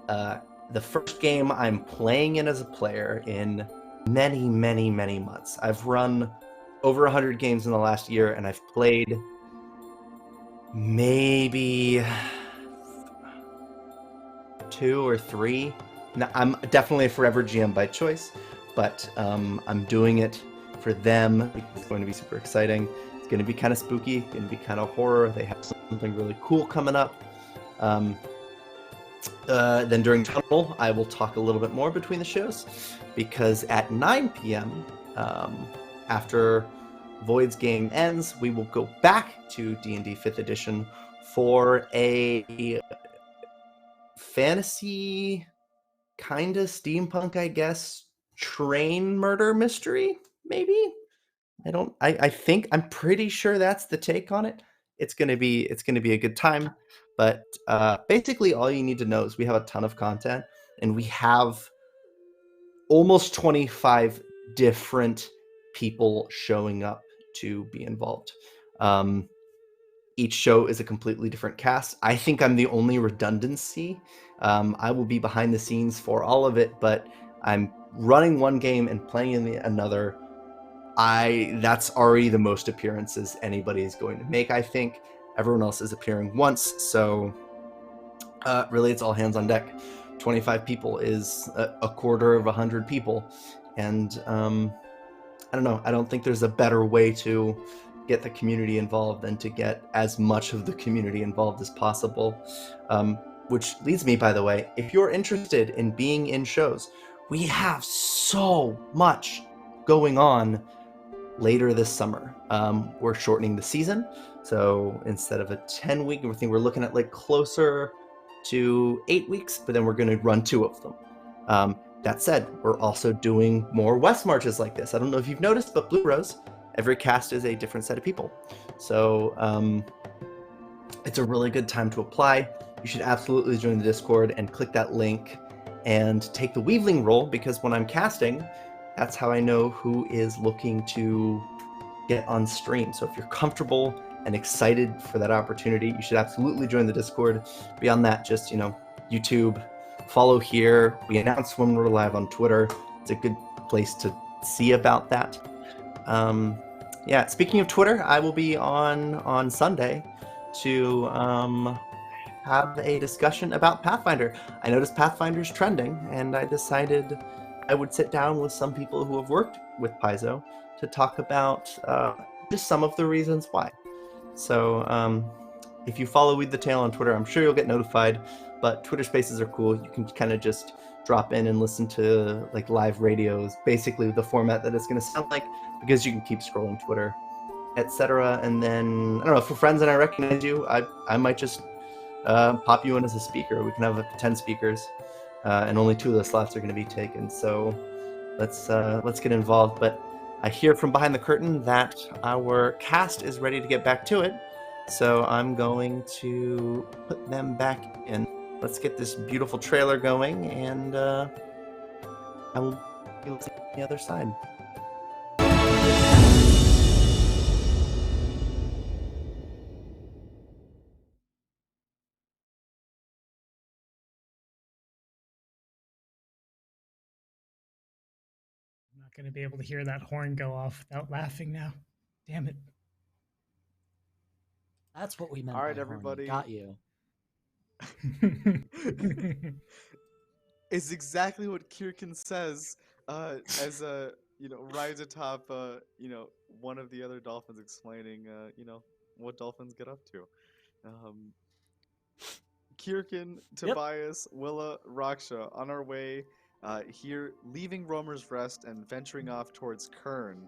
The first game I'm playing in as a player in many, many, many months. I've run over 100 games in the last year, and I've played maybe 2 or 3. Now, I'm definitely a forever GM by choice, but I'm doing it for them. It's going to be super exciting. It's going to be kind of spooky. It's going to be kind of horror. They have something really cool coming up. Then during Tunnel, I will talk a little bit more between the shows, because at 9 p.m., after Void's game ends, we will go back to D&D 5th edition for a fantasy, kind of steampunk, I guess, train murder mystery, maybe? I'm pretty sure that's the take on it. It's gonna be a good time. But basically all you need to know is we have a ton of content, and we have almost 25 different people showing up to be involved. Each show is a completely different cast. I think I'm the only redundancy. I will be behind the scenes for all of it, but I'm running one game and playing in another. That's already the most appearances anybody is going to make, I think. Everyone else is appearing once, so really it's all hands on deck. 25 people is a quarter of 100 people, and I don't know. I don't think there's a better way to get the community involved than to get as much of the community involved as possible. Which leads me, by the way, if you're interested in being in shows, we have so much going on later this summer. We're shortening the season, so instead of a 10-week, I think we're looking at like closer to 8 weeks, but then we're going to run 2 of them. That said, we're also doing more West Marches like this. I don't know if you've noticed, but Blue Rose, every cast is a different set of people. So it's a really good time to apply. You should absolutely join the Discord and click that link and take the Weaveling role, because when I'm casting, that's how I know who is looking to get on stream. So if you're comfortable and excited for that opportunity, you should absolutely join the Discord. Beyond that, just, YouTube, follow here. We announce when we're live on Twitter. It's a good place to see about that. Yeah, speaking of Twitter, I will be on Sunday to have a discussion about Pathfinder. I noticed Pathfinder's trending, and I decided I would sit down with some people who have worked with Paizo to talk about just some of the reasons why. So if you follow Weed the Tail on Twitter, I'm sure you'll get notified, but Twitter Spaces are cool. You can kind of just drop in and listen to like live radios, basically the format that it's going to sound like, because you can keep scrolling Twitter, etc. And then, I don't know, for friends and I recognize you, I might just pop you in as a speaker. We can have 10 speakers, and only 2 of the slots are going to be taken. So let's get involved. But I hear from behind the curtain that our cast is ready to get back to it. So I'm going to put them back in. Let's get this beautiful trailer going, and I will be listening on the other side. I'm not going to be able to hear that horn go off without laughing now. Damn it. That's what we meant. All right, by horny. everybody. Got you. It's exactly what Chyr'kin says as rides atop one of the other dolphins, explaining what dolphins get up to. Chyr'kin, Tobias, Willa, Raksha on our way here, leaving Roamer's Rest and venturing off towards Kern.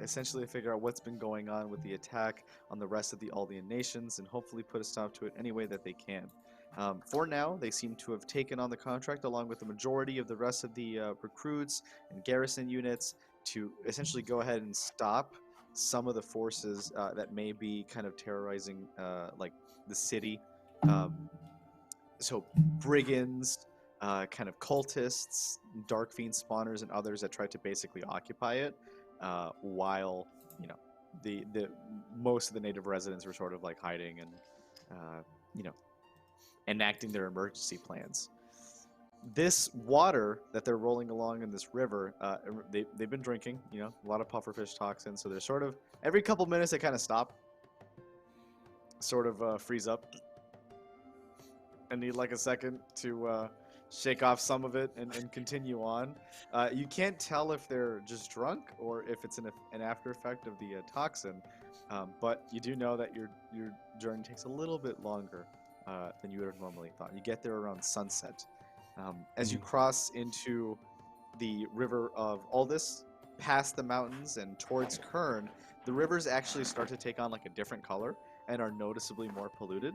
Essentially to figure out what's been going on with the attack on the rest of the Aldian nations and hopefully put a stop to it any way that they can. For now, they seem to have taken on the contract along with the majority of the rest of the recruits and garrison units to essentially go ahead and stop some of the forces that may be kind of terrorizing like the city. So brigands, kind of cultists, dark fiend spawners, and others that try to basically occupy it, while the most of the native residents were sort of like hiding and enacting their emergency plans. This water that they're rolling along in this river, they've been drinking, a lot of pufferfish toxin, so they're sort of every couple minutes they kind of stop, sort of freeze up, and need like a second to shake off some of it and continue on. You can't tell if they're just drunk or if it's an after effect of the toxin, but you do know that your journey takes a little bit longer than you would have normally thought. You get there around sunset. As you cross into the river of Aldis, past the mountains and towards Kern, the rivers actually start to take on like a different color and are noticeably more polluted.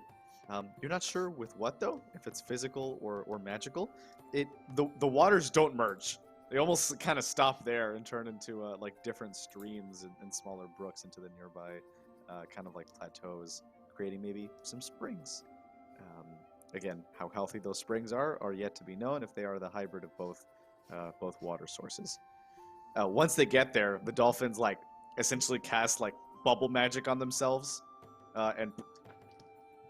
You're not sure with what though, if it's physical or magical. The waters don't merge. They almost kind of stop there and turn into like different streams and smaller brooks into the nearby kind of like plateaus, creating maybe some springs. Again, how healthy those springs are yet to be known, if they are the hybrid of both water sources. Once they get there, the dolphins like essentially cast like bubble magic on themselves and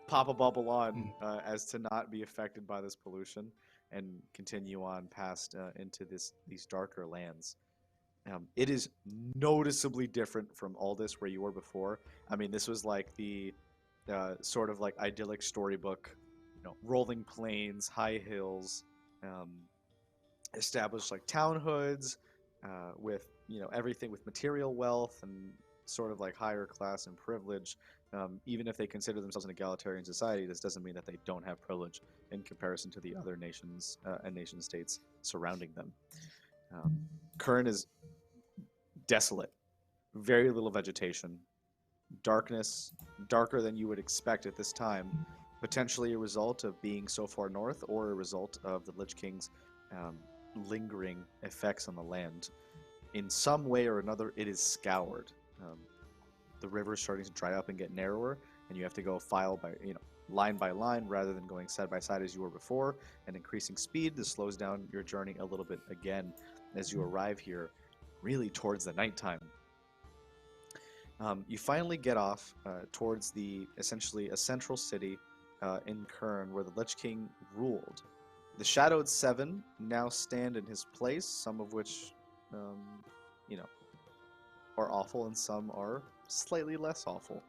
pop a bubble on as to not be affected by this pollution and continue on past into these darker lands. It is noticeably different from Aldis, where you were before. I mean, this was like the sort of like idyllic storybook, rolling plains, high hills, established like town hoods with everything with material wealth and sort of like higher class and privilege. Even if they consider themselves an egalitarian society, this doesn't mean that they don't have privilege in comparison to the other nations and nation states surrounding them. Kern is desolate, very little vegetation, darkness, darker than you would expect at this time. potentially a result of being so far north or a result of the Lich King's lingering effects on the land. In some way or another, it is scoured. The river is starting to dry up and get narrower, and you have to go file by, line by line rather than going side by side as you were before, and increasing speed. This slows down your journey a little bit again as you arrive here, really towards the nighttime. You finally get off towards essentially a central city in Kern where the Lich King ruled. The Shadowed Seven now stand in his place, some of which, are awful and some are slightly less awful.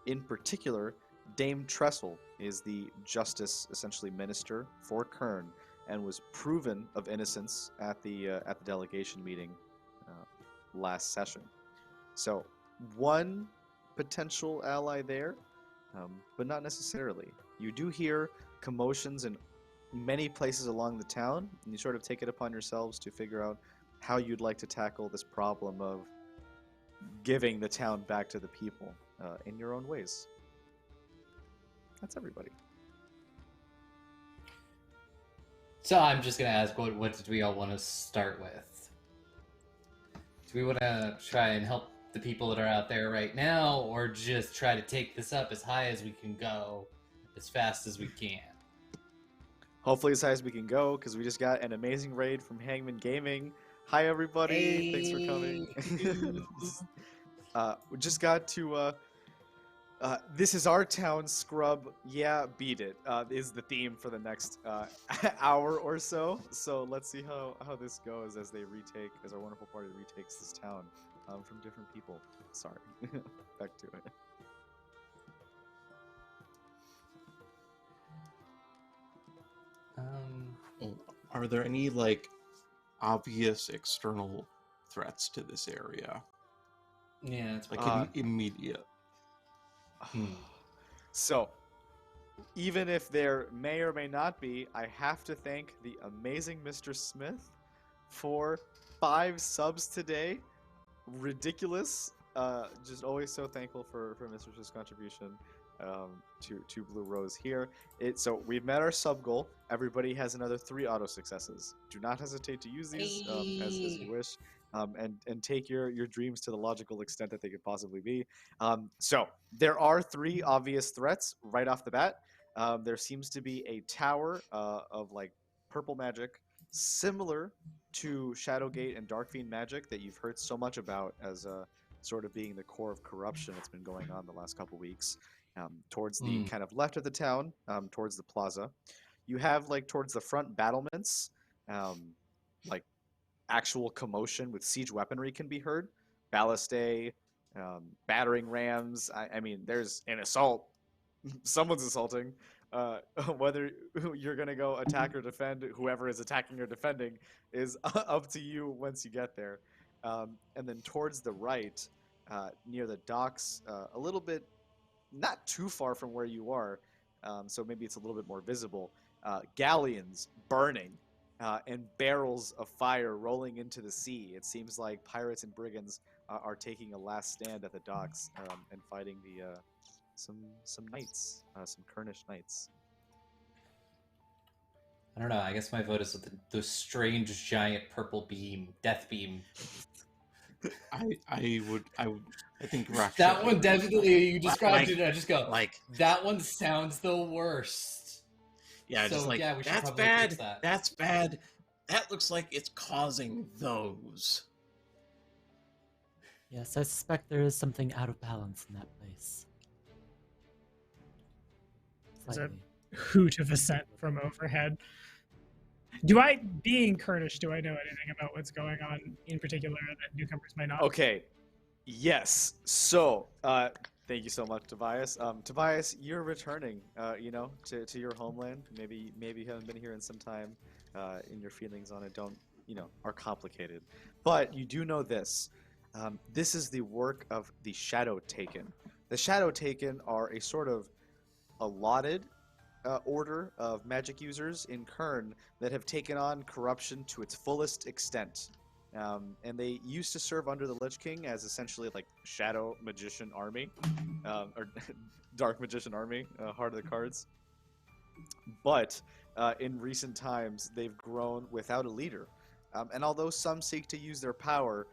In particular, Dame Trestle is the justice, essentially minister for Kern, and was proven of innocence at the delegation meeting last session. So, one potential ally there, but not necessarily. You do hear commotions in many places along the town, and you sort of take it upon yourselves to figure out how you'd like to tackle this problem of giving the town back to the people in your own ways. That's everybody. So I'm just gonna ask, what did we all want to start with? Do we want to try and help the people that are out there right now, or just try to take this up as high as we can go, as fast as we can? Hopefully as high as we can go, because we just got an amazing raid from Hangman Gaming. Hi everybody, thanks for coming. We just got to this is our town, scrub. Yeah, beat it. Is the theme for the next hour or so. So let's see how this goes as our wonderful party retakes this town from different people. Sorry, back to it. Are there any obvious external threats to this area? Yeah, it's Immediate. So, even if there may or may not be, I have to thank the amazing Mr. Smith for 5 subs today. Ridiculous. Just always so thankful for Mr. Smith's contribution to Blue Rose here. So we've met our sub goal. Everybody has another 3 auto successes. Do not hesitate to use these as you wish. And take your dreams to the logical extent that they could possibly be. So there are 3 obvious threats right off the bat. There seems to be a tower of purple magic, similar to Shadowgate and Darkfiend magic that you've heard so much about as sort of being the core of corruption that's been going on the last couple weeks. Towards the kind of left of the town, towards the plaza, you have towards the front battlements, actual commotion with siege weaponry can be heard. Ballistae, battering rams. I mean, there's an assault. Someone's assaulting. Whether you're going to go attack or defend, whoever is attacking or defending is up to you once you get there. And then towards the right, near the docks, a little bit, not too far from where you are, so maybe it's a little bit more visible, galleons burning. And barrels of fire rolling into the sea. It seems like pirates and brigands are taking a last stand at the docks and fighting some knights, some Kernish knights. I don't know. I guess my vote is with the strange giant purple beam, death beam. I think Raksha. That one definitely. You described it. And I just go that one sounds the worst. Yeah, so, just we should that's bad. Fix that. That's bad. That looks like it's causing those. Yes, I suspect there is something out of balance in that place. There's a Slightly. hoot of assent from overhead. Being Kurdish, do I know anything about what's going on in particular that newcomers might not? Okay. Yes. So, thank you so much, Tobias. Tobias, you're returning, to your homeland. Maybe you haven't been here in some time, and your feelings on it are complicated. But you do know this. This is the work of the Shadow Taken. The Shadow Taken are a sort of allotted order of magic users in Kern that have taken on corruption to its fullest extent. And they used to serve under the Lich King as essentially like shadow magician army, or dark magician army, Heart of the Cards. But in recent times, they've grown without a leader. And although some seek to use their power,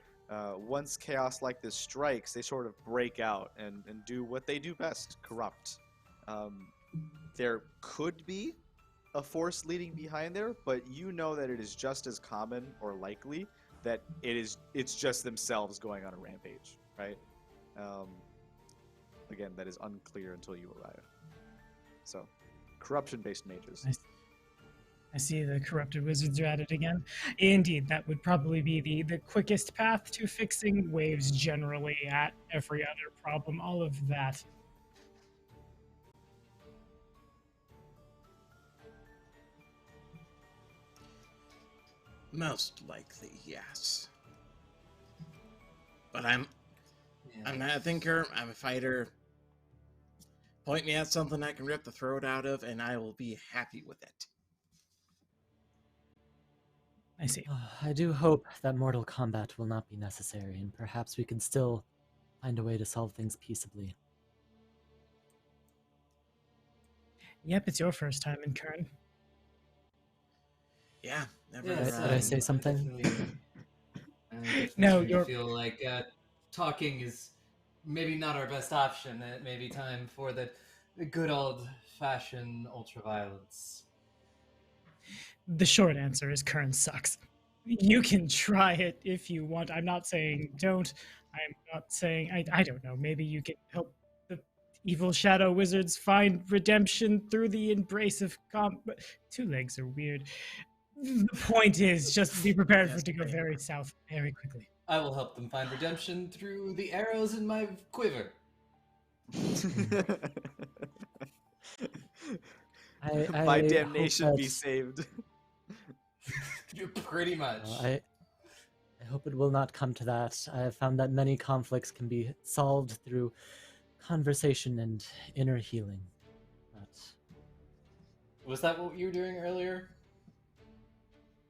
once chaos like this strikes, they sort of break out and do what they do best, corrupt. There could be a force leading behind there, but you know that it is just as common or likely that it's just themselves going on a rampage, right? Again, that is unclear until you arrive. So, corruption-based mages. I see the corrupted wizards are at it again. Indeed, that would probably be the quickest path to fixing waves generally at every other problem, all of that. Most likely, yes. But I'm not a thinker, I'm a fighter. Point me at something I can rip the throat out of, and I will be happy with it. I see. I do hope that mortal combat will not be necessary, and perhaps we can still find a way to solve things peaceably. Yep, it's your first time in Kern. Yeah, never. Did I say something? No, I you're. feel like talking is maybe not our best option. It may be time for the good old-fashioned ultraviolence. The short answer is Kern sucks. You can try it if you want. I'm not saying don't. I'm not saying I don't know. Maybe you can help the evil shadow wizards find redemption through the embrace of two legs are weird. The point is just be prepared for it to go very south very quickly. I will help them find redemption through the arrows in my quiver. By I damnation, hope be saved. Pretty much. I hope it will not come to that. I have found that many conflicts can be solved through conversation and inner healing. But Was that what you were doing earlier?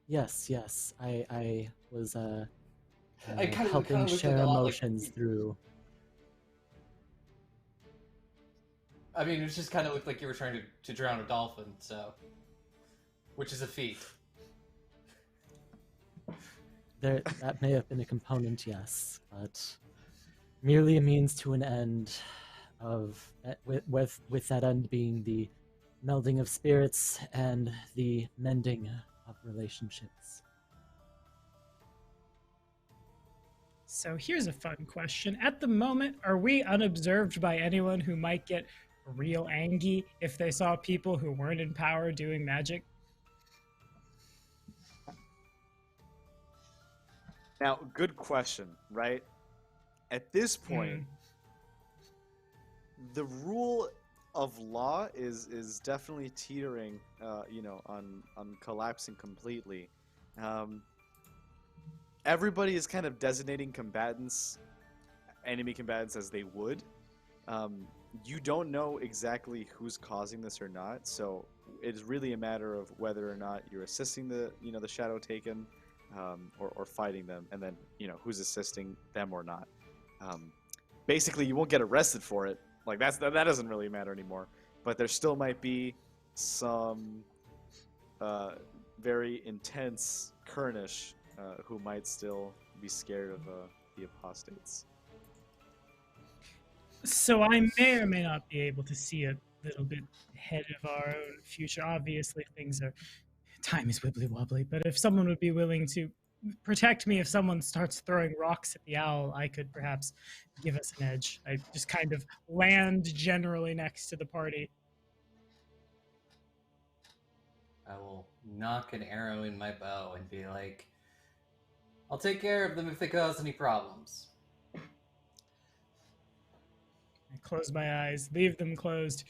yes, I was I kinda helping looked share at it a lot like- emotions through. I mean, it just kind of looked like you were trying to drown a dolphin, so... Which is a feat. That may have been a component, yes, but merely a means to an end of with that end being the melding of spirits and the mending of relationships. So here's a fun question. At the moment, are we unobserved by anyone who might get real angry if they saw people who weren't in power doing magic? Now, good question, right? At this point, the rule of law is definitely teetering, on collapsing completely. Everybody is kind of designating enemy combatants as they would. You don't know exactly who's causing this or not, so it is really a matter of whether or not you're assisting the Shadow Taken, or fighting them, and then who's assisting them or not. Basically, you won't get arrested for it. Like that doesn't really matter anymore. But there still might be some very intense Kernish who might still be scared of the apostates. So I may or may not be able to see a little bit ahead of our own future. Obviously, time is wibbly wobbly, but if someone would be willing to protect me if someone starts throwing rocks at the owl, I could perhaps give us an edge. I just kind of land generally next to the party. I will knock an arrow in my bow and be like, I'll take care of them if they cause any problems. I close my eyes, leave them closed.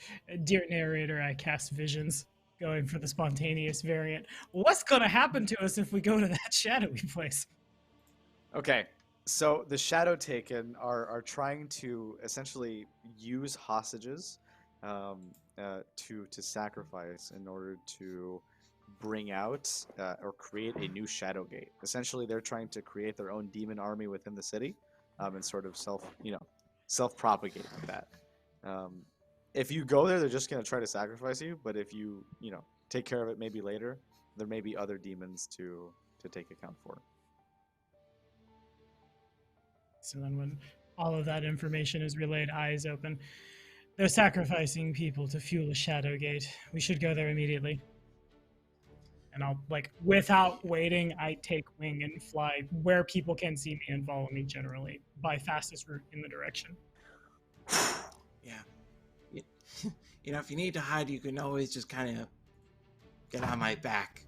Dear narrator, I cast visions, going for the spontaneous variant. What's going to happen to us if we go to that shadowy place? Okay, so the Shadow Taken are trying to essentially use hostages to sacrifice in order to bring out or create a new shadow gate. Essentially, they're trying to create their own demon army within the city, and sort of self-propagate with that. If you go there, they're just going to try to sacrifice you. But if you take care of it maybe later, there may be other demons to take account for. So then when all of that information is relayed, eyes open. They're sacrificing people to fuel a shadow gate. We should go there immediately. And I'll, without waiting, I take wing and fly where people can see me and follow me generally by fastest route in the direction. Yeah. If you need to hide, you can always just kind of get on my back.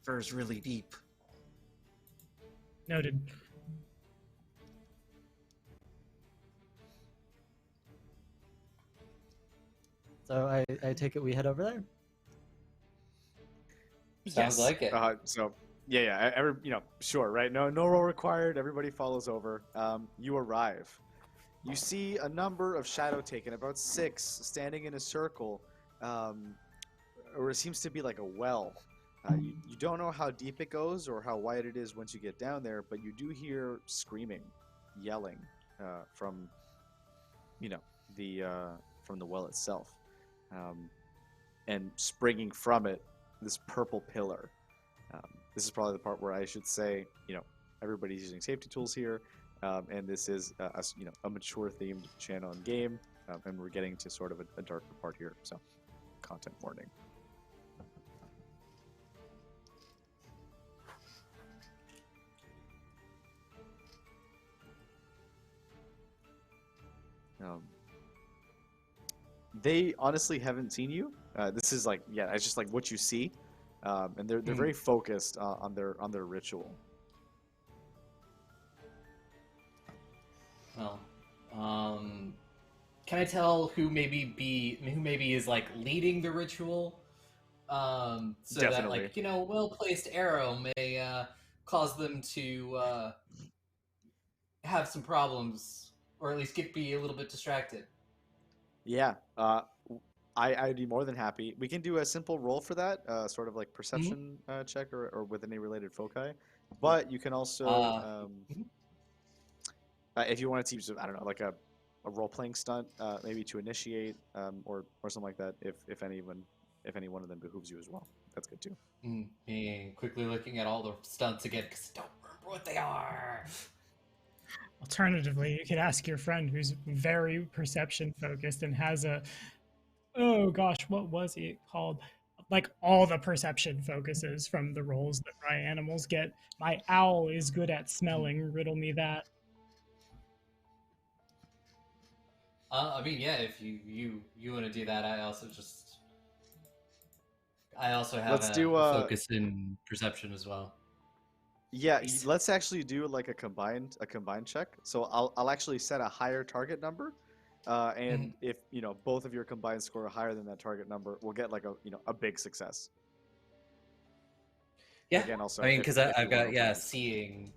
Fur's really deep. Noted. So I take it we head over there? Sounds like it. Sure, right? No roll required. Everybody follows over. You arrive. You see a number of shadow taken, about 6, standing in a circle, or it seems to be like a well. You don't know how deep it goes or how wide it is once you get down there, but you do hear screaming, yelling from the well itself, and springing from it this purple pillar. This is probably the part where I should say, everybody's using safety tools here, and this is a mature themed channel and game, and we're getting to sort of a darker part here, so content warning. They honestly haven't seen you. This is it's just like what you see, and they're very focused on their ritual. Well, can I tell who maybe is leading the ritual? So Definitely. that well-placed arrow may cause them to have some problems, or at least be a little bit distracted. Yeah, I'd be more than happy. We can do a simple roll for that, sort of like perception check or with any related foci. But you can also, if you want to teach, I don't know, like a role-playing stunt, maybe to initiate, or something like that. If any one of them behooves you as well, that's good too. Quickly looking at all the stunts again because I don't remember what they are. Alternatively, you could ask your friend who's very perception focused and has what was it called? All the perception focuses from the roles that my animals get. My owl is good at smelling. Riddle me that. If you want to do that, I also have Let's do focus in perception as well. Yeah, let's actually do like a combined check. So I'll actually set a higher target number, and if both of your combined score higher than that target number, we'll get a big success. Yeah. Again, also, because I've got seeing,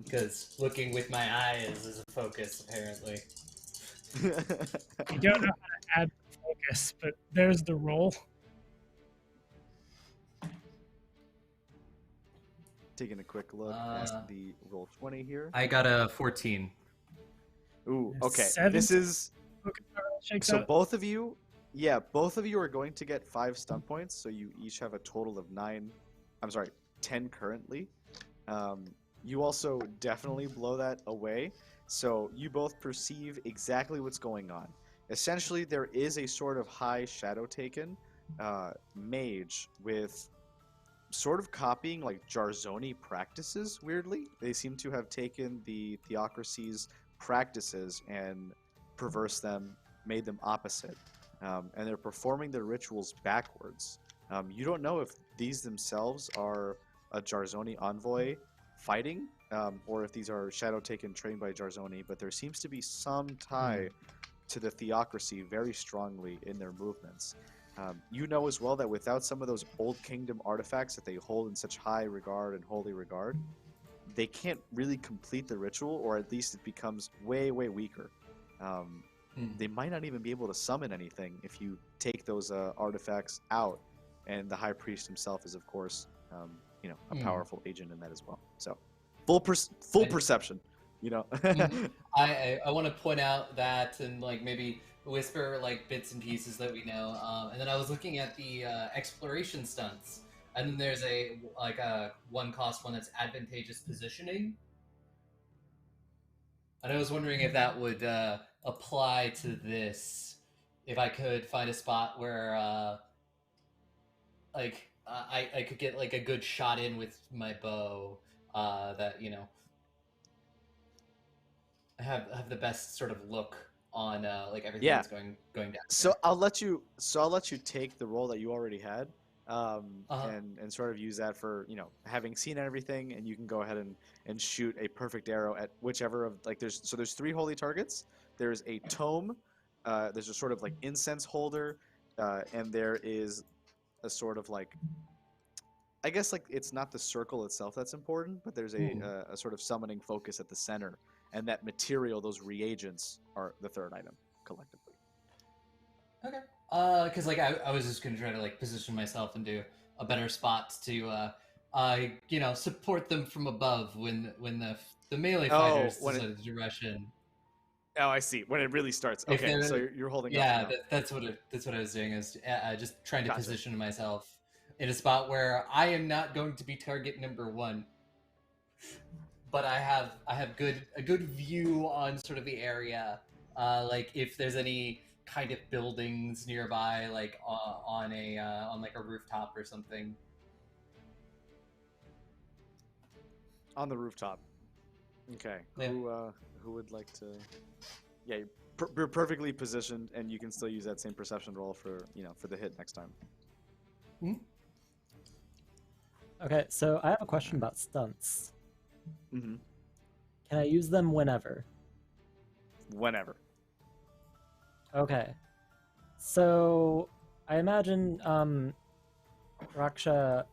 because looking with my eyes is a focus apparently. I don't know how to add focus, but there's the roll. Taking a quick look at the roll 20 here. I got a 14. Ooh, okay. 7? This is so out. both of you are going to get 5 stunt points. So you each have a total of 10 currently. You also definitely blow that away. So you both perceive exactly what's going on. Essentially, there is a sort of high shadow taken mage with sort of copying Jarzoni practices. Weirdly, they seem to have taken the Theocracy's practices and perversed them, made them opposite, and they're performing their rituals backwards. You don't know if these themselves are a Jarzoni envoy fighting, or if these are shadow taken trained by Jarzoni, but there seems to be some tie to the Theocracy very strongly in their movements. You know as well that without some of those old kingdom artifacts that they hold in such high regard and holy regard, they can't really complete the ritual, or at least it becomes way, way weaker. They might not even be able to summon anything if you take those artifacts out and the High Priest himself is, of course, you know, a Hmm. powerful agent in that as well. So full And- perception, you know. Mhm. I want to point out that and like maybe whisper like bits and pieces that we know. And then I was looking at the exploration stunts, and then there's a one cost one that's advantageous positioning. And I was wondering if that would apply to this, if I could find a spot where I could get like a good shot in with my bow, that you know have the best sort of look on like everything Yeah. that's going down. So I'll let you take the role that you already had, Uh-huh. and sort of use that for, you know, having seen everything, and you can go ahead and shoot a perfect arrow at whichever of, like, there's 3 holy targets. There's a tome, there's a sort of like incense holder, and there is a sort of like, I guess, like, it's not the circle itself that's important, but there's a sort of summoning focus at the center, and that material, those reagents, are the third item collectively. Okay. Because like I was just gonna try to like position myself into a better spot to you know, support them from above when the melee fighters when decided to rush in. Oh, I see. When it really starts. If Okay, they're- so you're holding Yeah, up. now. that's what I was doing, is just trying to Gotcha. position myself in a spot where I am not going to be target number 1, but I have a good view on sort of the area, like if there's any kind of buildings nearby, like on like a rooftop or something. On the rooftop. Okay. Yeah. Who would like to? Yeah, you're perfectly positioned, and you can still use that same perception roll for, you know, for the hit next time. Okay, so I have a question about stunts. Mm-hmm. Can I use them whenever? Whenever. Okay. So I imagine, Raksha,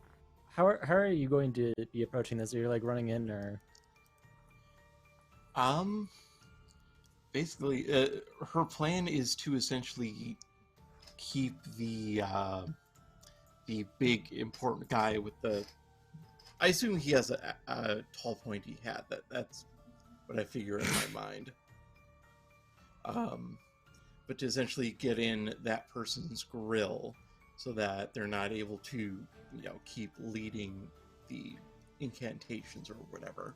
how are you going to be approaching this? Are you like running in, or? Basically, her plan is to essentially keep the big important guy with the. I assume he has a tall, pointy hat. That's what I figure in my mind. But to essentially get in that person's grill, so that they're not able to, you know, keep leading the incantations or whatever.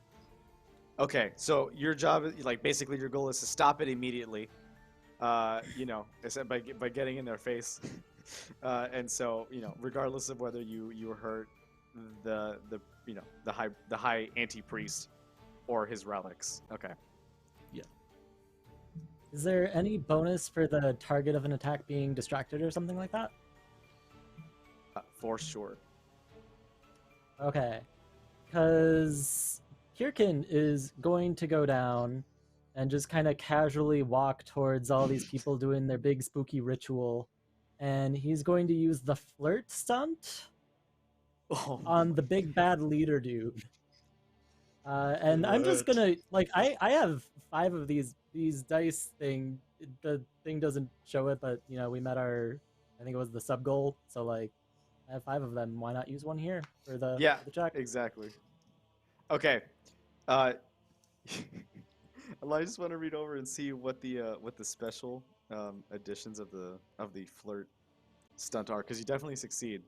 Okay, so your job, like, basically your goal is to stop it immediately. You know, by getting in their face, and so, you know, regardless of whether you hurt the you know, the high anti-priest or his relics. Okay. Is there any bonus for the target of an attack being distracted or something like that? For sure. Okay. Because Chyr'kin is going to go down and just kind of casually walk towards all these people doing their big spooky ritual. And he's going to use the flirt stunt on the big bad leader dude. And I'm just What? gonna, like, I have 5 of these dice thing. The thing doesn't show it, but, you know, we met our, I think it was the sub goal. So, like, I have 5 of them. Why not use one here for the, Yeah, for the check? exactly. Okay. I just want to read over and see what the special additions of the flirt stunt are, because you definitely succeed.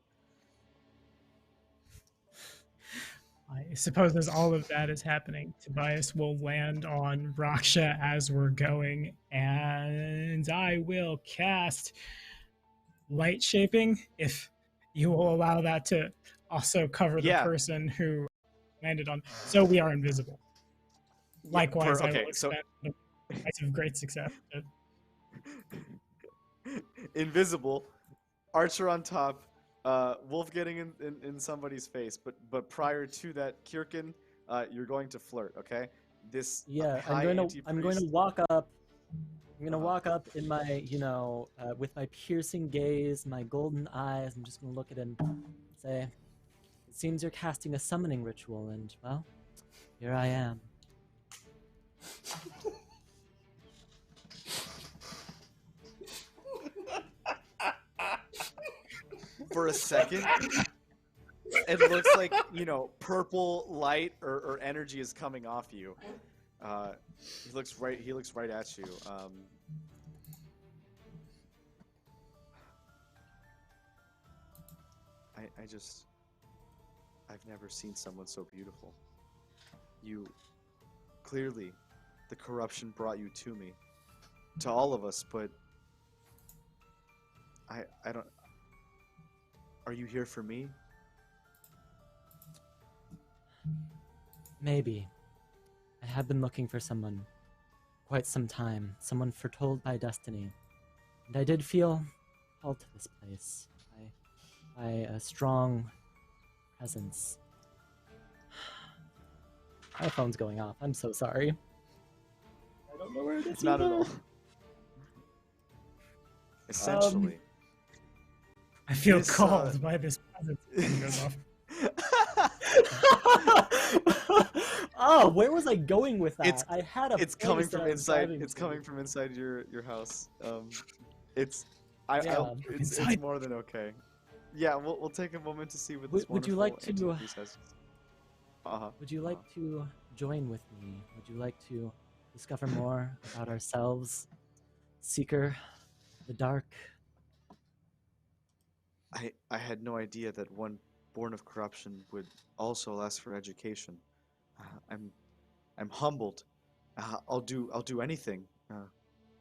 I suppose as all of that is happening, Tobias will land on Raksha as we're going, and I will cast light shaping, if you will allow that to also cover the Yeah. person who landed on. So we are invisible. Likewise, I okay, will so- expect dice of great success. Invisible, Archer on top, Wolf getting in somebody's face, but prior to that, Chyr'kin, you're going to flirt, okay? This Yeah, high I'm going to anti-priest- walk up. I'm gonna Uh-huh. walk up in my, you know, with my piercing gaze, my golden eyes. I'm just gonna look at him, and say, "It seems you're casting a summoning ritual, and well, here I am." for a second, it looks like, you know, purple light or energy is coming off you. He looks right at you. I've never seen someone so beautiful. You, clearly, the corruption brought you to me, to all of us, but I don't, are you here for me? Maybe. I have been looking for someone quite some time, someone foretold by destiny. And I did feel called to this place by a strong presence. My phone's going off. I'm so sorry. I don't know where it is. Not at all. Essentially. I feel This, called by this presence. It goes off. Oh, where was I going with that? It's- I had a. It's place coming that from I was inside. driving It's to. coming from inside your house. It's Yeah. it's Inside. more than okay. Yeah, we'll take a moment to see what this Would you like wonderful to, antique piece has. Would you like to join with me? Would you like to discover more about ourselves? Seeker, the dark. I had no idea that one born of corruption would also ask for education. I'm humbled. I'll do anything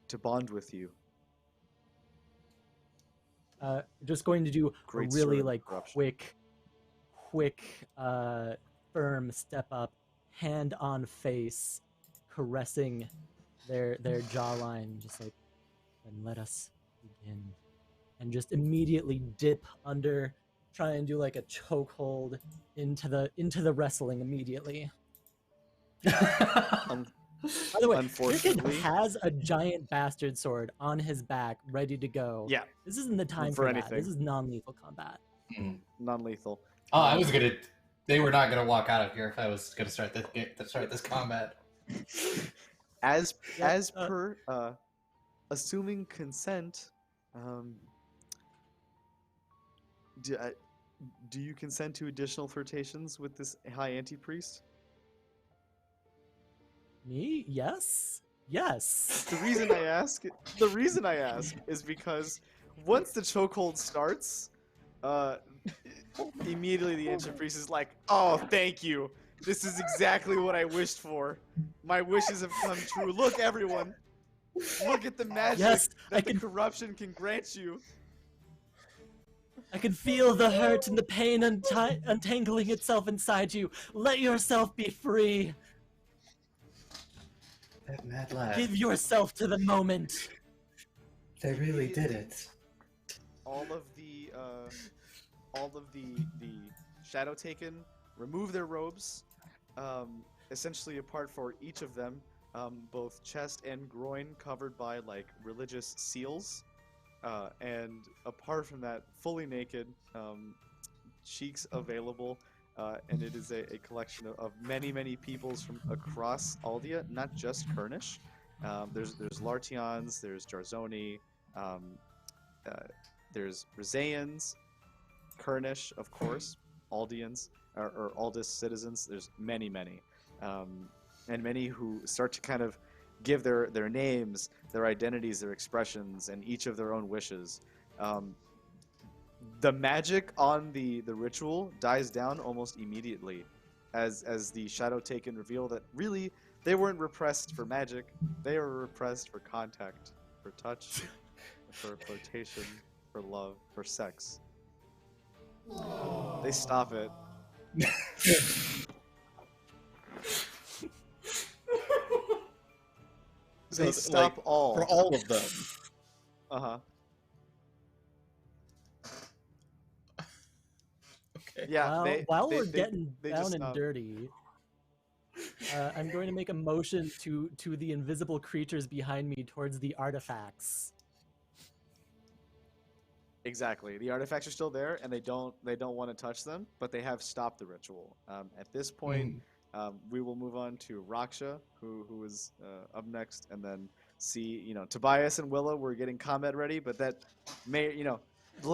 to bond with you. Just going to do Great a really sir of like corruption. quick, firm step up, hand on face, caressing their jawline, just like, then let us begin, and just immediately dip under, try and do like a chokehold into the wrestling immediately. By the way, Chyr'kin Unfortunately, has a giant bastard sword on his back, ready to go. yeah, This isn't the time for for that. anything. This is non-lethal combat. non-lethal. Oh, I was gonna. They were not gonna walk out of here if I was gonna start this combat. As Yeah, as per assuming consent, do you consent to additional flirtations with this high anti-priest? Me? Yes. Yes. The reason I ask is because once the chokehold starts, immediately the ancient priest is like, "Oh, thank you. This is exactly what I wished for. My wishes have come true. Look, everyone. Look at the magic Yes, I that the can- corruption can grant you." I can feel the hurt and the pain untangling itself inside you. Let yourself be free. That mad lad. Give yourself to the moment. They really did it. All of the shadow taken remove their robes, essentially apart for each of them, both chest and groin covered by like religious seals, and apart from that, fully naked, cheeks available. And it is a collection of many peoples from across Aldia, not just Kernish. There's Lartians, there's Jarzoni, there's Rizayans, Kernish, of course, Aldians, or Aldis citizens. There's many, and many who start to kind of give their names, their identities, their expressions, and each of their own wishes. The magic on the ritual dies down almost immediately as the shadow taken reveal that really they weren't repressed for magic, they were repressed for contact, for touch, for flirtation, for love, for sex. They stop it. They stop all. For all of them. Uh-huh. Okay. Yeah, While we're getting they down just and stop. dirty, I'm going to make a motion to the invisible creatures behind me towards the artifacts. Exactly. The artifacts are still there, and they don't want to touch them, but they have stopped the ritual. At this point, we will move on to Raksha, who is up next, and then see, Tobias and Willa were getting combat ready, but that may,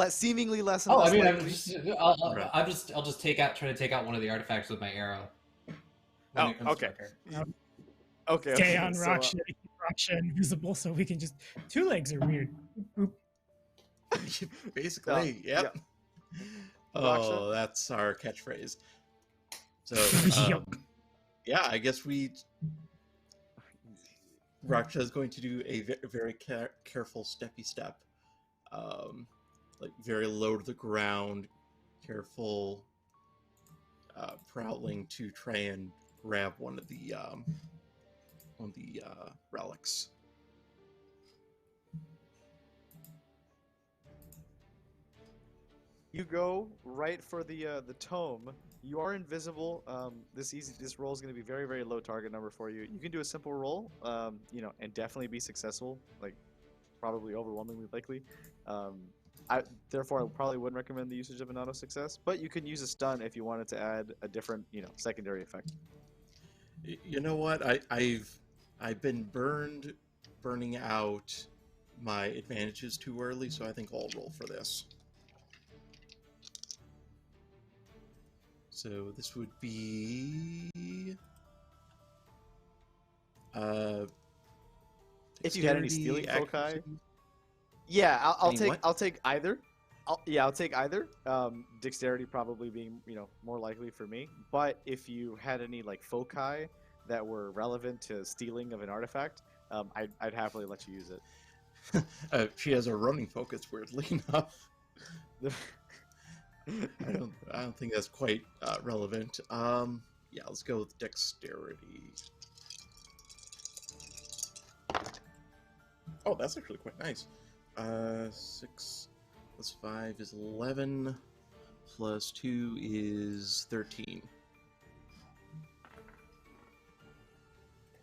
seemingly less and Oh, less I mean, likely. I'll just try to take out one of the artifacts with my arrow. When it comes to my turn. Okay. Stay on so, Raksha, keep Raksha invisible, so we can just. Two legs are weird. Boop. Basically, yep. Oh, Raksha? that's our catchphrase. So, Yep. yeah, I guess Raksha is going to do a very careful steppy step, like very low to the ground, careful prowling to try and grab one of the relics. You go right for the tome. You are invisible. This roll is going to be very, very low target number for you. You can do a simple roll, and definitely be successful. Like, probably overwhelmingly likely. Therefore, I probably wouldn't recommend the usage of an auto success. But you can use a stun if you wanted to add a different, secondary effect. You know what? I've been burning out my advantages too early, so I think I'll roll for this. So this would be if you had any stealing foci, accuracy? yeah, I'll Any take what? I'll take either. I'll take either. Dexterity probably being more likely for me. But if you had any like foci that were relevant to stealing of an artifact, I'd happily let you use it. She has a running focus, weirdly enough. I don't think that's quite relevant. Yeah, let's go with dexterity. Oh, that's actually quite nice. 6 plus 5 is 11. Plus 2 is 13.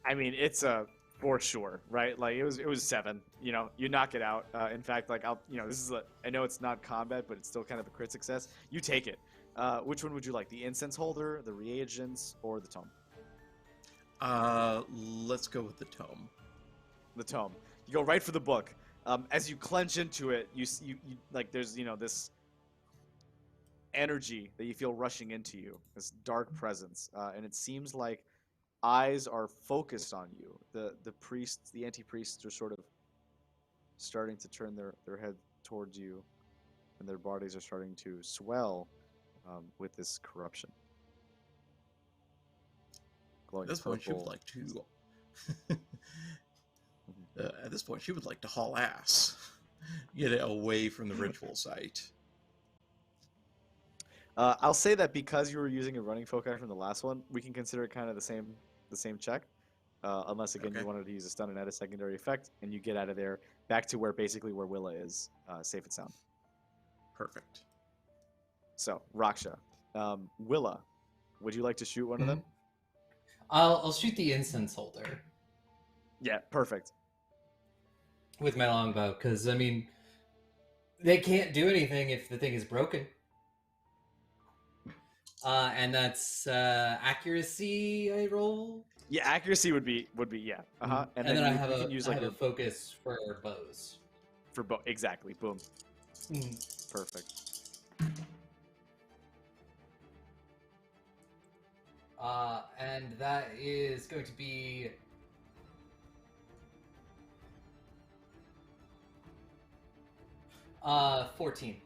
I mean, it's for sure, right? Like it was 7. You knock it out. In fact, like I know it's not combat, but it's still kind of a crit success. You take it. Which one would you like? The incense holder, the reagents, or the tome? Let's go with the tome. The tome. You go right for the book. As you clench into it, you like there's this energy that you feel rushing into you, this dark presence, and it seems like eyes are focused on you. The priests, the anti-priests, are sort of starting to turn their head towards you, and their bodies are starting to swell with this corruption. Glowing At this point, she would purple. like to. At this point, she would like to haul ass, get it away from the ritual site. I'll say that because you were using a running foci from the last one, we can consider it kind of the same check, unless again Okay. you wanted to use a stun and add a secondary effect, and you get out of there back to where Willa is, safe and sound. Perfect. So Raksha, Willa, would you like to shoot one of them? I'll shoot the incense holder Yeah, perfect. with my longbow, because I mean, they can't do anything if the thing is broken. And that's accuracy. I roll. Yeah, accuracy would be yeah. And then I have you can use like a focus for bows. for both. Exactly. Boom. Mm. Perfect. And that is going to be 14.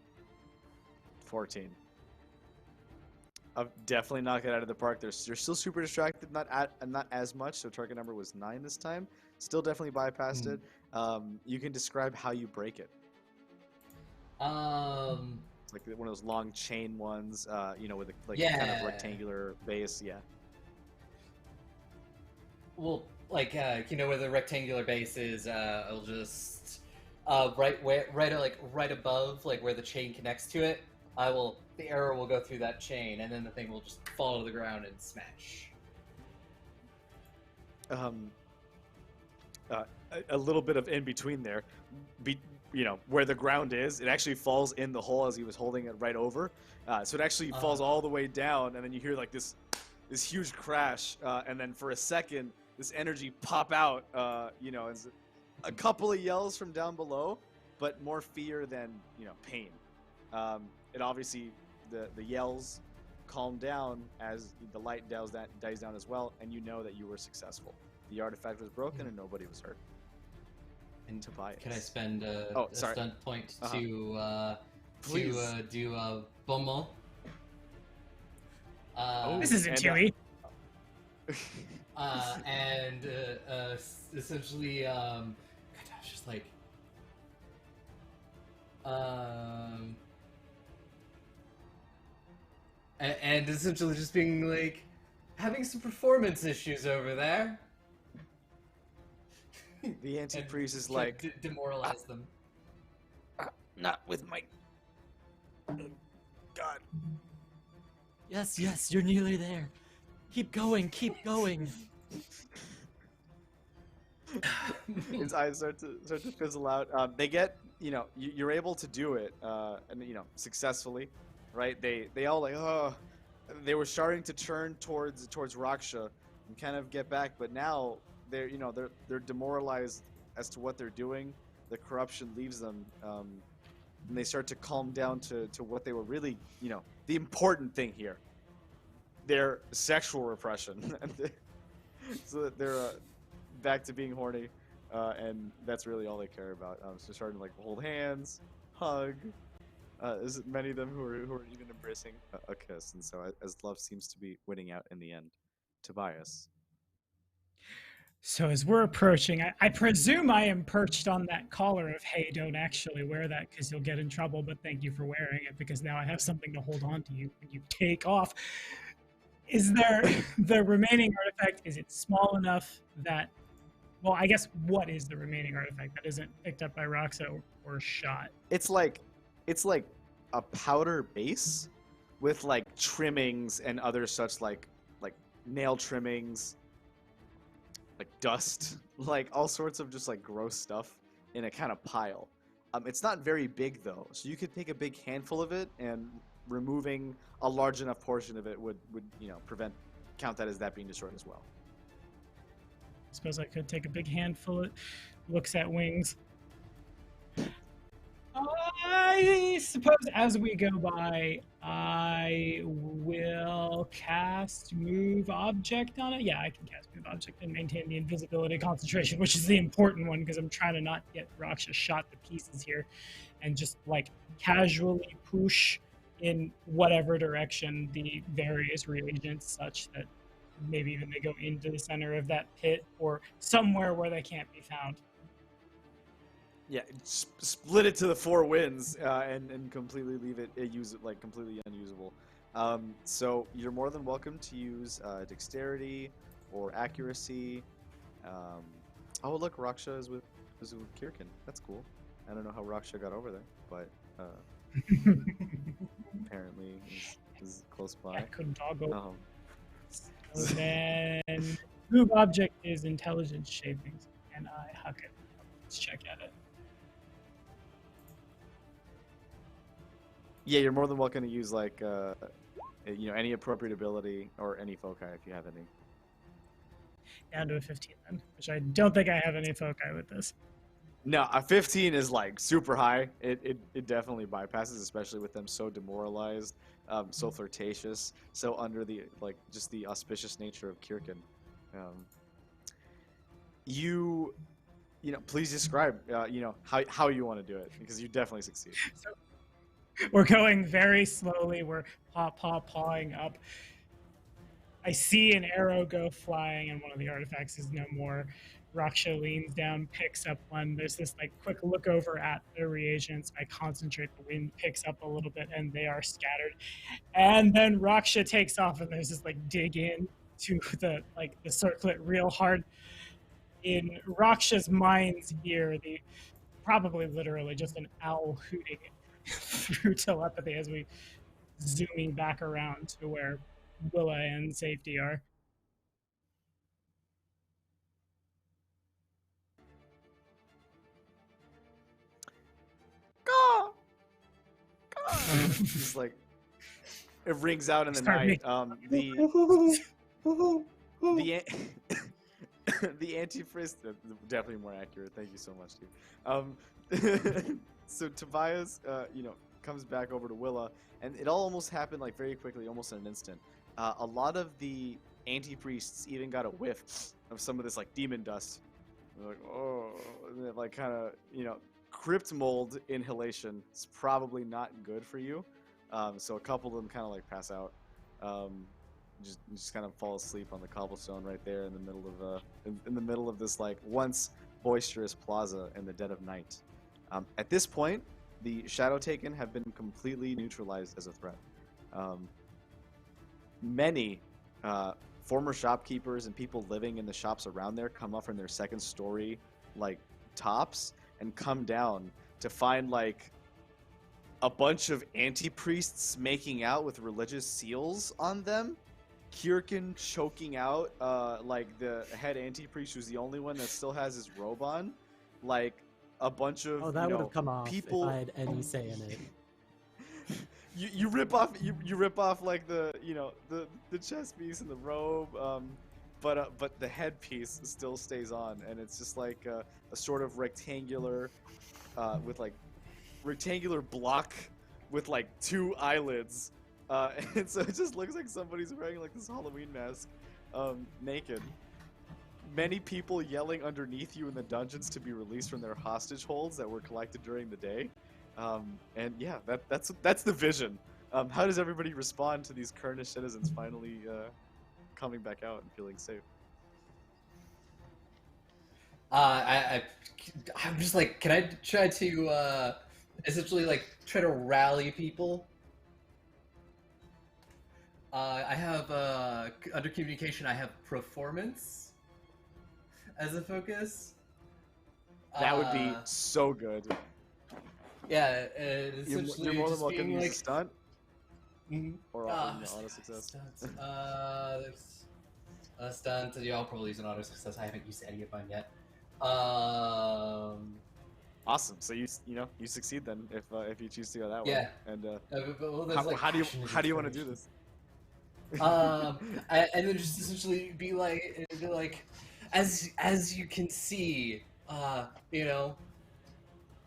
14. I've definitely knocked it out of the park. They're still super distracted, not as much. So target number was 9 this time. Still definitely bypassed it. You can describe how you break it. It's like one of those long chain ones, with a kind of rectangular base. Yeah. Well, where the rectangular base is, I'll just right above, like where the chain connects to it. The arrow will go through that chain, and then the thing will just fall to the ground and smash. A little bit of in between there, where the ground is, it actually falls in the hole as he was holding it right over. So it actually falls all the way down, and then you hear like this huge crash, and then for a second, this energy pop out. As a couple of yells from down below, but more fear than pain. And obviously the yells calm down as the light dies down as well, and you know that you were successful. The artifact was broken and nobody was hurt. And Tobias. can I spend a sorry. stunt point Uh-huh. to Please. do bon mot? This isn't and, Tui. Essentially, God, I was just like, and essentially just being like, having some performance issues over there. the anti-priest is And like, demoralize them. not with my God. Yes, yes, you're nearly there. Keep going, keep going. His eyes start to fizzle out. They get, you're able to do it, and successfully, right? They all like, oh, they were starting to turn towards Raksha and kind of get back, but now they're demoralized as to what they're doing. The corruption leaves them, and they start to calm down to what they were really, the important thing here. Their sexual repression. So that they're back to being horny, and that's really all they care about. So starting to like hold hands, hug. There's many of them who are even embracing a kiss, and so as love seems to be winning out in the end. Tobias. So as we're approaching, I presume I am perched on that collar of, hey, don't actually wear that because you'll get in trouble, but thank you for wearing it because now I have something to hold on to you when you take off. Is there the remaining artifact? Is it small enough that, well, I guess what is the remaining artifact that isn't picked up by Raksha or shot? It's like a powder base with like trimmings and other such like nail trimmings, like dust, like all sorts of just like gross stuff in a kind of pile. It's not very big though, so you could take a big handful of it, and removing a large enough portion of it would count that as that being destroyed as well. I suppose I could take a big handful. It looks at wings. I suppose as we go by, I will cast Move Object on it. Yeah, I can cast Move Object and maintain the invisibility concentration, which is the important one because I'm trying to not get Raksha shot to pieces here, and just like casually push in whatever direction the various reagents, such that maybe even they go into the center of that pit or somewhere where they can't be found. Yeah, split it to the four winds and completely leave it completely unusable. So you're more than welcome to use dexterity or accuracy. Oh look, Raksha is with Chyr'kin. That's cool. I don't know how Raksha got over there, but apparently is close by. I couldn't toggle. So then Move Object is intelligence shaping, and I huck it. Let's check at it. Yeah, you're more than welcome to use like any appropriate ability or any foci if you have any. Down to a 15 then, which I don't think I have any foci with this. No, a 15 is like super high. It definitely bypasses, especially with them so demoralized, so flirtatious, so under the just the auspicious nature of Chyr'kin. Please describe how you want to do it, because you definitely succeed. So, we're going very slowly. We're pawing up. I see an arrow go flying, and one of the artifacts is no more. Raksha leans down, picks up one. There's this quick look over at the reagents. I concentrate. The wind picks up a little bit, and they are scattered. And then Raksha takes off, and there's this dig in to the circlet real hard. In Raksha's mind's ear, probably literally just an owl hooting through telepathy as we zooming back around to where Willa and Safety are. Just it rings out in the night. The anti-frisk, definitely more accurate. Thank you so much, dude. So Tobias, comes back over to Willa, and it all almost happened like very quickly, almost in an instant. A lot of the anti-priests even got a whiff of some of this like demon dust. They're like, oh, and they're like kind of, you know, crypt mold inhalation is probably not good for you. So a couple of them kind of like pass out, just kind of fall asleep on the cobblestone right there in the middle of in the middle of this like once boisterous plaza in the dead of night. At this point, the Shadow Taken have been completely neutralized as a threat. Many former shopkeepers and people living in the shops around there come up from their second story like tops and come down to find like a bunch of anti-priests making out with religious seals on them. Chyr'kin choking out like the head anti-priest, who's the only one that still has his robe on. Like a bunch of that would have come off people... if I had any say in it. you rip off you rip off like the the chest piece and the robe, but the headpiece still stays on, and it's just like a sort of rectangular with like rectangular block with like two eyelids, and so it just looks like somebody's wearing like this Halloween mask, naked. Many people yelling underneath you in the dungeons to be released from their hostage holds that were collected during the day. And yeah, that's the vision. How does everybody respond to these Kernish citizens finally coming back out and feeling safe? I'm just like, can I try to essentially like try to rally people? I have under communication, I have performance as a focus. That would be so good. Yeah, You're essentially more than just welcome being to use like a stunt Mhm. or auto success. Stunts. There's a stunt. Yeah, I'll probably use an auto success. I haven't used any of mine yet. Awesome. So you succeed then if you choose to go that way. Yeah. And well, there's, like, how do passion you want to do inspiration. this? And then just essentially be like, as you can see,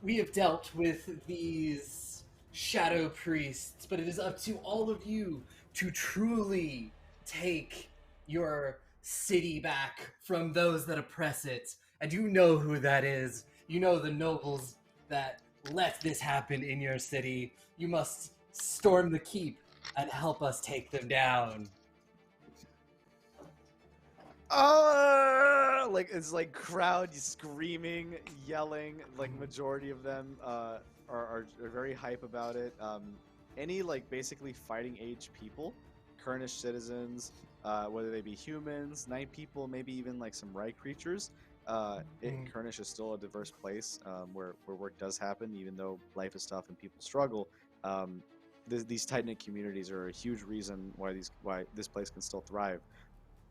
we have dealt with these shadow priests, but it is up to all of you to truly take your city back from those that oppress it. And you know who that is. You know the nobles that let this happen in your city. You must storm the keep and help us take them down. Like it's like crowd screaming, yelling. Like majority of them are very hype about it. Any like basically fighting age people, Kernish citizens, whether they be humans, night people, maybe even like some right creatures. Kernish is still a diverse place where work does happen, even though life is tough and people struggle. These tight-knit communities are a huge reason why this place can still thrive,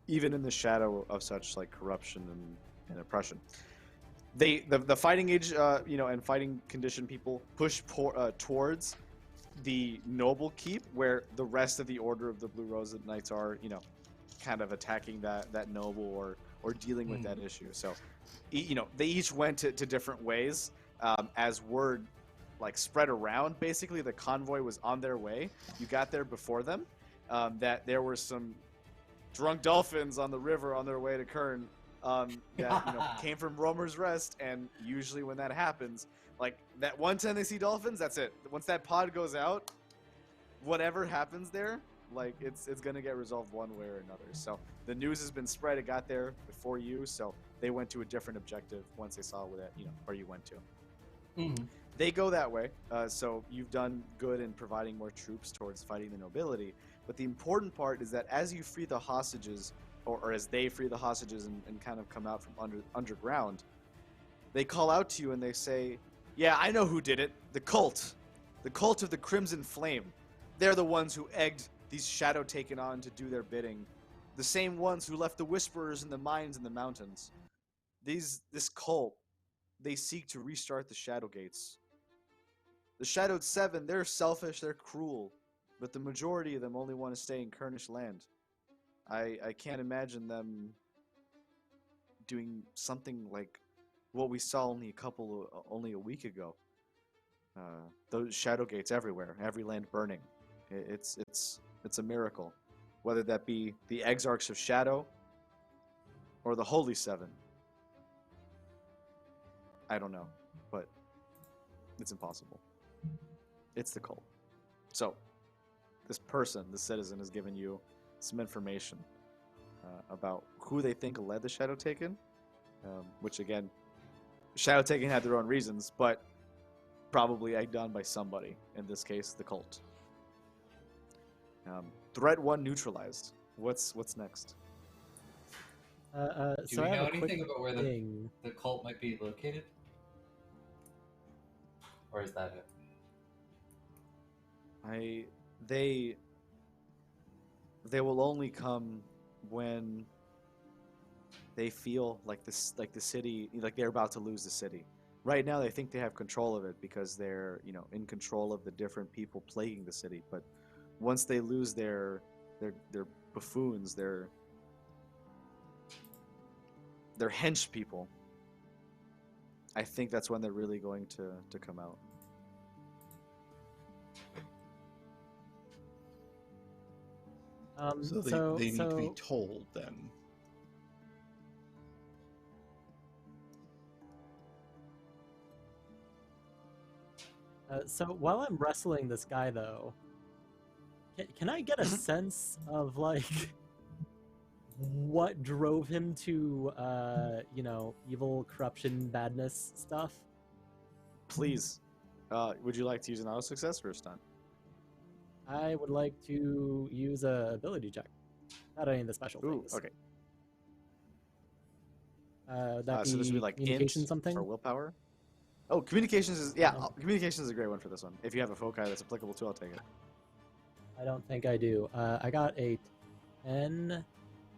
even in the shadow of such like corruption and oppression. The fighting age, and fighting condition people push towards the noble keep, where the rest of the Order of the Blue Rose Knights are, kind of attacking that noble or dealing with that issue. So, they each went to different ways. As word like spread around, basically the convoy was on their way. You got there before them. That there were some drunk dolphins on the river on their way to Kern that came from Roamer's Rest, and usually when that happens, like that one time they see dolphins, that's it. Once that pod goes out, whatever happens there, like it's gonna get resolved one way or another. So the news has been spread. It got there before you, so they went to a different objective once they saw where you went to. Mm-hmm. They go that way. So you've done good in providing more troops towards fighting the nobility. But the important part is that as you free the hostages, or as they free the hostages and kind of come out from underground, they call out to you and they say, "Yeah, I know who did it. The cult of the Crimson Flame. They're the ones who egged these Shadow Taken on to do their bidding. The same ones who left the Whisperers in the mines in the mountains. This cult, they seek to restart the Shadow Gates. The Shadowed Seven, they're selfish, they're cruel, but the majority of them only want to stay in Kernish land. I can't imagine them doing something like what we saw only a week ago. those shadow gates everywhere, every land burning. It's a miracle, whether that be the Exarchs of Shadow or the Holy Seven. I don't know, but it's impossible. It's the cult. So, this person, this citizen, has given you some information about who they think led the Shadow Taken, which again, Shadow Taken had their own reasons, but probably egged on by somebody. In this case, the cult. Threat 1 neutralized. What's next? Do So we I have know a quick anything about where thing. the cult might be located? Or is that it? They will only come when they feel like the city, like they're about to lose the city. Right now, they think they have control of it because they're, in control of the different people plaguing the city. But once they lose their buffoons, their hench people, I think that's when they're really going to come out. So they need to be told then. So while I'm wrestling this guy, though, can I get a sense of like what drove him to evil, corruption, badness stuff? Please, would you like to use an auto success or a stunt? I would like to use a ability check. Not any of the special things. Okay. That So this would be like communication int something? or willpower. Oh, communications is communications is a great one for this one. If you have a foci that's applicable to, I'll take it. I don't think I do. I got a 10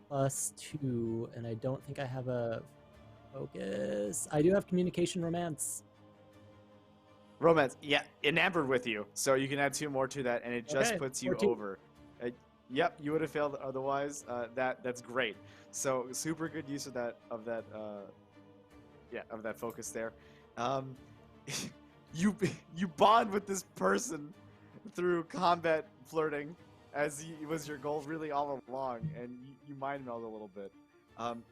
plus 2, and I don't think I have a focus. I do have communication romance. Romance, yeah, enamored with you, so you can add 2 more to that, and it just Okay, puts you 14. over. Yep, you would have failed otherwise. That's great. So super good use of that focus there. You bond with this person through combat flirting, as was your goal really all along, and you mind meld a little bit.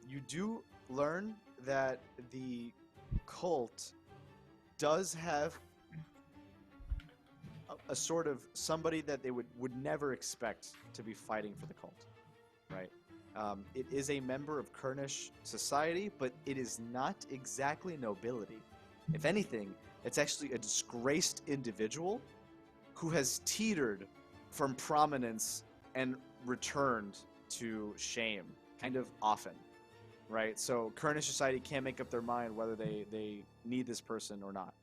You do learn that the cult does have a sort of somebody that they would never expect to be fighting for the cult, right? It is a member of Kernish society, but it is not exactly nobility. If anything, it's actually a disgraced individual who has teetered from prominence and returned to shame kind of often, right? So Kernish society can't make up their mind whether they need this person or not.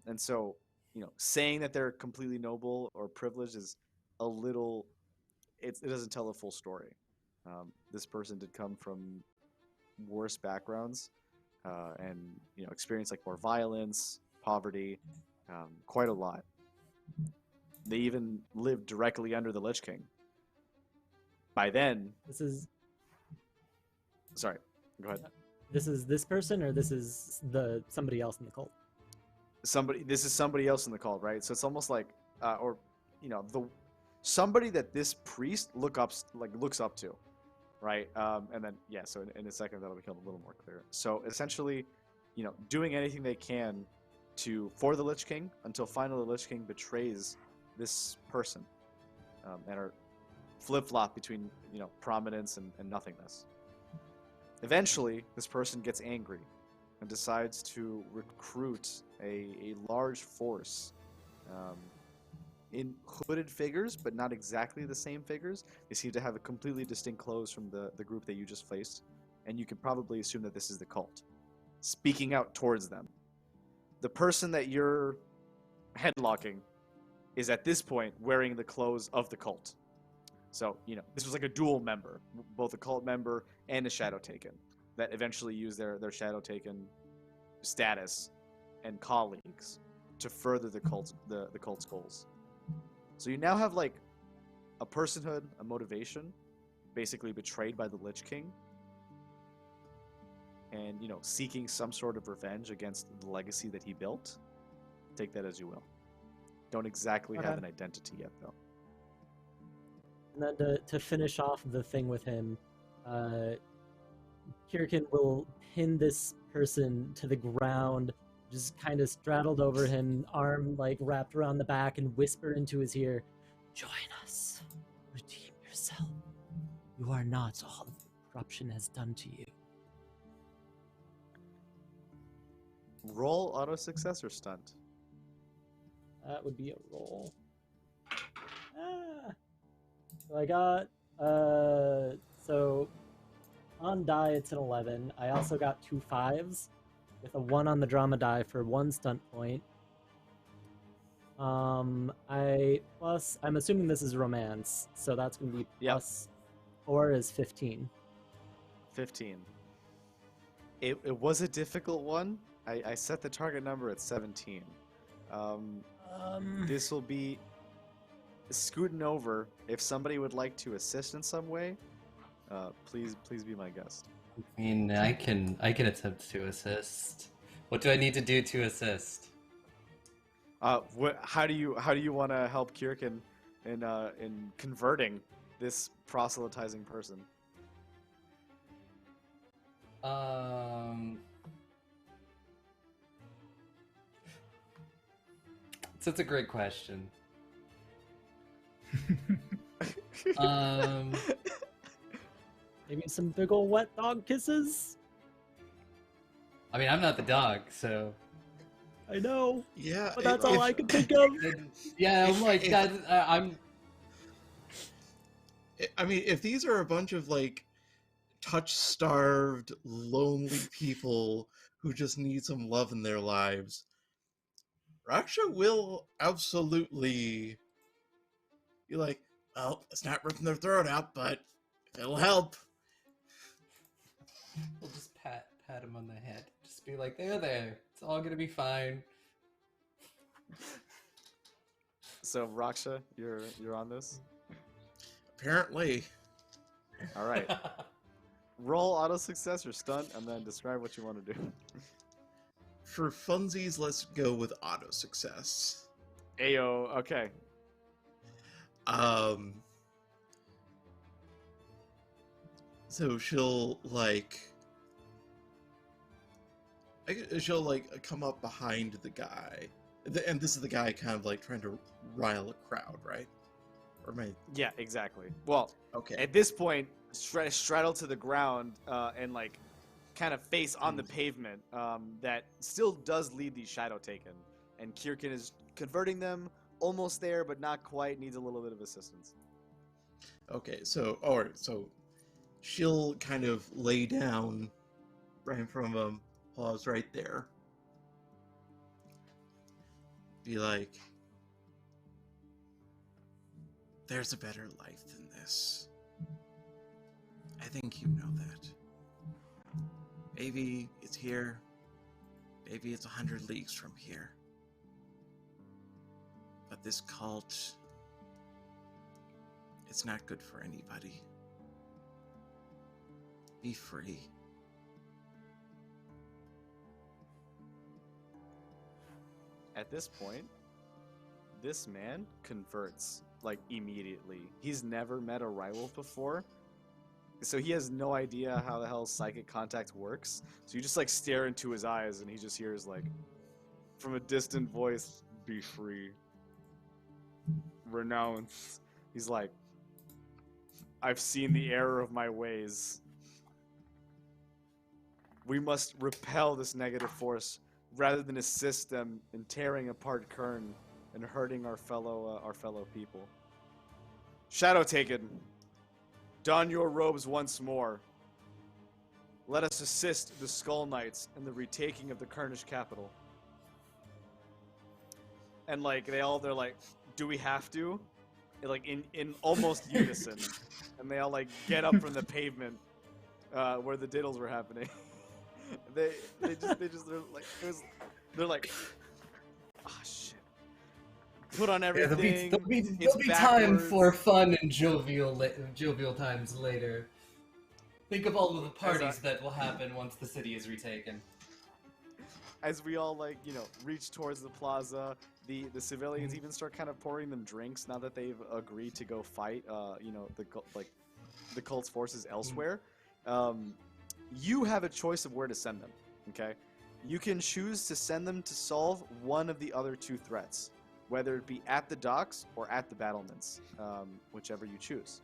And so, saying that they're completely noble or privileged is a little, it doesn't tell the full story. This person did come from worse backgrounds and, experienced like more violence, poverty, quite a lot. They even lived directly under the Lich King. By then, sorry, go ahead. This is this person, or this is somebody else in the cult? This is somebody else in the cult, right? So it's almost like, somebody that this priest looks up to, right? And then so in a second that'll become a little more clear. So essentially, doing anything they can for the Lich King until finally the Lich King betrays this person, and are flip-flop between prominence and nothingness. Eventually, this person gets angry and decides to recruit a large force in hooded figures, but not exactly the same figures. They seem to have a completely distinct clothes from the group that you just faced, and you can probably assume that this is the cult speaking out towards them. The person that you're headlocking is at this point wearing the clothes of the cult. So, this was like a dual member, both a cult member and a Shadow Taken, that eventually used their Shadow Taken status and colleagues to further the cult's goals. So you now have like a personhood, a motivation, basically betrayed by the Lich King, and seeking some sort of revenge against the legacy that he built. Take that as you will. Don't exactly Okay. have an identity yet, though. And then to finish off the thing with him, Chyr'kin will pin this person to the ground, just kind of straddled over him, arm like wrapped around the back, and whisper into his ear, "Join us. Redeem yourself. You are not all corruption has done to you." Roll auto success or stunt. That would be a roll. So I got, so on die it's an 11. I also got 2 5s with a 1 on the drama die for 1 stunt point. I'm assuming this is romance, so that's going to be Yep. plus 4 is 15. 15. It was a difficult one. I set the target number at 17. This will be scooting over. If somebody would like to assist in some way, please be my guest. I mean, I can attempt to assist. What do I need to do to assist? How do you want to help Chyr'kin in converting this proselytizing person? So it's a great question. Maybe some big ol' wet dog kisses? I mean, I'm not the dog, so I know, Yeah, but that's all I can think of. yeah, I'm like that. I'm. I mean, if these are a bunch of like touch-starved, lonely people who just need some love in their lives, Raksha will absolutely be like, "Well, it's not ripping their throat out, but it'll help." We'll just pat him on the head. Just be like, there. It's all gonna be fine. So Raksha, you're on this. Apparently. All right. Roll auto success or stunt, and then describe what you want to do. For funsies, let's go with auto success. Ayo. Okay. So she'll come up behind the guy, and this is the guy kind of like trying to rile a crowd, right? Or am I... Yeah, exactly. Well, Okay. at this point, straddled to the ground and like kind of face on the pavement. That still does lead the shadow taken, and Chyr'kin is converting them, almost there, but not quite. Needs a little bit of assistance. Okay, so she'll kind of lay down right in front of him, pause right there. Be like, "There's a better life than this. I think you know that. Maybe it's here. Maybe it's 100 leagues from here. But this cult, it's not good for anybody. Be free." At this point, this man converts like immediately. He's never met a Rywolf before, so he has no idea how the hell psychic contact works. So you just like stare into his eyes, and he just hears like from a distant voice, "Be free. Renounce." He's like, "I've seen the error of my ways. We must repel this negative force rather than assist them in tearing apart Kern and hurting our fellow people. Shadow taken, don your robes once more. Let us assist the Skull Knights in the retaking of the Kernish capital." And like they're like, "Do we have to?" Like in almost unison, and they all like get up from the pavement where the diddles were happening. They're like, "Ah, shit. Put on everything." There'll be It's time backwards. for fun and jovial times later. Think of all of the parties that will happen once the city is retaken. as we all like reach towards the plaza, the civilians even start kind of pouring them drinks now that they've agreed to go fight the cult's forces elsewhere. You have a choice of where to send them. Okay, you can choose to send them to solve one of the other two threats, whether it be at the docks or at the battlements, whichever you choose.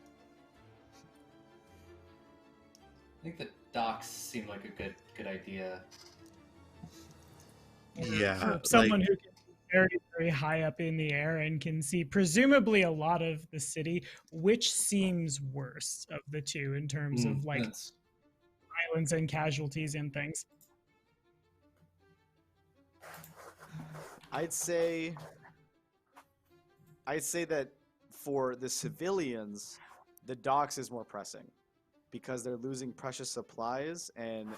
I think the docks seem like a good idea. Yeah, Someone who can be very, very high up in the air and can see presumably a lot of the city, which seems worse of the two in terms of like violence and casualties and things. I'd say that for the civilians, the docks is more pressing because they're losing precious supplies and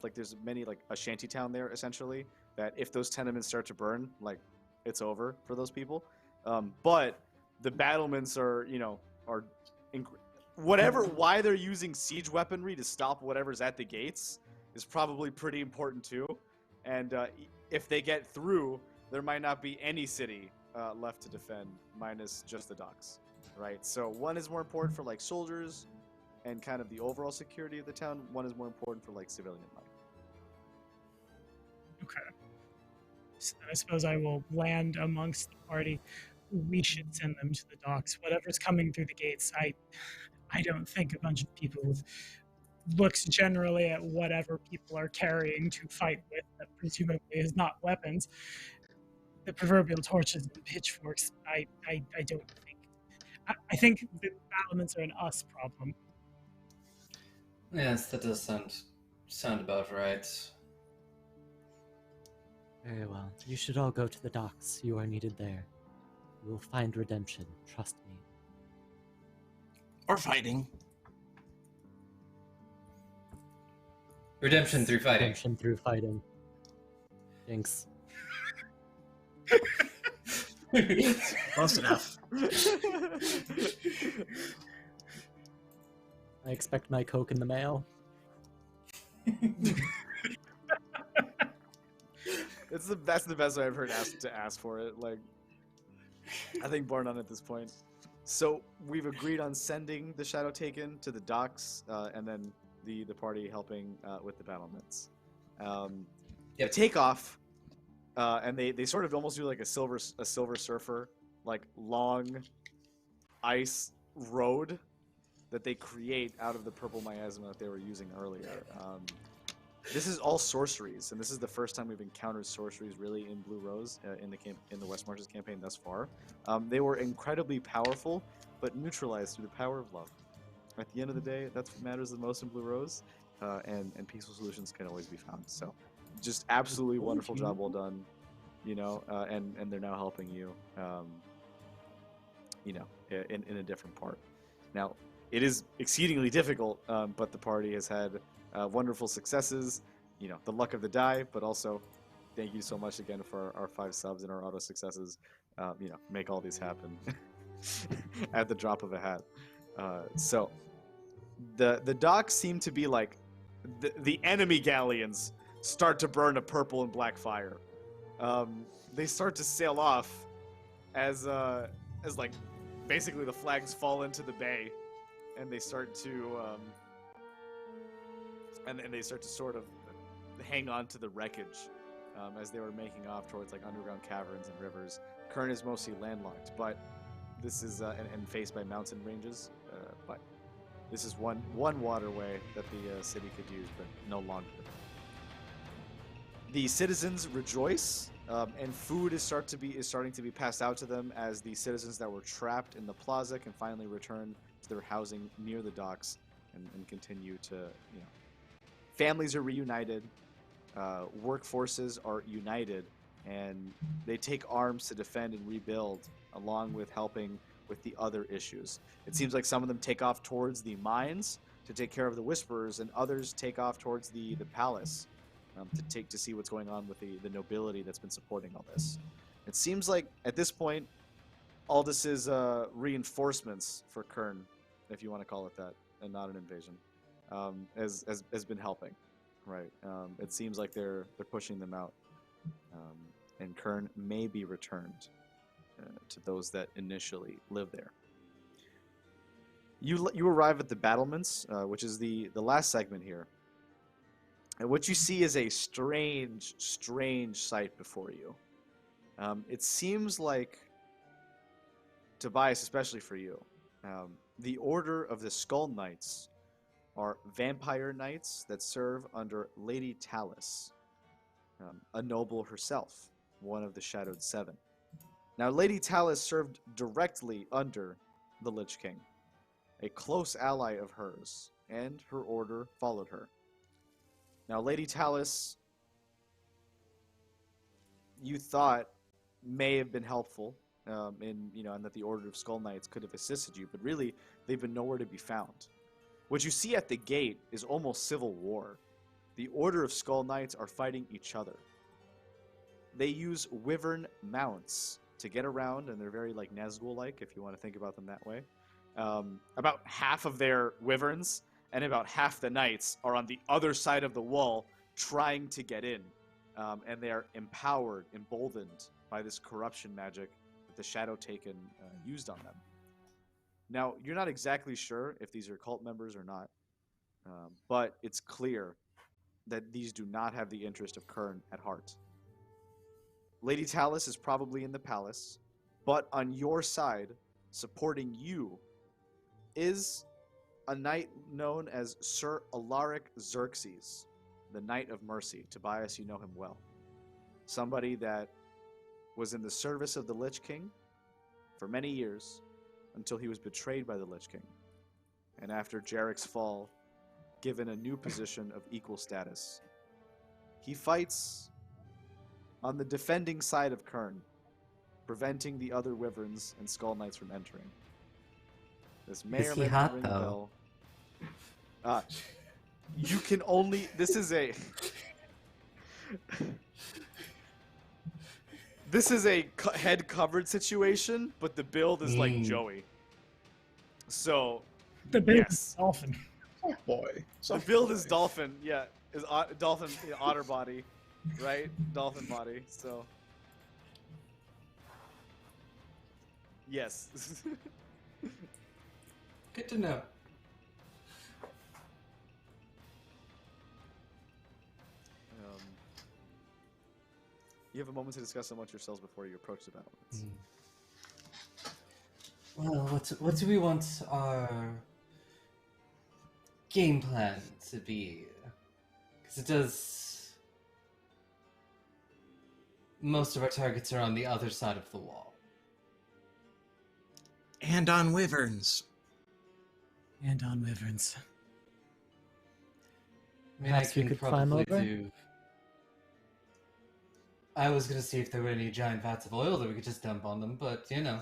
like there's many like a shanty town there essentially that if those tenements start to burn, like it's over for those people. But the battlements are why they're using siege weaponry to stop whatever's at the gates is probably pretty important too. And if they get through, there might not be any city left to defend, minus just the docks, right? So one is more important for like soldiers and kind of the overall security of the town. One is more important for like civilian life. Okay. So I suppose I will land amongst the party. We should send them to the docks. Whatever's coming through the gates, I don't think a bunch of people with looks generally at whatever people are carrying to fight with that presumably is not weapons. The proverbial torches and pitchforks, I don't think. I think the battlements are an us problem. Yes, that does sound about right. Very well. You should all go to the docks. You are needed there. You will find redemption. Trust me. or fighting. Redemption through fighting. Redemption through fighting. Thanks. Close enough. I expect my Coke in the mail. That's the best way I've heard to ask for it. Like, I think bar none at this point. So we've agreed on sending the Shadow Taken to the docks, and then the party helping with the battlements. Yep. Take off, and they sort of almost do like a Silver Surfer, like long ice road that they create out of the purple miasma that they were using earlier. This is all sorceries, and this is the first time we've encountered sorceries really in Blue Rose in the West Marches campaign thus far. They were incredibly powerful, but neutralized through the power of love. At the end of the day, that's what matters the most in Blue Rose, and peaceful solutions can always be found. So, just absolutely wonderful job, well done. You know, and they're now helping you. You know, in a different part. Now, it is exceedingly difficult, but the party has had wonderful successes, you know, the luck of the die, but also thank you so much again for our 5 subs and our auto successes. You know, make all these happen at the drop of a hat. So the docks seem to be like the enemy galleons start to burn a purple and black fire. They start to sail off as like basically the flags fall into the bay, and they start to and they start to sort of hang on to the wreckage as they were making off towards like underground caverns and rivers. Kern is mostly landlocked, but this is and faced by mountain ranges. But this is one waterway that the city could use, but no longer. The citizens rejoice, and food is starting to be passed out to them as the citizens that were trapped in the plaza can finally return to their housing near the docks and continue to, you know. Families are reunited, workforces are united, and they take arms to defend and rebuild, along with helping with the other issues. It seems like some of them take off towards the mines to take care of the Whisperers, and others take off towards the palace to see what's going on with the nobility that's been supporting all this. It seems like at this point, Aldis's reinforcements for Kern, if you want to call it that, and not an invasion, has been helping, right? It seems like they're pushing them out, and Kern may be returned to those that initially lived there. You arrive at the battlements, which is the last segment here, and what you see is a strange sight before you. It seems like, Tobias, especially for you, the Order of the Skull Knights are vampire knights that serve under Lady Talus, a noble herself, one of the Shadowed Seven. Now, Lady Talus served directly under the Lich King, a close ally of hers, and her order followed her. Now, Lady Talus, you thought may have been helpful, and that the Order of Skull Knights could have assisted you, but really, they've been nowhere to be found. What you see at the gate is almost civil war. The Order of Skull Knights are fighting each other. They use wyvern mounts to get around, and they're very like Nazgul-like, if you want to think about them that way. About half of their wyverns and about half the knights are on the other side of the wall trying to get in, and they are empowered, emboldened by this corruption magic that the Shadow Taken used on them. Now, you're not exactly sure if these are cult members or not, but it's clear that these do not have the interest of Kern at heart. Lady Talus is probably in the palace, but on your side, supporting you, is a knight known as Sir Alaric Xerxes, the Knight of Mercy. Tobias, you know him well. Somebody that was in the service of the Lich King for many years, until he was betrayed by the Lich King, and after Jarek's fall, given a new position of equal status. He fights on the defending side of Kern, preventing the other wyverns and skull knights from entering. This may Is or he may hot, not ring a though? bell. You can only... This is a... This is a head-covered situation, but the build is like Joey. So, The big yes. dolphin. Oh boy. The build is dolphin, yeah. Is dolphin, otter body, right? Dolphin body, so... Yes. Good to know. You have a moment to discuss amongst yourselves before you approach the battlements. Well, what do we want our game plan to be? Because it does... Most of our targets are on the other side of the wall. And on wyverns. And on wyverns. I mean, Perhaps we could climb over? I was gonna see if there were any giant vats of oil that we could just dump on them, but you know.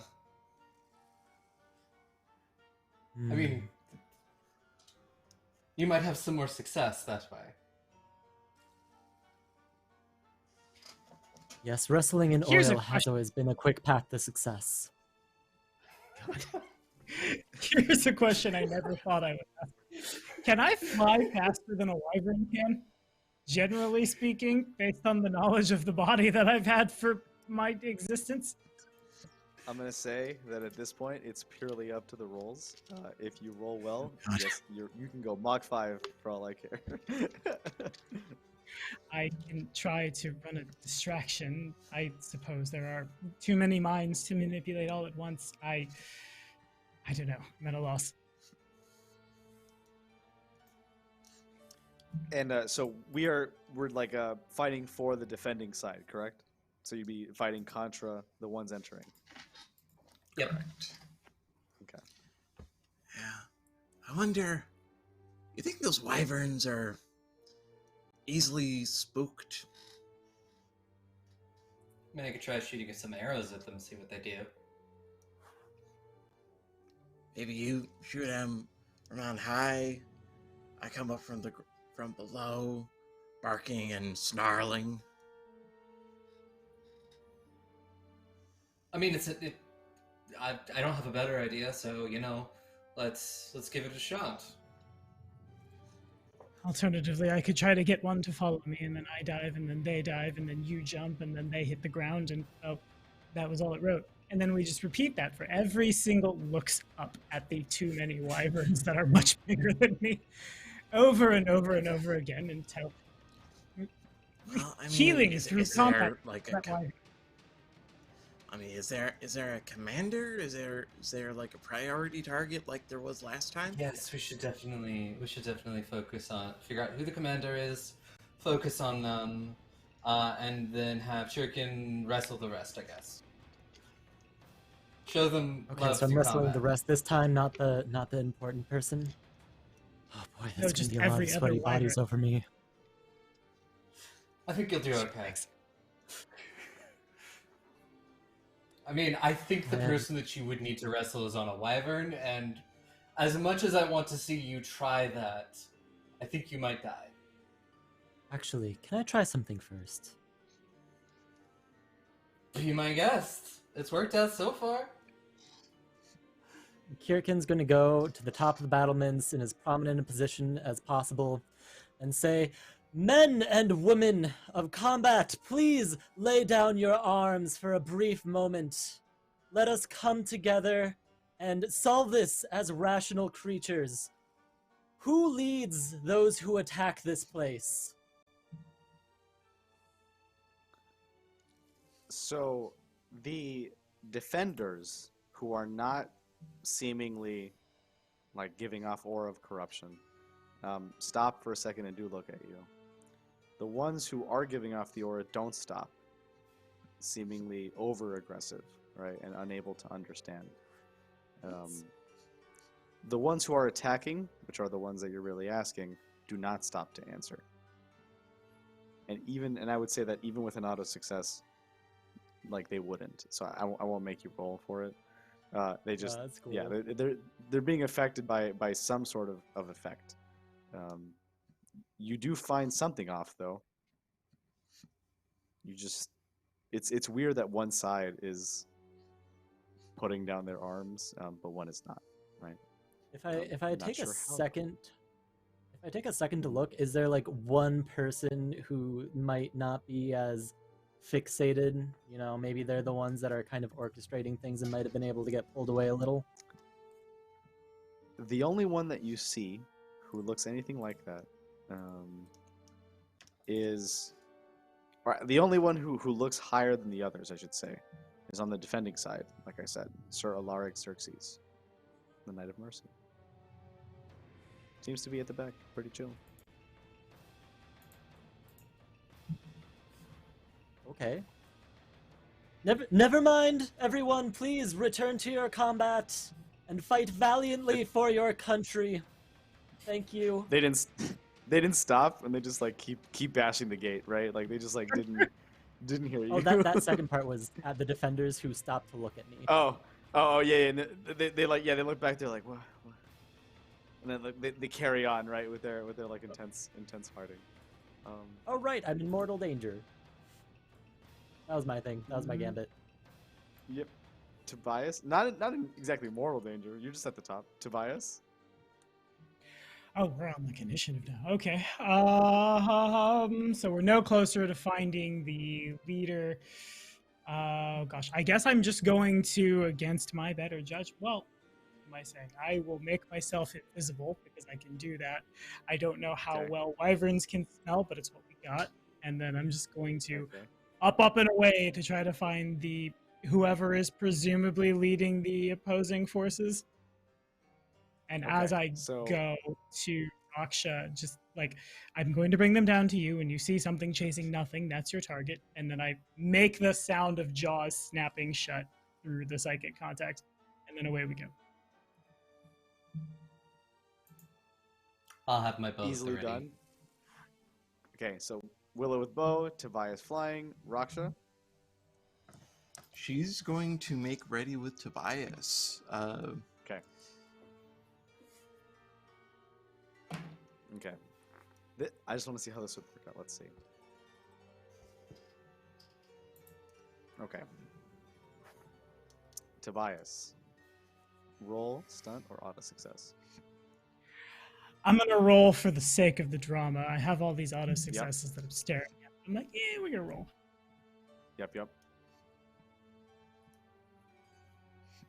I mean, you might have some more success that way. Yes, wrestling in Here's a oil has question. always been a quick path to success. Here's a question I never thought I would ask. Can I fly faster than a wyvern can? Generally speaking, based on the knowledge of the body that I've had for my existence. I'm gonna say that at this point, it's purely up to the rolls. If you roll well, God. yes, you can go Mach 5 for all I care. I can try to run a distraction. I suppose there are too many minds to manipulate all at once. I don't know. I'm at a loss. And so we're like fighting for the defending side, correct? So you'd be fighting contra the ones entering. Yep. Okay. Yeah. I wonder, you think those wyverns are easily spooked? I mean, I could try shooting some arrows at them, see what they do. Maybe you shoot them from on high. I come up from below, barking and snarling. I mean, I don't have a better idea, so you know, let's give it a shot. Alternatively, I could try to get one to follow me, and then I dive, and then they dive, and then you jump, and then they hit the ground, and oh, that was all it wrote. And then we just repeat that for every single looks up at the too many wyverns that are much bigger than me, over and over and over again until Well, I mean, healing through is combat. there like a that wyvern. I mean, is there a commander? Is there like a priority target like there was last time? Yes, we should definitely figure out who the commander is, focus on them, and then have Chyr'kin wrestle the rest, I guess. Show them Okay, love so I'm through wrestling the combat. rest this time, not the important person. Oh boy, No, that's just gonna be a lot every of other sweaty bodies wyvern. over me. I think you'll do okay. I mean, I think the Man. person that you would need to wrestle is on a wyvern, and as much as I want to see you try that, I think you might die. Actually, can I try something first? Be my guest. It's worked out so far. Chyr'kin's gonna go to the top of the battlements in as prominent a position as possible and say, "Men and women of combat, please lay down your arms for a brief moment. Let us come together and solve this as rational creatures. Who leads those who attack this place?" So the defenders who are not seemingly like giving off aura of corruption, stop for a second and do look at you. The ones who are giving off the aura don't stop, seemingly over aggressive, right, and unable to understand. The ones who are attacking, which are the ones that you're really asking, do not stop to answer. And I would say that even with an auto success, like they wouldn't. So I won't make you roll for it. They just That's cool. yeah they're being affected by some sort of effect. You do find something off though. You just it's weird that one side is putting down their arms, but one is not, right? If I not take sure a how, though. second, if I take a second to look, is there like one person who might not be as fixated? You know, maybe they're the ones that are kind of orchestrating things and might have been able to get pulled away a little. The only one that you see who looks anything like that is the only one who looks higher than the others, I should say, is on the defending side. Like I said, Sir Alaric Xerxes, the Knight of Mercy. Seems to be at the back, pretty chill. Okay. Never mind, everyone. Please return to your combat and fight valiantly for your country. Thank you. They didn't stop, and they just like keep bashing the gate, right? Like they just like didn't hear you. Oh, that second part was the defenders who stopped to look at me. Oh yeah, and they look back, they're like what? And then like, they carry on, right, with their like intense fighting. Oh right, I'm in mortal danger. That was my thing. That was my gambit. Yep. Tobias, not in exactly mortal danger. You're just at the top. Tobias. Oh, we're on like initiative now. Okay. So we're no closer to finding the leader. Gosh, I guess I'm just going to, against my better judge. Well, what am I saying? I will make myself invisible because I can do that. I don't know how Okay. well wyverns can smell, but it's what we got. And then I'm just going to Okay. up and away to try to find whoever is presumably leading the opposing forces. And as Okay, I so- go to Raksha, just like, I'm going to bring them down to you, and you see something chasing nothing, that's your target. And then I make the sound of jaws snapping shut through the psychic contact, and then away we go. I'll have my bows Easily ready. done. Okay, so Willa with bow, Tobias flying, Raksha. She's going to make ready with Tobias. Okay. Okay. I just want to see how this would work out. Let's see. Okay. Tobias. Roll, stunt, or auto success? I'm gonna roll for the sake of the drama. I have all these auto successes that I'm staring at. I'm like, yeah, we're gonna roll. Yep.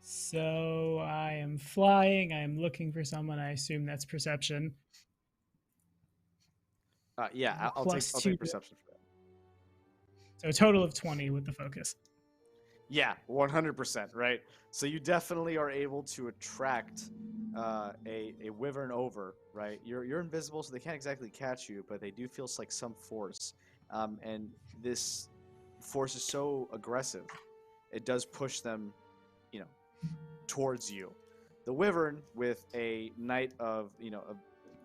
So I am flying. I am looking for someone. I assume that's perception. Yeah, I'll Plus take two. perception for that. So a total of 20 with the focus. Yeah, 100%, right? So you definitely are able to attract a wyvern over, right? You're invisible, so they can't exactly catch you, but they do feel like some force. And this force is so aggressive, it does push them, towards you. The wyvern, with a knight of, the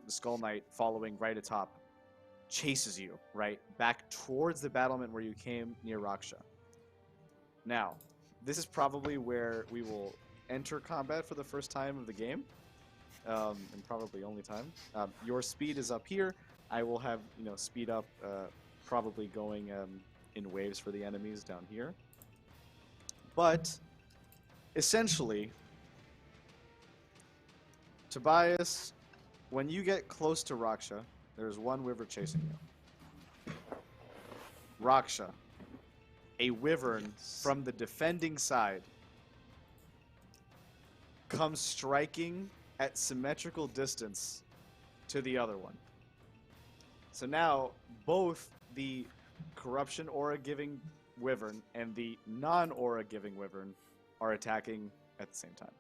skull knight following right atop, chases you, right, back towards the battlement where you came near Raksha. Now, this is probably where we will enter combat for the first time of the game, and probably only time. Your speed is up here. I will have, speed up, probably going in waves for the enemies down here. But, essentially, Tobias, when you get close to Raksha, there's one wyvern chasing you. Raksha, a wyvern from the defending side, comes striking at symmetrical distance to the other one. So now both the corruption aura giving wyvern and the non-aura giving wyvern are attacking at the same time.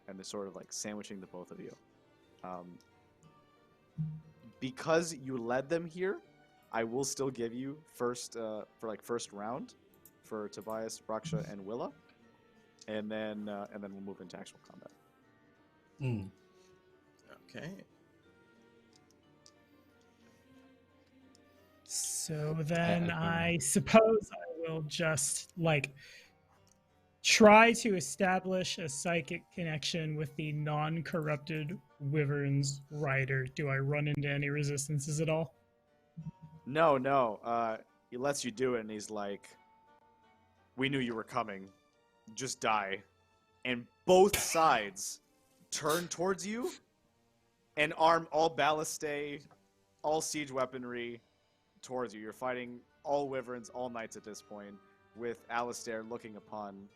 And they're sort of like sandwiching the both of you. Because you led them here, I will still give you first round for Tobias, Raksha, and Willa, and then we'll move into actual combat. Okay. So then I suppose I will just try to establish a psychic connection with the non-corrupted wyvern's rider. Do I run into any resistances at all? No. He lets you do it, and he's like, "We knew you were coming. Just die." And both sides turn towards you and arm all ballistae, all siege weaponry towards you. You're fighting all wyverns, all knights at this point, with Alistair looking upon.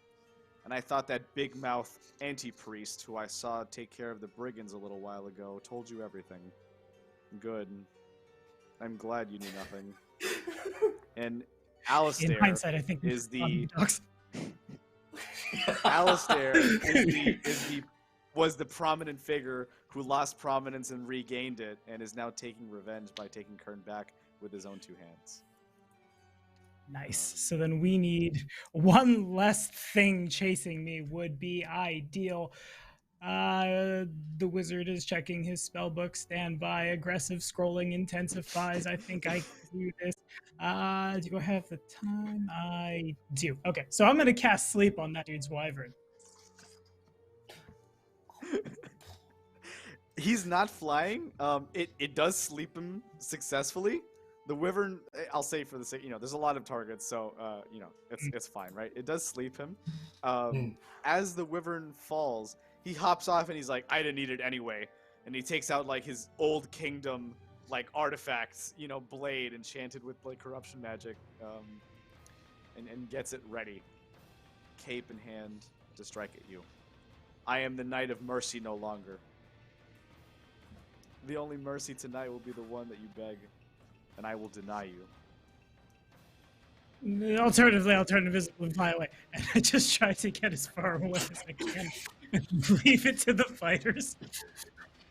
And I thought that big mouth anti-priest who I saw take care of the brigands a little while ago told you everything. Good. I'm glad you knew nothing. And Alistair, in hindsight, I think is the dogs. Alistair was the prominent figure who lost prominence and regained it, and is now taking revenge by taking Kern back with his own two hands. Nice. So then we need one less thing chasing me would be ideal. The wizard is checking his spellbook. Stand by. Aggressive scrolling intensifies. I think I can do this. Do I have the time? I do. Okay, so I'm going to cast sleep on that dude's wyvern. He's not flying. It does sleep him successfully. The wyvern, I'll say for the sake, there's a lot of targets, so it's fine, right? It does sleep him. As the wyvern falls, he hops off and he's like, "I didn't need it anyway," and he takes out his old kingdom artifacts, blade enchanted with corruption magic, and gets it ready, cape in hand, to strike at you. I am the Knight of Mercy no longer. The only mercy tonight will be the one that you beg, and I will deny you. Alternatively, I'll turn invisible and fly away. And I just try to get as far away as I can and leave it to the fighters.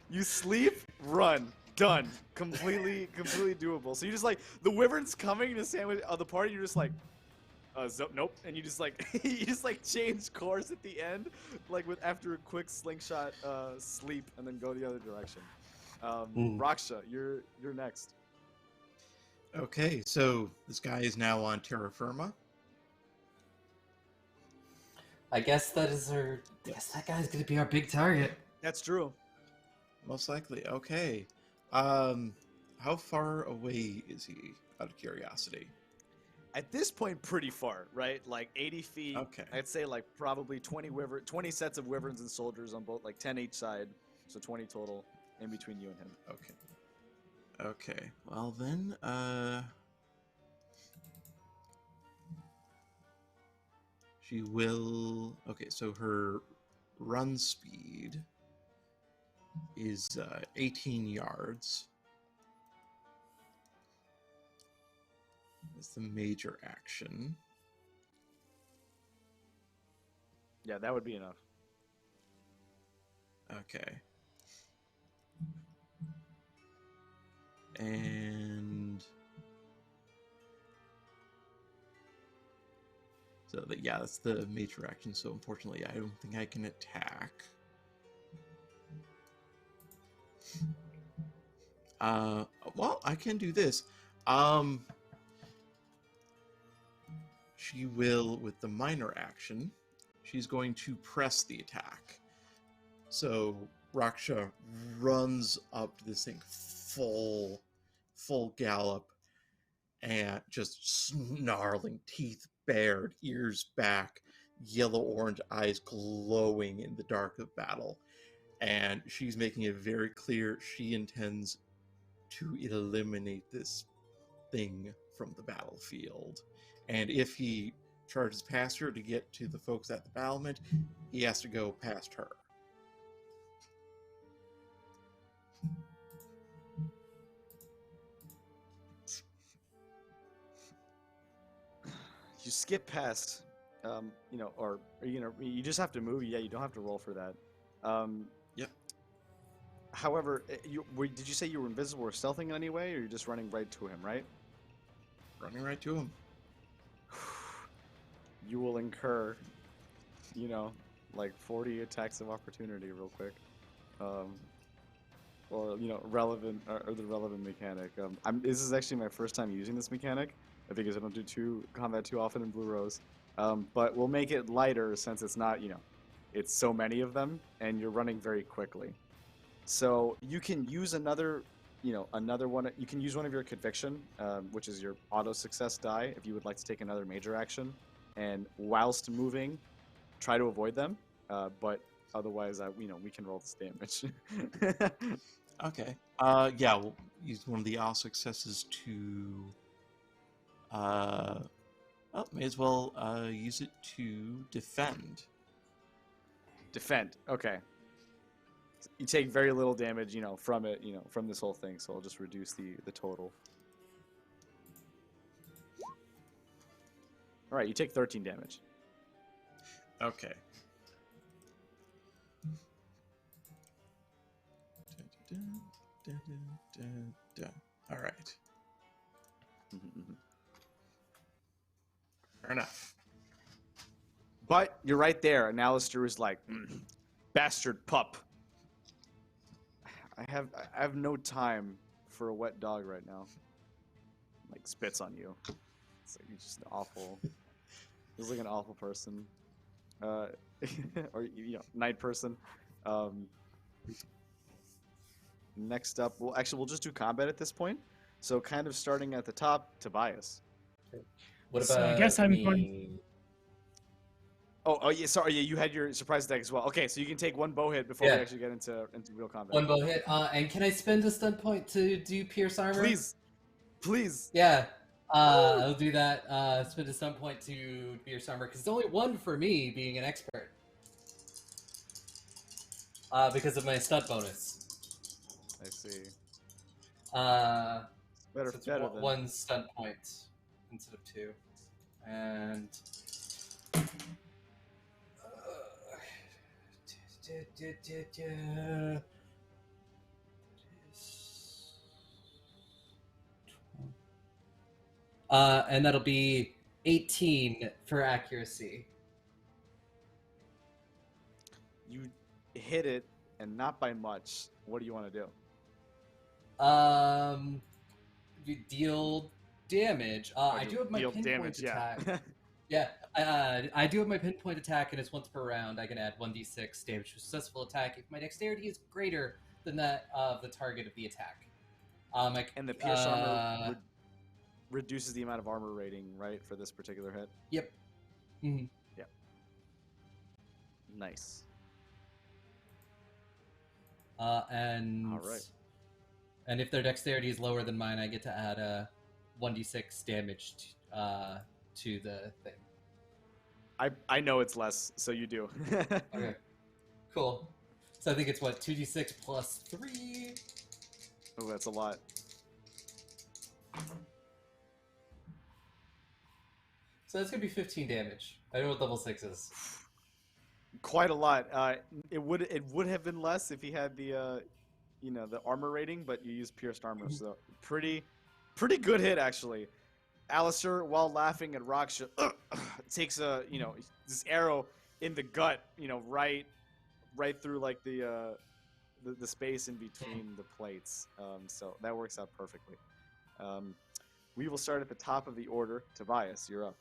You sleep, run, done. Completely doable. So you just the wyvern's coming to sandwich the party. You're just nope, and you just you just change course at the end, after a quick slingshot sleep, and then go the other direction. Raksha, you're next. Okay, so this guy is now on terra firma. I guess that guy's gonna be our big target. That's true. Most likely. Okay. How far away is he, out of curiosity? At this point, pretty far, right? 80 feet. Okay. I'd say probably 20 sets of wyverns and soldiers on both, 10 each side, so 20 total. in between you and him. Okay. Okay. Well then, she will. Okay, so her run speed is 18 yards. That's the major action. Yeah, that would be enough. Okay. And so yeah, that's the major action. So unfortunately, I don't think I can attack. Well, I can do this. She will, with the minor action, she's going to press the attack. So Raksha runs up to this thing full gallop, and just snarling, teeth bared, ears back, yellow-orange eyes glowing in the dark of battle. And she's making it very clear she intends to eliminate this thing from the battlefield. And if he charges past her to get to the folks at the battlement, he has to go past her. You skip past, or you just have to move. Yeah, you don't have to roll for that. Yep. However, did you say you were invisible or stealthing in any way, or you're just running right to him, right? Running right to him. You will incur, like 40 attacks of opportunity real quick. Or relevant or the relevant mechanic. This is actually my first time using this mechanic, because I don't do combat too often in Blue Rose. But we'll make it lighter since it's not, it's so many of them, and you're running very quickly. So you can use another one. You can use one of your conviction, which is your auto success die, if you would like to take another major action, and whilst moving, try to avoid them. But otherwise, we can roll this damage. Okay. Yeah, we'll use one of the auto successes to. May as well use it to defend. Defend. Okay. You take very little damage, from it, from this whole thing. So I'll just reduce the total. All right, you take 13 damage. Okay. All right. Fair enough. But you're right there, and Alistair is like, bastard pup. I have no time for a wet dog right now. Like spits on you. It's like he's just awful. He's like an awful person. Or night person. Next up, we'll just do combat at this point. So kind of starting at the top, Tobias. What So about I guess I'm me? going- Oh yeah, sorry, yeah, you had your surprise attack as well. Okay, so you can take one bow hit before we actually get into real combat. One bow hit. And can I spend a stun point to do pierce armor? Please. Yeah. I'll do that. Spend a stun point to pierce armor because it's only one for me being an expert. Because of my stun bonus. I see. Better than one stun point instead of two, and. And that'll be 18 for accuracy. You hit it, and not by much. What do you want to do? You deal damage. I do have my pinpoint attack. Yeah, I do have my pinpoint attack, and it's once per round. I can add 1d6 damage to a successful attack if my dexterity is greater than that of the target of the attack. And the pierce armor reduces the amount of armor rating, right, for this particular hit? Yep. Mm-hmm. Yep. Nice. And All right. And if their dexterity is lower than mine, I get to add a 1d6 damage to the thing. I know it's less, so you do. Okay, cool. So I think it's what, 2d6 plus 3? Oh, that's a lot. So that's gonna be 15 damage. I know what level 6 is. Quite a lot. It would have been less if he had the the armor rating, but you used pierced armor, so pretty good hit actually. Alistair, while laughing at Raksha, takes this arrow in the gut, right through like the space in between the plates. So that works out perfectly. We will start at the top of the order. Tobias, you're up.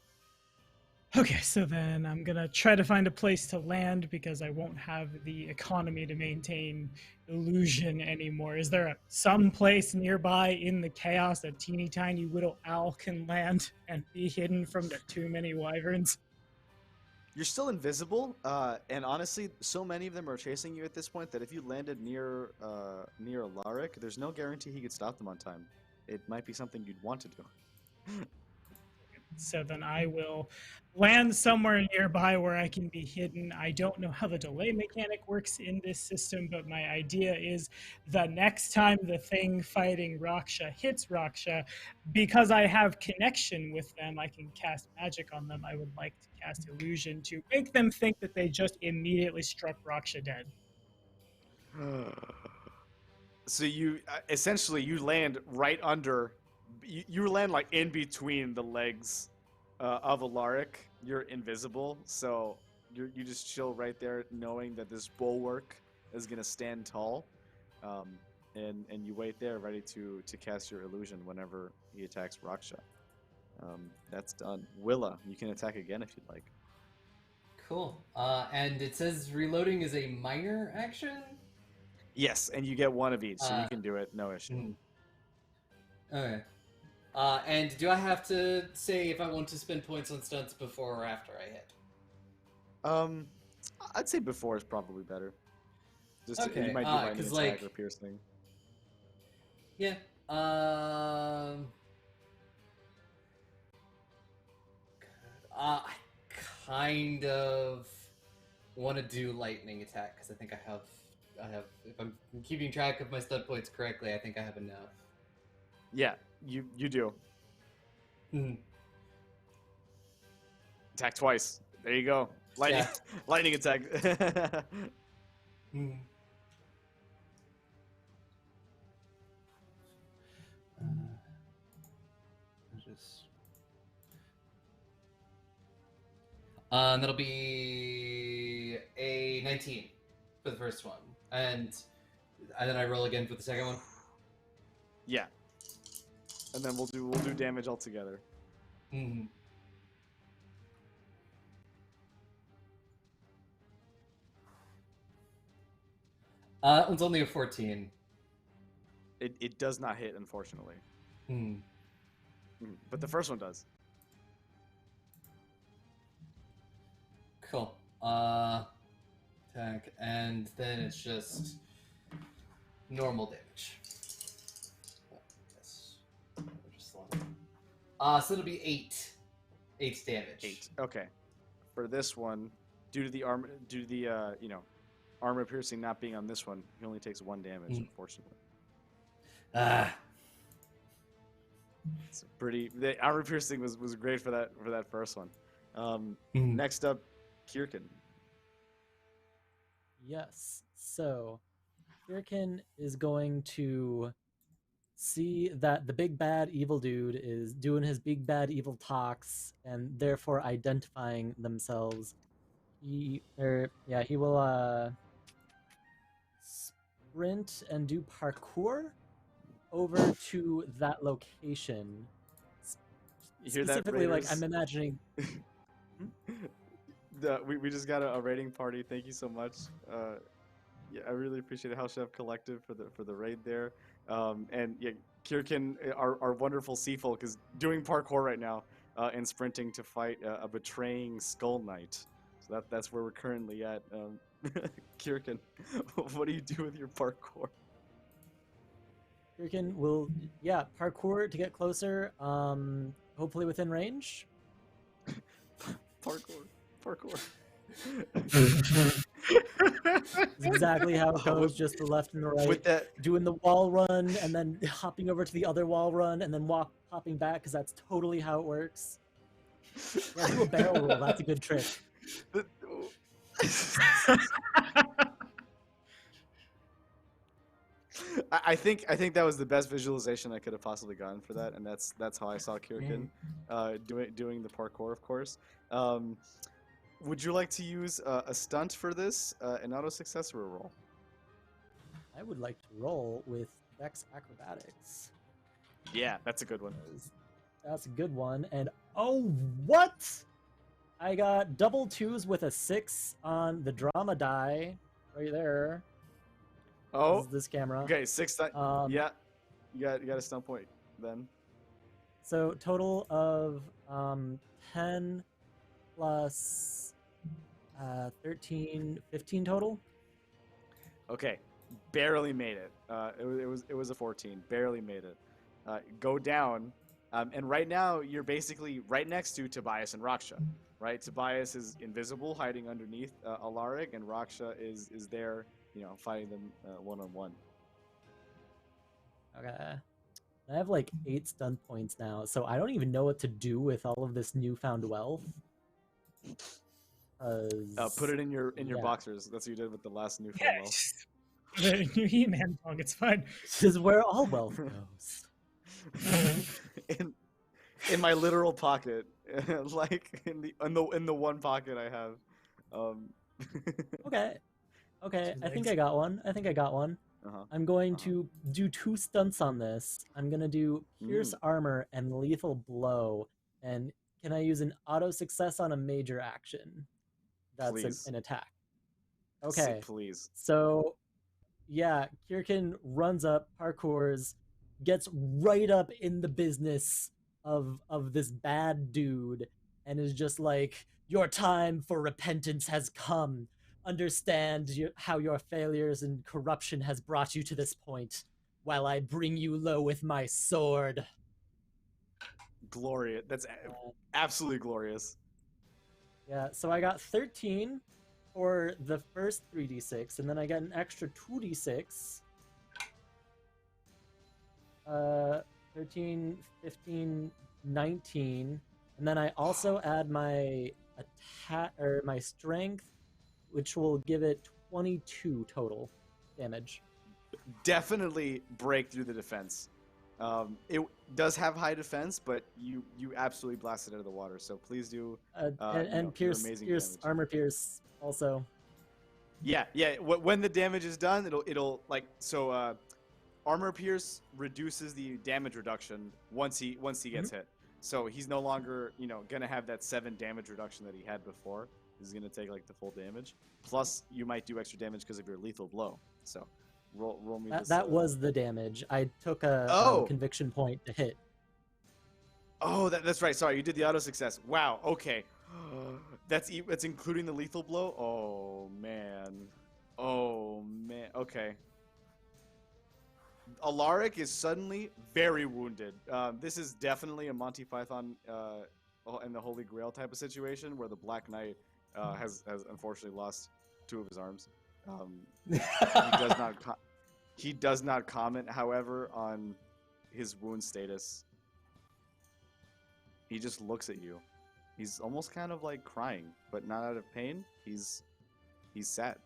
Okay, so then I'm gonna try to find a place to land because I won't have the economy to maintain illusion anymore. Is there some place nearby in the chaos a teeny tiny little owl can land and be hidden from the too many wyverns? You're still invisible, and honestly, so many of them are chasing you at this point that if you landed near Alaric, there's no guarantee he could stop them on time. It might be something you'd want to do. So then I will land somewhere nearby where I can be hidden. I don't know how the delay mechanic works in this system, but my idea is the next time the thing fighting Raksha hits Raksha, because I have connection with them, I can cast magic on them. I would like to cast illusion to make them think that they just immediately struck Raksha dead. So you essentially you land right under. You land like in between the legs of Alaric. You're invisible, so you just chill right there, knowing that this bulwark is gonna stand tall, and you wait there, ready to cast your illusion whenever he attacks Raksha. That's done. Willa, you can attack again if you'd like. Cool. And it says reloading is a minor action? Yes, and you get one of each, so you can do it, no issue. Okay. And do I have to say if I want to spend points on stunts before or after I hit? I'd say before is probably better. Just Okay, you might do lightning 'cause, attack like- or piercing. Yeah. I kind of want to do lightning attack because I think I have. If I'm keeping track of my stunt points correctly, I think I have enough. Yeah, you do. Hmm. Attack twice. There you go. Lightning, Yeah. lightning attack. Hmm. That'll be a 19 for the first one, and then I roll again for the second one. Yeah. And then we'll do damage altogether. Mm-hmm. That one's only a 14. It does not hit, unfortunately. Hmm. But the first one does. Cool. Attack, and then it's just normal damage. Yes. So it'll be 8 damage. 8. Okay. For this one, due to the armor piercing not being on this one, he only takes 1 damage, unfortunately. It's pretty. The armor piercing was great for that first one. Next up, Chyr'kin. Yes. So, Chyr'kin is going to see that the big bad evil dude is doing his big bad evil talks and therefore identifying themselves. He will sprint and do parkour over to that location. You hear that, Specifically, like Raiders? I'm imagining. We just got a raiding party. Thank you so much. Yeah, I really appreciate House Chef Collective for the raid there. And yeah, Chyr'kin, our wonderful sea folk, is doing parkour right now and sprinting to fight a betraying Skull Knight. So that's where we're currently at. Chyr'kin, what do you do with your parkour? Chyr'kin will, yeah, parkour to get closer. Hopefully within range. Parkour. Is exactly how it goes, just the left and the right. With that, Doing the wall run and then hopping over to the other wall run and then hopping back, because that's totally how it works. Yeah, do a barrel roll. That's a good trick. I think that was the best visualization I could have possibly gotten for that, and that's how I saw Chyr'kin doing the parkour, of course. Would you like to use a stunt for this, an auto success or a roll? I would like to roll with Dex Acrobatics. Yeah, that's a good one. That's a good one. And oh, what? I got double 2s with a 6 on the drama die right there. Oh, this camera. Okay, 6. Yeah, you got a stunt point then. So total of 10 plus 13, 15 total. Okay, barely made it. It was a 14. Barely made it. Go down, and right now you're basically right next to Tobias and Raksha. Right, Tobias is invisible, hiding underneath Alaric, and Raksha is there, fighting them one-on-one. Okay. I have like 8 stun points now, so I don't even know what to do with all of this newfound wealth. Put it in your boxers. That's what you did with the last newfound Yeah, wealth. put it in your He-Man dog. It's fine. This is where all wealth goes. in my literal pocket, like in the one pocket I have. Okay, I think I got one. Uh-huh. I'm going to do 2 stunts on this. I'm gonna do Pierce Armor and Lethal Blow. And can I use an auto success on a major action? That's an attack. Okay. Please. So, yeah, Chyr'kin runs up, parkours, gets right up in the business of this bad dude, and is just like, "Your time for repentance has come. Understand how your failures and corruption has brought you to this point, while I bring you low with my sword." Glorious. That's absolutely glorious. Yeah, so I got 13 for the first 3d6, and then I got an extra 2d6. 13, 15, 19, and then I also add my attack or my strength, which will give it 22 total damage. Definitely break through the defense. It does have high defense, but you absolutely blast it out of the water. So please do. And Pierce Armor Pierce also. Yeah. When the damage is done, it'll like so. Armor Pierce reduces the damage reduction once he gets hit. So he's no longer gonna have that 7 damage reduction that he had before. He's gonna take like the full damage. Plus you might do extra damage because of your lethal blow. So roll me this. That was the damage. I took a conviction point to hit. Oh, that's right. Sorry, you did the auto success. Wow. Okay. That's including the lethal blow. Oh man. Okay. Alaric is suddenly very wounded. This is definitely a Monty Python and the Holy Grail type of situation where the Black Knight has unfortunately lost 2 of his arms. He does not comment, however, on his wound status. He just looks at you. He's almost kind of like crying, but not out of pain. He's sad.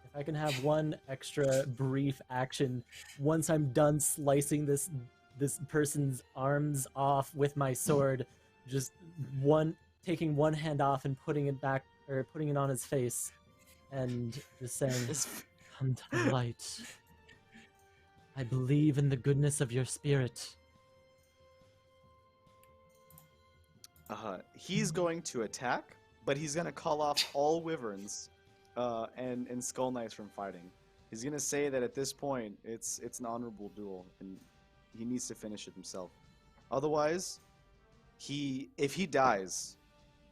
If I can have one extra brief action once I'm done slicing this person's arms off with my sword, just taking one hand off and putting it back, or putting it on his face, and just saying, "Come to the light. I believe in the goodness of your spirit." He's going to attack, but he's going to call off all wyverns and skull knights from fighting. He's going to say that at this point it's an honorable duel and he needs to finish it himself. Otherwise, if he dies,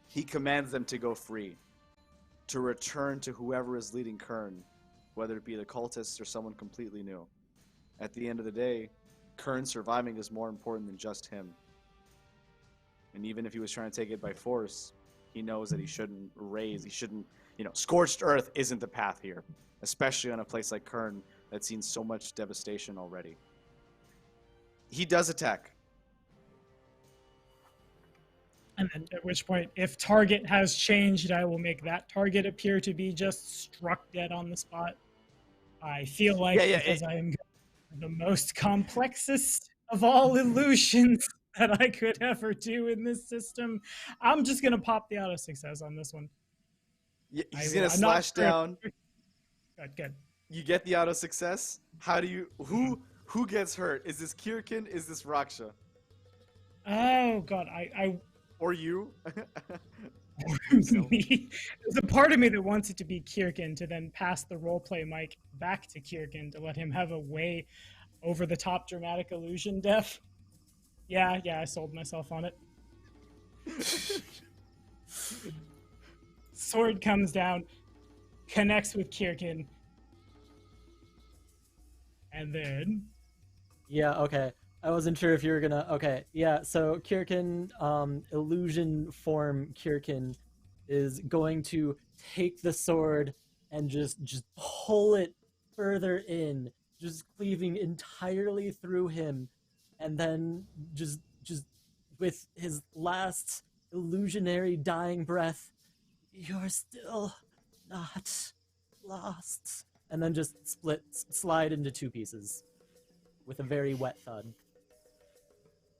he commands them to go free. to return to whoever is leading Kern, whether it be the cultists or someone completely new. At the end of the day, Kern surviving is more important than just him. And even if he was trying to take it by force, he knows that he shouldn't scorched earth isn't the path here, especially on a place like Kern that's seen so much devastation already. He does attack. And then at which point, if target has changed, I will make that target appear to be just struck dead on the spot. I feel like because I am the most complexest of all illusions that I could ever do in this system, I'm just going to pop the auto success on this one. He's going to slash down. Good. You get the auto success. How do you... Who gets hurt? Is this Chyr'kin? Is this Raksha? Oh, God. I Or you? me. There's a part of me that wants it to be Chyr'kin to then pass the roleplay mic back to Chyr'kin to let him have a way over the top dramatic illusion death. Yeah, I sold myself on it. Sword comes down, connects with Chyr'kin, and then... Yeah, okay. I wasn't sure if you were gonna... Okay, yeah, so Chyr'kin, illusion form Chyr'kin is going to take the sword and just pull it further in, just cleaving entirely through him, and then just with his last illusionary dying breath, "You're still not lost," and then just slide into two pieces with a very wet thud.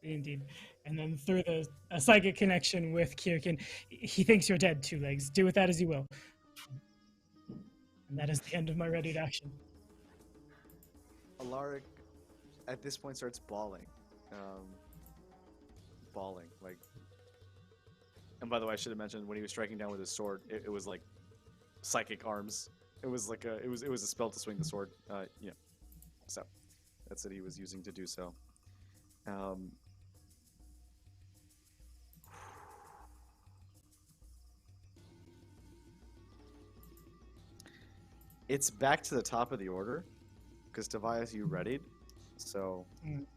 Indeed. And then through a psychic connection with Chyr'kin, he thinks you're dead, Two Legs. Do with that as you will. And that is the end of my ready to action. Alaric, at this point, starts bawling. And by the way, I should have mentioned when he was striking down with his sword, it was like psychic arms. It was like it was a spell to swing the sword. So that's what he was using to do so. It's back to the top of the order, because Tobias, you readied. So,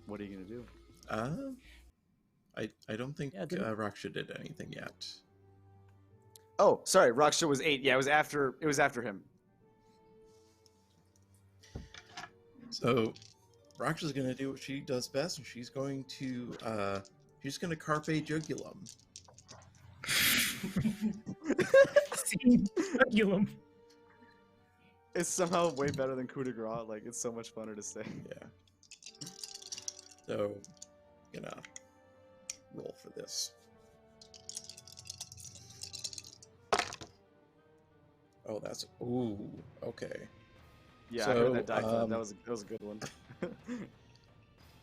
what are you gonna do? I don't think Raksha did anything yet. Oh, sorry, Raksha was 8. Yeah, it was after him. So, Raksha's gonna do what she does best, and she's gonna carpe jugulum. Jugulum. It's somehow way better than coup de grace. Like, it's so much funner to say. Yeah. So, gonna roll for this. Oh, that's... Ooh, okay. Yeah, so, I heard that die clip. That was a good one.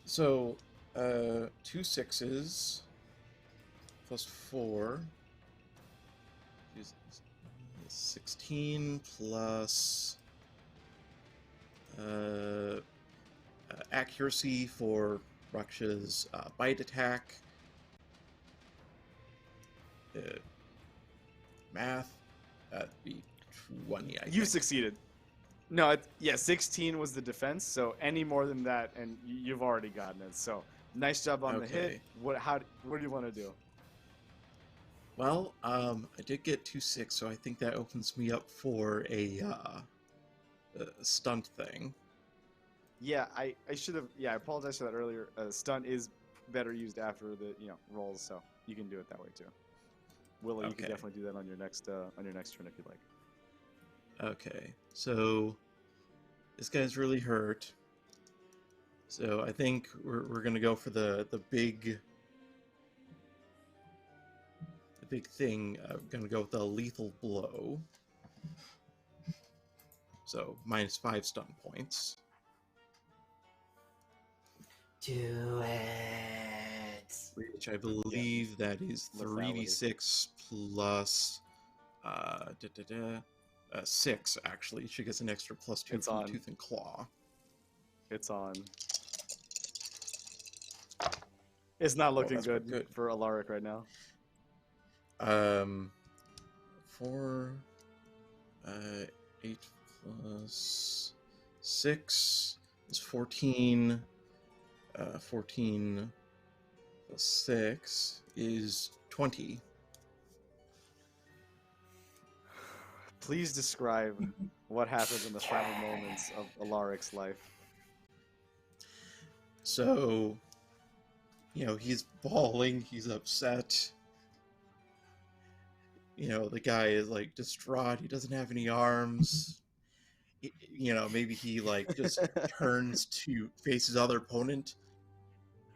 So, 2 6s plus 4 is 16 plus accuracy for Raksha's bite attack. Math, that'd be 20, I think. You succeeded. No, 16 was the defense, so any more than that, and you've already gotten it. So, nice job on the hit. What do you want to do? Well, I did get 2 6, so I think that opens me up for a stunt thing. Yeah, I should have. Yeah, I apologize for that earlier. Stunt is better used after the rolls, so you can do it that way too. Willa, you can definitely do that on your next turn if you'd like. Okay, so this guy's really hurt. So I think we're gonna go for the big thing. I'm gonna go with the lethal blow. So -5 stun points. Do it. Which I believe that is 3d6 plus 6 actually. She gets an extra +2 from Tooth and Claw. It's on. It's not looking good for Alaric right now. 4 8 plus 6 is 14. 14 plus 6 is 20. Please describe what happens in the final moments of Alaric's life. So, he's bawling, he's upset. The guy is like distraught, he doesn't have any arms. Maybe he like just turns to face his other opponent.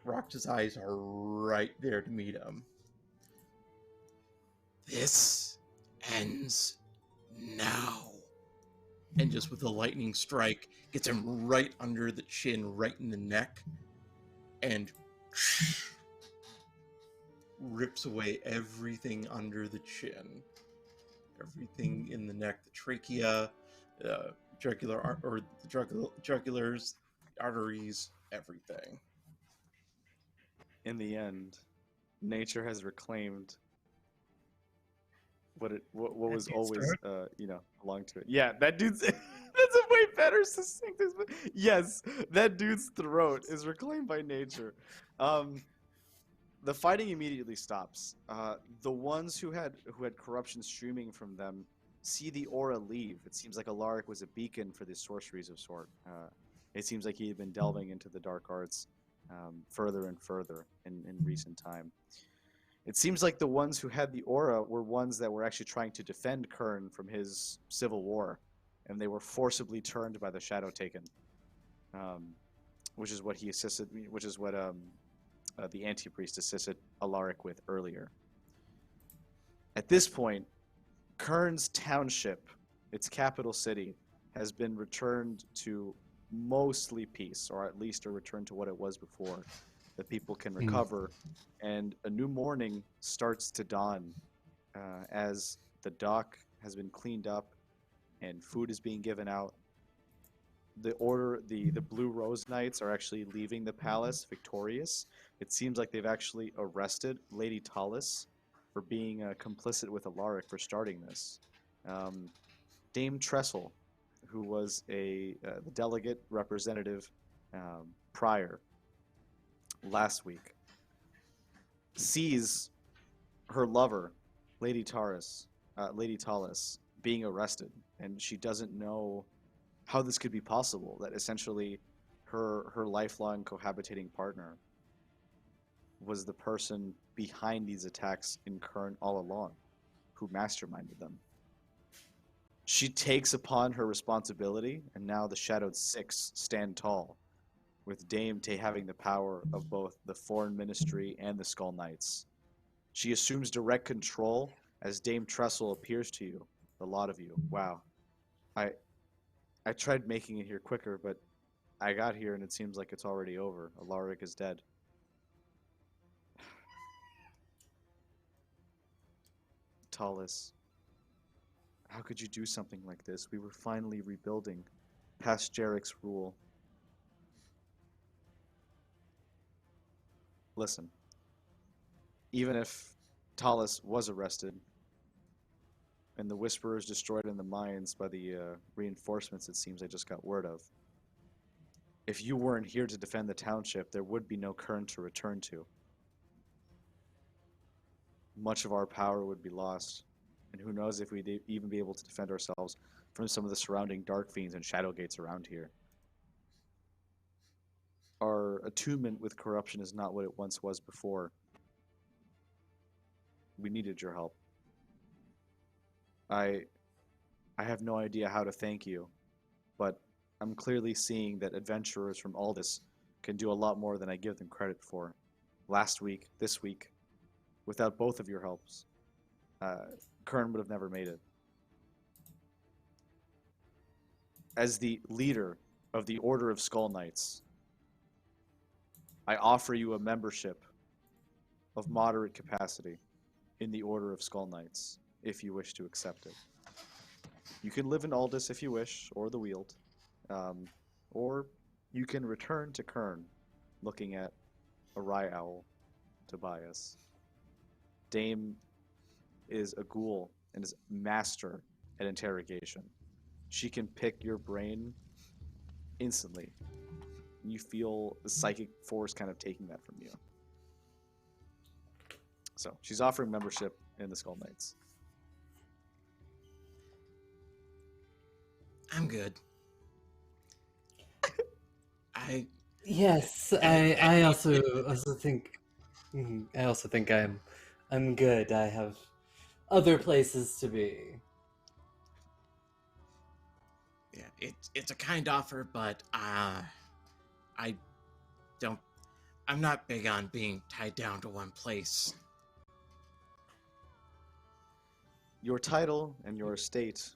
Raksha's eyes are right there to meet him. This ends now. And just with a lightning strike, gets him right under the chin, right in the neck, and rips away everything under the chin. Everything in the neck, the trachea, jugulars, arteries, everything. In the end, nature has reclaimed what was always belonged to it. Yeah, that dude's that's a way better succinct. Yes, that dude's throat is reclaimed by nature. The fighting immediately stops. The ones who had corruption streaming from them see the aura leave. It seems like Alaric was a beacon for the sorceries of sort. It seems like he had been delving into the dark arts further and further in recent time. It seems like the ones who had the aura were ones that were actually trying to defend Kern from his civil war, and they were forcibly turned by the Shadow Taken, which is what he assisted. Which is what the anti-priest assisted Alaric with earlier. At this point, Kern's township, its capital city, has been returned to mostly peace, or at least a return to what it was before. The people can recover, and a new morning starts to dawn as the dock has been cleaned up and food is being given out. The Blue Rose Knights are actually leaving the palace victorious. It seems like they've actually arrested Lady Tallis for being complicit with Alaric for starting this. Dame Trestle, who was the delegate representative prior last week, sees her lover, Lady Tallis, being arrested, and she doesn't know how this could be possible, that essentially her lifelong cohabitating partner was the person behind these attacks in Kern all along, who masterminded them. She takes upon her responsibility, and now the Shadowed Six stand tall, with Dame Tay having the power of both the Foreign Ministry and the Skull Knights. She assumes direct control as Dame Trestle appears to you, the lot of you. Wow. I tried making it here quicker, but I got here and it seems like it's already over. Alaric is dead. Tallis, how could you do something like this? We were finally rebuilding past Jarrek's rule. Listen, even if Tallis was arrested and the Whisperers destroyed in the mines by the reinforcements it seems I just got word of, if you weren't here to defend the township, there would be no Kern to return to. Much of our power would be lost, and who knows if we'd even be able to defend ourselves from some of the surrounding dark fiends and shadow gates around here. Our attunement with corruption is not what it once was before. We needed your help. I have no idea how to thank you, but I'm clearly seeing that adventurers from Aldis can do a lot more than I give them credit for. Last week, this week, without both of your helps, Kern would have never made it. As the leader of the Order of Skull Knights, I offer you a membership of moderate capacity in the Order of Skull Knights, if you wish to accept it. You can live in Aldis if you wish, or the Weald, or you can return to Kern, looking at a Rye Owl, Tobias. Dame is a ghoul and is master an interrogation. She can pick your brain instantly. You feel the psychic force kind of taking that from you. So she's offering membership in the Skull Knights. I'm good. Yes, I also think I'm good. I have other places to be. Yeah, it's a kind offer, but I'm not big on being tied down to one place. Your title and your estate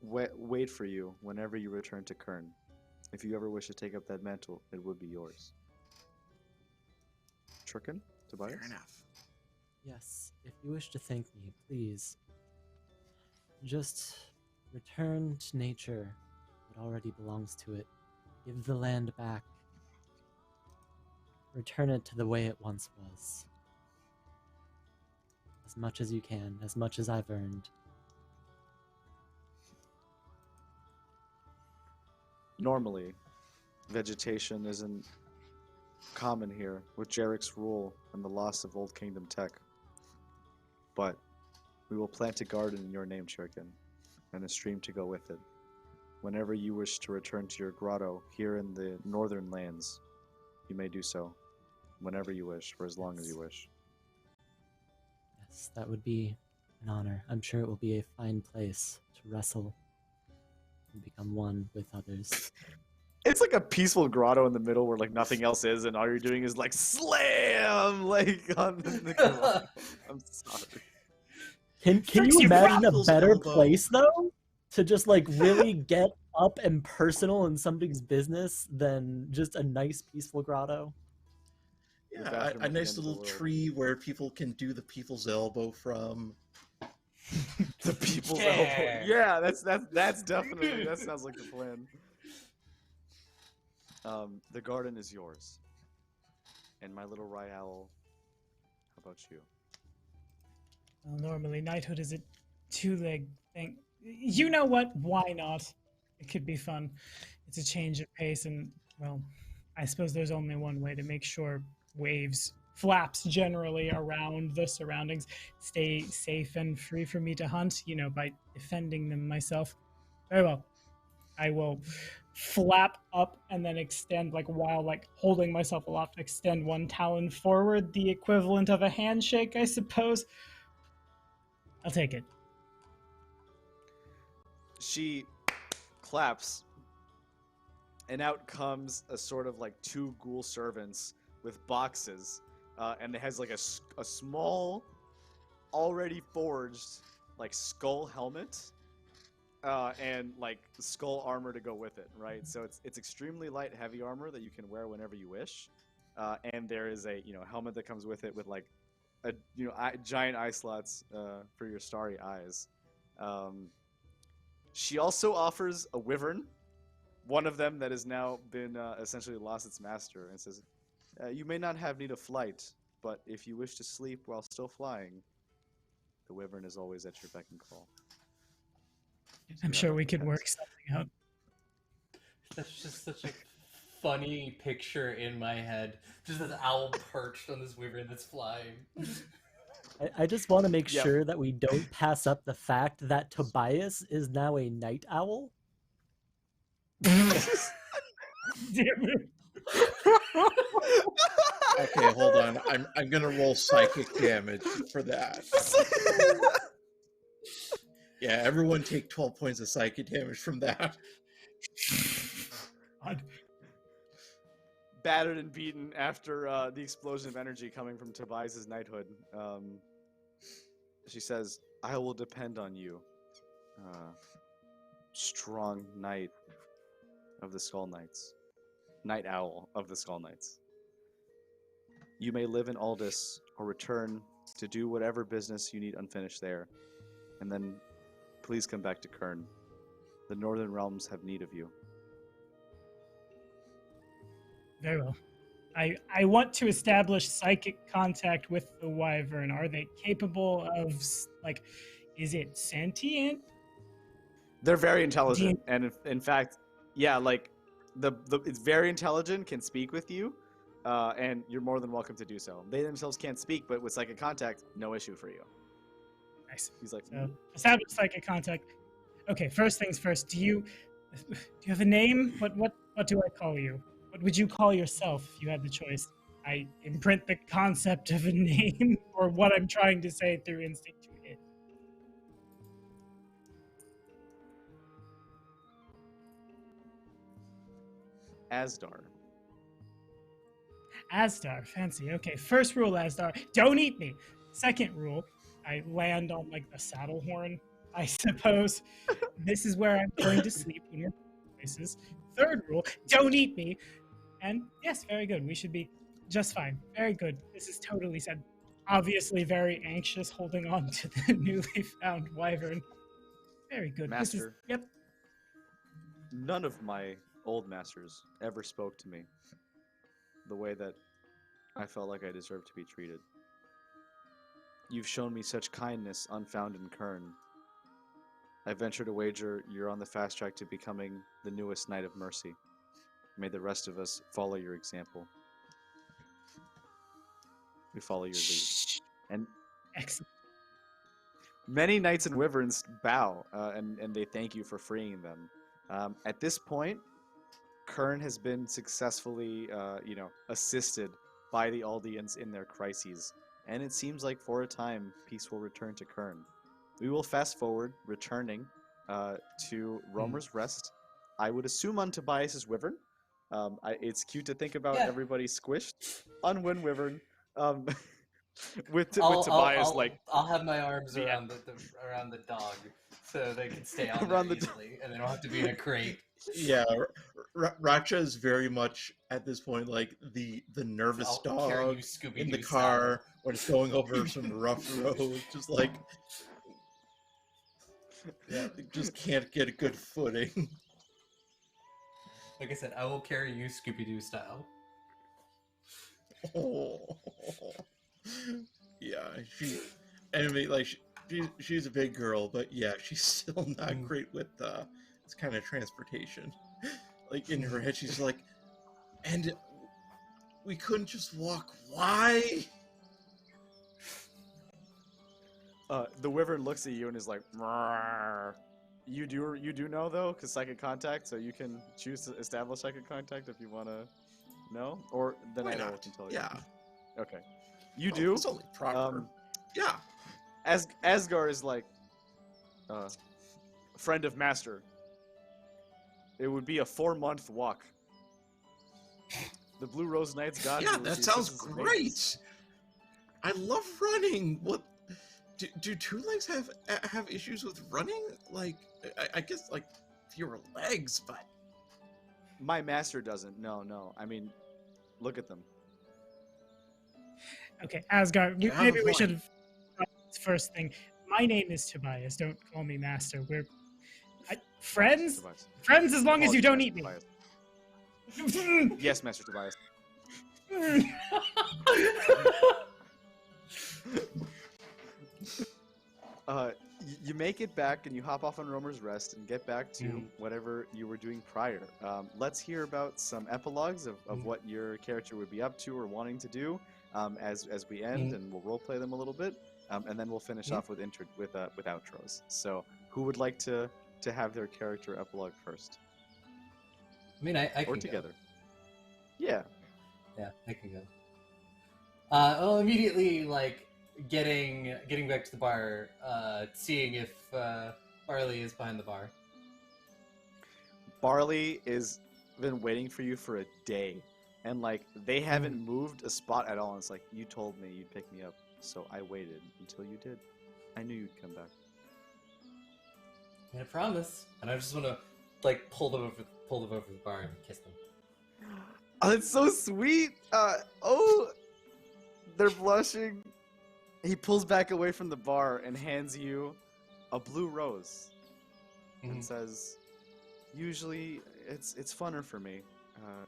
wait for you whenever you return to Kern. If you ever wish to take up that mantle, it would be yours. Chyr'kin? Tobias? Fair enough. Yes, if you wish to thank me, please just return to nature what already belongs to it. Give the land back. Return it to the way it once was. As much as you can, as much as I've earned. Normally, vegetation isn't common here with Jarrek's rule and the loss of Old Kingdom tech. But we will plant a garden in your name, Chyr'kin, and a stream to go with it. Whenever you wish to return to your grotto here in the northern lands, you may do so. Whenever you wish, for as long as you wish. Yes, that would be an honor. I'm sure it will be a fine place to wrestle and become one with others. It's like a peaceful grotto in the middle where like nothing else is, and all you're doing is like slam like on the grotto. I'm sorry. Can you imagine a better place though to just like really get up and personal in somebody's business than just a nice peaceful grotto? Yeah, a nice little tree where people can do the people's elbow from. The people's elbow. Yeah, that's definitely, that sounds like the plan. The garden is yours. And my little rye owl, how about you? Well, normally knighthood is a two-leg thing. You know what? Why not? It could be fun. It's a change of pace, and well, I suppose there's only one way to make sure flaps generally around the surroundings stay safe and free for me to hunt, by defending them myself. Very well. I will flap up and then extend, while holding myself aloft, extend one talon forward, the equivalent of a handshake, I suppose. I'll take it. She claps, and out comes a sort of two ghoul servants with boxes, and it has a small, already forged skull helmet, and skull armor to go with it, right? So it's extremely light, heavy armor that you can wear whenever you wish, and there is a helmet that comes with it with giant eye slots for your starry eyes. She also offers a wyvern, one of them that has now been essentially lost its master, and says, you may not have need of flight, but if you wish to sleep while still flying, the wyvern is always at your beck and call. I'm sure we could work something out. That's just such a funny picture in my head. Just this owl perched on this wyvern that's flying. I just want to make sure that we don't pass up the fact that Tobias is now a night owl. Damn it. Okay, hold on. I'm gonna roll psychic damage for that. Yeah, everyone take 12 points of psychic damage from that. God. Battered and beaten after the explosion of energy coming from Tobias's knighthood. She says, I will depend on you, strong knight of the Skull Knights. Night Owl of the Skull Knights. You may live in Aldis or return to do whatever business you need unfinished there, and then please come back to Kern. The Northern Realms have need of you. Very well. I want to establish psychic contact with the wyvern. Are they capable of Is it sentient? They're very intelligent, and in fact, yeah, like it's very intelligent, can speak with you, and you're more than welcome to do so. They themselves can't speak, but with psychic contact, no issue for you. Nice. He's like, So establish psychic contact. Okay, first things first. Do you have a name? What do I call you? What would you call yourself if you had the choice? I imprint the concept of a name or what I'm trying to say through instinct to it. Asdar. Asdar, fancy. Okay, first rule, Asdar, don't eat me. Second rule, I land on like the saddle horn, I suppose. This is where I'm going to sleep when we're places. Third rule, don't eat me. And yes, very good. We should be just fine. Very good. This is totally said. Obviously very anxious, holding on to the newly found wyvern. Very good. Master. Yep. None of my old masters ever spoke to me the way that I felt like I deserved to be treated. You've shown me such kindness unfound in Kern. I venture to wager you're on the fast track to becoming the newest Knight of Mercy. May the rest of us follow your example. We follow your lead. And Excellent. many knights and wyverns bow, and they thank you for freeing them. At this point, Kern has been successfully, assisted by the Aldians in their crises, and it seems like for a time, peace will return to Kern. We will fast forward, returning to Roamer's Rest. I would assume on Tobias's wyvern. It's cute to think about everybody squished on one wyvern. With Tobias, I'll have my arms around around the dog, so they can stay on Around there the easily, and they don't have to be in a crate. Yeah, Raksha is very much at this point like the nervous I'll carry dog you Scooby-Doo in the style. car when it's going over some rough roads, just like just can't get a good footing. Like I said, I will carry you Scooby-Doo style. Oh. Yeah, she's a big girl, but yeah, she's still not great with this kind of transportation. Like in her head, she's like, and we couldn't just walk. Why? The wyvern looks at you and is like, "Mrrr." You do know though, because psychic contact, so you can choose to establish psychic contact if you want to know, or then Why I not? can tell you. Yeah. Okay. You do. It's only proper. Yeah. Asgar is like, friend of master. It would be a 4-month walk. The Blue Rose Knights got. Yeah, that sounds great. I love running. What? Do two legs have issues with running? Like, I guess like fewer legs, but My master doesn't. No. I mean, look at them. Okay, Asgard, Yeah, maybe we fine. should have first thing. My name is Tobias. Don't call me master. We're friends? Tobias. Friends as long as you don't eat me. Tobias. Yes, Master Tobias. You make it back and you hop off on Roamer's Rest and get back to whatever you were doing prior. Let's hear about some epilogues of what your character would be up to or wanting to do as we end, and we'll roleplay them a little bit, and then we'll finish off with outros. So, who would like to have their character epilogue first? I mean, I can Or together? Yeah. Yeah, I can go. I'll immediately getting back to the bar, seeing if Barley is behind the bar. Barley is been waiting for you for a day, and they haven't moved a spot at all. And it's like, you told me you'd pick me up, so I waited until you did. I knew you'd come back. I promise. And I just want to pull them over the bar and kiss them. Oh, it's so sweet. They're blushing. He pulls back away from the bar and hands you a blue rose, and says, "Usually, it's funner for me,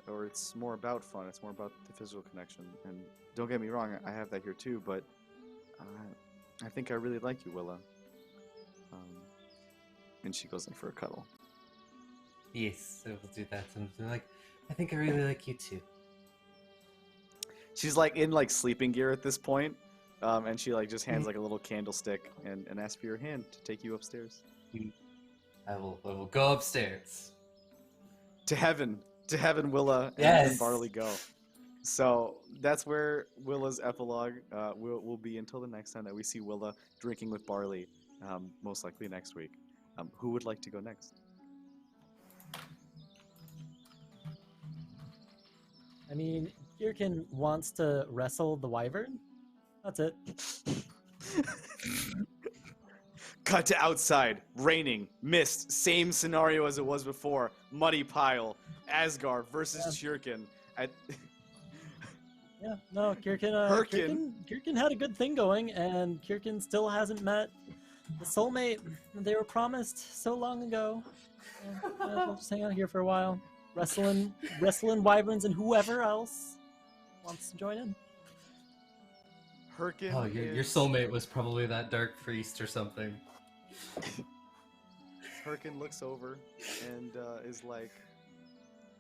or it's more about fun. It's more about the physical connection. And don't get me wrong, I have that here too. But I think I really like you, Willa. And she goes in for a cuddle. Yes, I will do that. And they're like, I think I really like you too. She's like in like sleeping gear at this point, and she like just hands like a little candlestick and asks for your hand to take you upstairs. I will go upstairs. To heaven, Willa Yes. and Barley go. So that's where Willa's epilogue will be until the next time that we see Willa drinking with Barley, most likely next week. Who would like to go next? I mean, Chyr'kin wants to wrestle the wyvern. That's it. Cut to outside, raining, mist, same scenario as it was before. Muddy pile, Asgard versus Chyr'kin. Yeah, no, Chyr'kin had a good thing going, and Chyr'kin still hasn't met the soulmate they were promised so long ago. We'll just hang out here for a while, wrestling wyverns and whoever else wants to join in. Chyr'kin. Oh, your soulmate was probably that dark priest or something. Chyr'kin looks over and is like,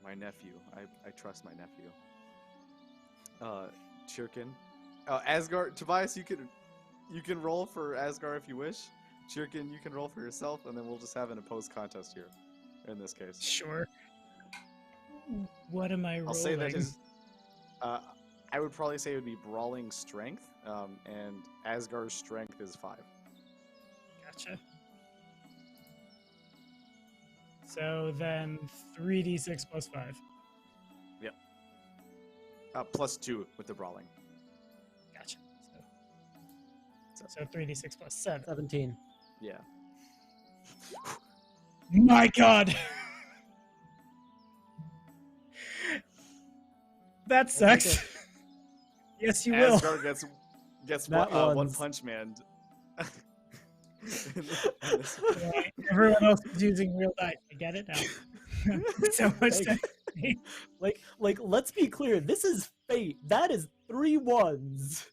my nephew. I trust my nephew. Chyr'kin. Asgard, Tobias, you can roll for Asgard if you wish. Chyr'kin, you can roll for yourself, and then we'll just have an opposed contest here. In this case, Sure. What am I rolling? I'll say that his. I would probably say it would be brawling strength, and Asgard's strength is 5. Gotcha. So then 3d6 plus 5. Yep. Plus 2 with the brawling. Gotcha. So 3d6 plus 7. 17. Yeah. My God! That sucks. Okay. Yes, you will. Asgard gets Not one ones. punch man. Right. Everyone else is using real dice. I get it now. So much time. Like, let's be clear. This is fate. That is 3 ones.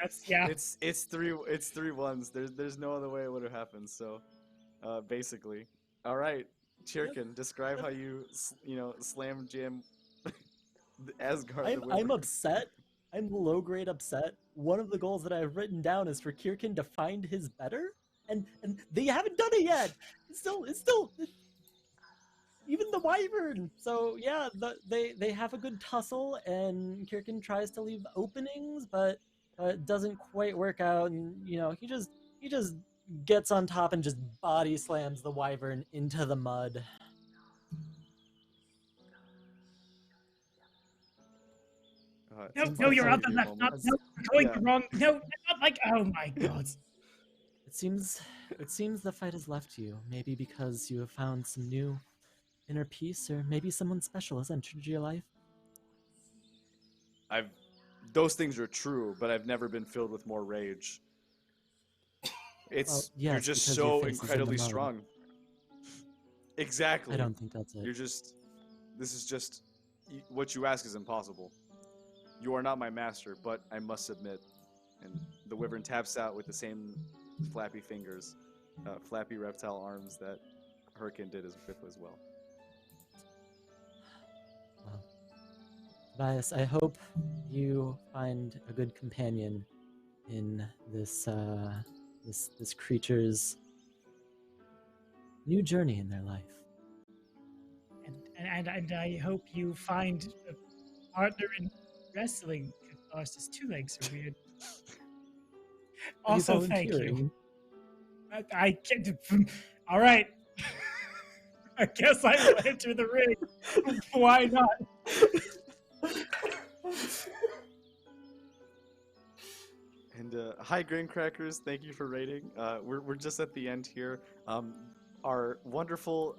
That's It's 3 ones. There's no other way it would have happened. So, basically, all right, Chyr'kin, describe how you slam jam Asgard. I'm upset. I'm low grade upset. One of the goals that I've written down is for Chyr'kin to find his better, and they haven't done it yet. It's still even the wyvern. So yeah, they have a good tussle, and Chyr'kin tries to leave openings, but it doesn't quite work out. And he just gets on top and just body slams the wyvern into the mud. No, you're on the left. No, you're going the wrong. No, not like. Oh my God. It seems the fight has left you. Maybe because you have found some new inner peace, or maybe someone special has entered your life. Those things are true, but I've never been filled with more rage. Yes, you're just because so your face is in the incredibly mud. strong. Exactly. I don't think that's it. This is just what you ask is impossible. You are not my master, but I must submit. And the wyvern taps out with the same flappy fingers, flappy reptile arms that Chyr'kin did as well. Well, Tobias, I hope you find a good companion in this this creature's new journey in their life. And I hope you find a partner in wrestling. Catharsis, 2 legs are weird. Also, thank you. I can't. All right. I guess I will enter the ring. Why not? And hi, Grain Crackers. Thank you for rating. We're just at the end here. Our wonderful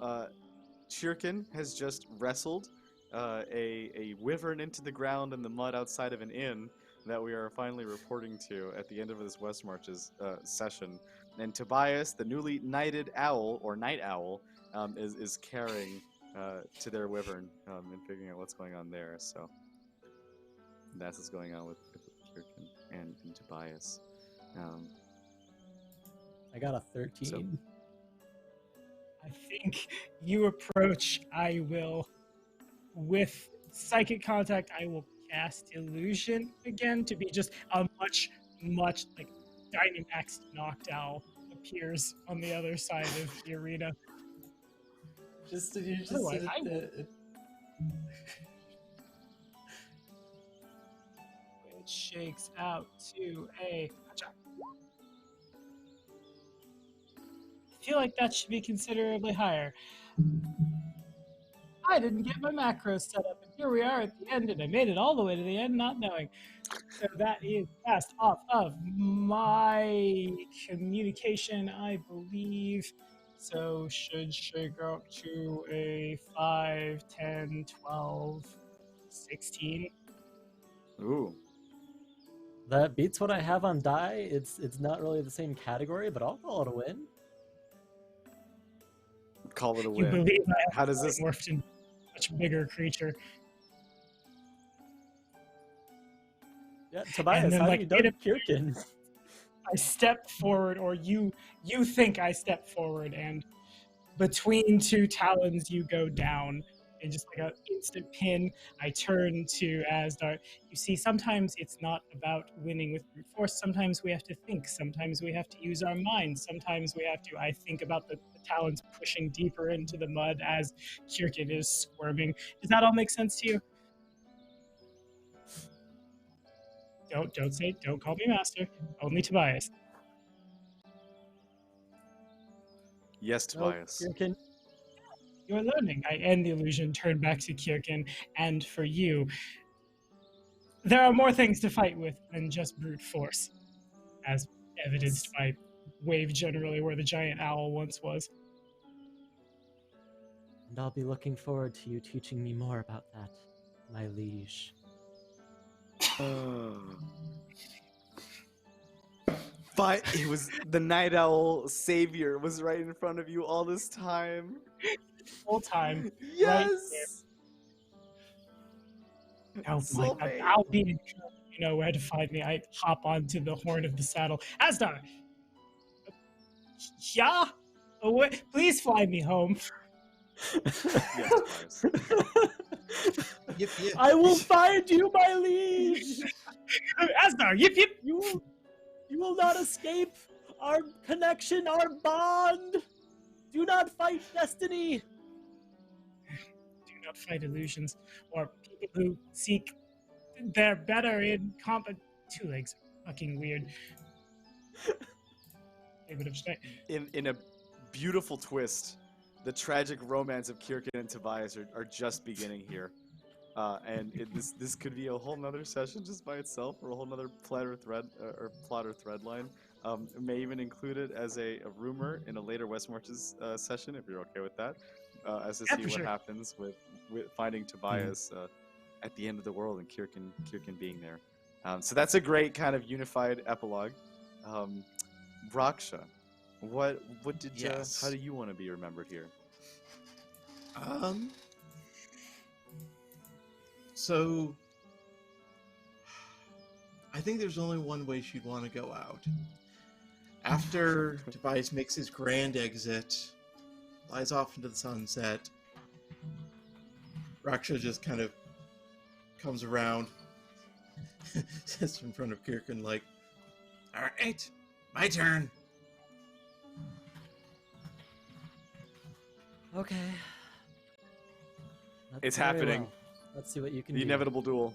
Chyr'kin has just wrestled a wyvern into the ground in the mud outside of an inn that we are finally reporting to at the end of this West Marches session. And Tobias, the newly knighted owl, or night owl, is carrying to their wyvern and figuring out what's going on there. So that's what's going on with Chyr'kin and Tobias. I got a 13. So, I think you approach. I will, with psychic contact, I will cast illusion again to be just a much like Dynamax knocked owl appears on the other side of the arena. Otherwise, I will. It shakes out to a. Gotcha. I feel like that should be considerably higher. I didn't get my macros set up, and here we are at the end, and I made it all the way to the end not knowing. So that is passed off of my communication, I believe. So should shake out to a 5, 10, 12, 16. Ooh. That beats what I have on die. It's not really the same category, but I'll call it a win. Call it a You win. believe I How does this? morphed into a much bigger creature. Yeah, Tobias, then, how like, do you done Chyr'kin? I step forward, or you think I step forward, and between two talons you go down, and just like an instant pin, I turn to Asdar. You see, sometimes it's not about winning with brute force. Sometimes we have to think. Sometimes we have to use our minds. Sometimes we have to. I think about the talons pushing deeper into the mud as Chyr'kin is squirming. Does that all make sense to you? Don't call me master. Only Tobias. Yes, Tobias. Chyr'kin. You're learning. I end the illusion, turn back to Chyr'kin, and for you, there are more things to fight with than just brute force, as evidenced by Wave generally, where the giant owl once was. And I'll be looking forward to you teaching me more about that, my liege. But it was the night owl savior was right in front of you all this time. Full time. Yes. Oh So my god, big. I'll be in trouble. You know where to find me. I hop onto the horn of the saddle. Asdar! Yeah? Please fly me home. Yes, Tobias. Yip, yip. I will find you, my liege! Asdar, yip yip! You will not escape our connection, our bond! Do not fight destiny! Do not fight illusions, or people who seek they're better in combat. Two legs are fucking weird. They would have stayed. In a beautiful twist, the tragic romance of Chyr'kin and Tobias are just beginning here. And this could be a whole nother session just by itself, or a whole nother plot or thread line. It may even include it as a rumor in a later West Marches session, if you're okay with that, as to Yeah, see for what sure. happens with finding Tobias at the end of the world and Chyr'kin being there. So that's a great kind of unified epilogue. Raksha, what did Yes. how do you want to be remembered here? So I think there's only one way she'd want to go out. After Tobias makes his grand exit, flies off into the sunset, Raksha just kind of comes around, sits in front of Chyr'kin like, "Alright, my turn." Okay. That's It's very happening. well. Let's see what you can The do. inevitable duel.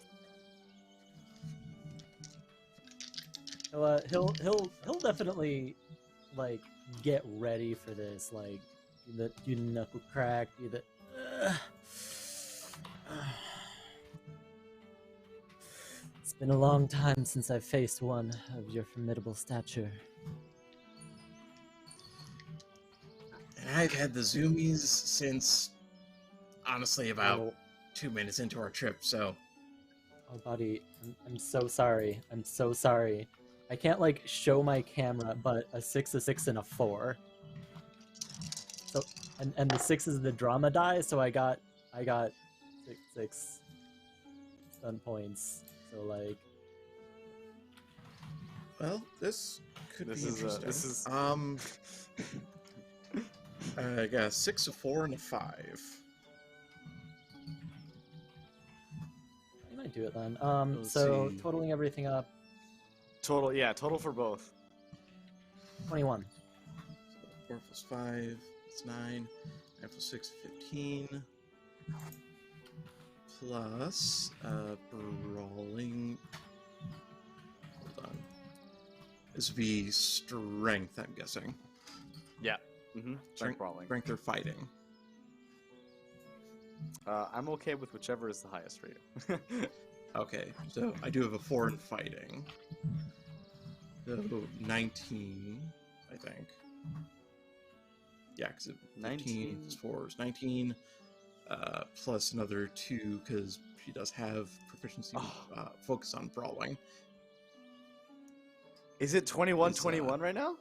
He'll definitely like get ready for this. Like do the knuckle crack, do the. It's been a long time since I've faced one of your formidable stature. And I've had the zoomies since, honestly, about Oh, 2 minutes into our trip, so... oh, buddy, I'm so sorry. I'm so sorry. I can't like show my camera, but a 6, a 6, and a 4. So, and the 6 is the drama die. So I got 6 stun points. So like, Well, this could This be is interesting. this is I got a 6, a 4, and a 5. You might do it then. Let's So see. totaling everything up, Total, yeah, total for both. 21. So 4 plus 5, it's 9. 9 plus 6, 15. Plus, brawling. Hold on. This would be strength, I'm guessing. Yeah. Mm-hmm. Strength brawling. Strength or fighting. I'm okay with whichever is the highest for you. Okay, so I do have a 4 in fighting. So 19, I think. Yeah, because 19 plus 4 is 19. Plus another 2, because she does have proficiency focus on brawling. Is it 21-21 right now?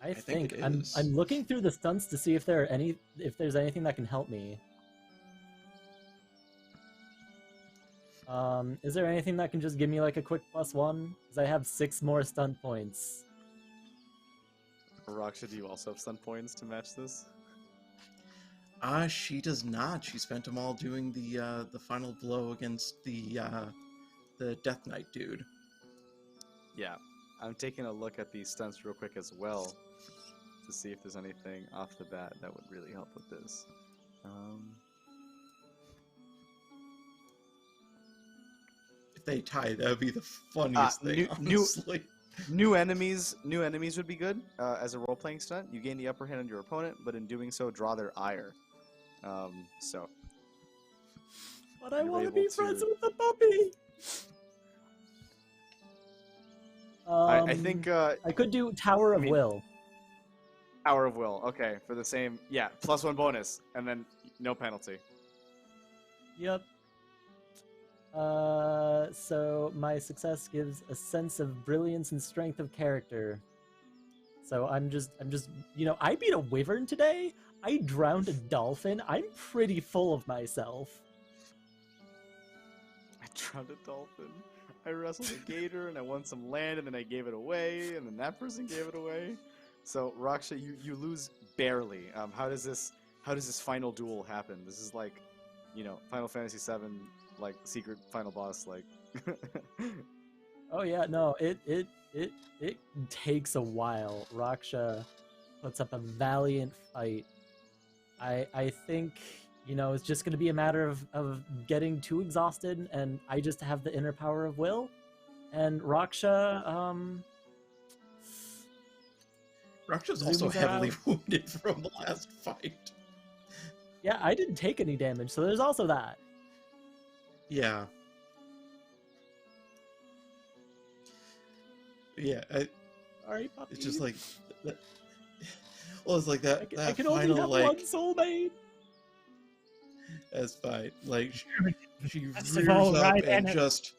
I think think it I'm is. looking through the stunts to see if there's anything that can help me. Is there anything that can just give me like a quick +1? Because I have 6 more stunt points. Raksha, do you also have stun points to match this? She does not. She spent them all doing the final blow against the Death Knight dude. Yeah. I'm taking a look at these stunts real quick as well to see if there's anything off the bat that would really help with this. If they tie, that would be the funniest thing, honestly. New enemies would be good as a role-playing stunt. You gain the upper hand on your opponent, but in doing so, draw their ire. So. But I You're want to able be to- friends with the puppy. I think I could do Tower of Will. Hour of Will. Okay, for the same. Yeah, +1 bonus, and then no penalty. Yep. So my success gives a sense of brilliance and strength of character. So I'm just, I beat a wyvern today. I drowned a dolphin. I'm pretty full of myself. I drowned a dolphin. I wrestled a gator, and I won some land, and then I gave it away, and then that person gave it away. So Raksha, you lose barely. How does this final duel happen? This is like, Final Fantasy VII, like secret final boss, like. Oh yeah, no, it takes a while. Raksha puts up a valiant fight. I think, it's just gonna be a matter of getting too exhausted, and I just have the inner power of will. And Raksha, Raksha's also zoomies heavily out. wounded from the last fight. Yeah, I didn't take any damage, so there's also that. Yeah. Yeah, Alright, puppy. it's just like... Well, it's like that, I that can only final, have like... one soulmate. That's fine. Like, she Best rears of all, up Rhydan and it- just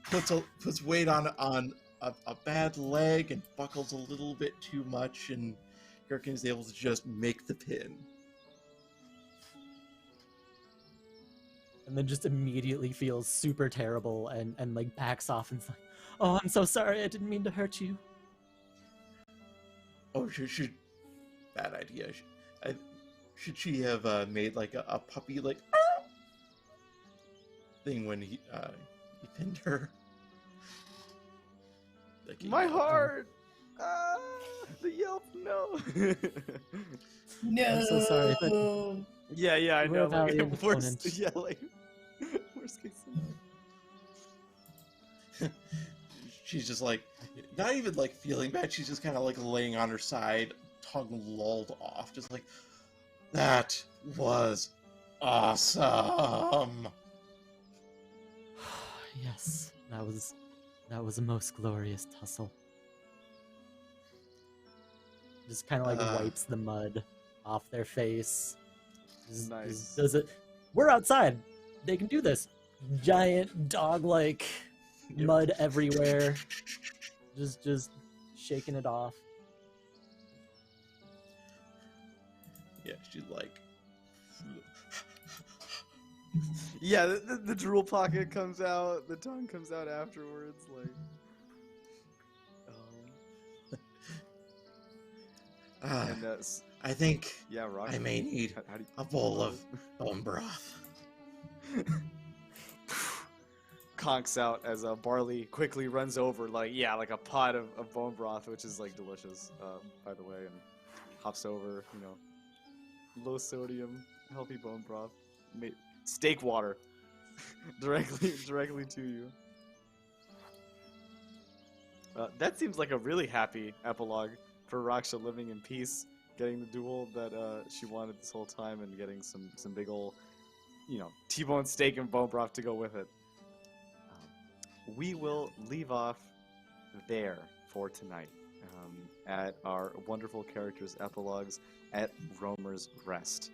puts weight on a bad leg and buckles a little bit too much, and Chyr'kin is able to just make the pin. And then just immediately feels super terrible and like backs off and's like, oh, I'm so sorry, I didn't mean to hurt you. Oh, should bad idea. Should she have made like a puppy like thing when he pinned her? Like, My heart! The yelp, no! No. I'm so sorry, but yeah, I We're know. a valiant Like, worst, opponent. yeah, like, worst case scenario. She's just like, not even like feeling bad. She's just kind of like laying on her side, tongue lolled off, just like, that was awesome. Yes, that was a most glorious tussle. Just kind of like wipes the mud off their face. Nice. Does it? We're outside. They can do this. Giant dog-like Yep. mud everywhere. Just shaking it off. Yeah, she's like, Yeah, the drool pocket comes out, the tongue comes out afterwards, like. And I think yeah, Rock. I may need How do you... a bowl of bone broth. Conks out as Barley quickly runs over, like a pot of bone broth, which is like delicious, by the way, and hops over, low sodium, healthy bone broth, steak water, directly to you. That seems like a really happy epilogue for Raksha living in peace, getting the duel that she wanted this whole time, and getting some big ol', T-bone steak and bone broth to go with it. We will leave off there for tonight at our wonderful characters' epilogues at Roamer's Rest.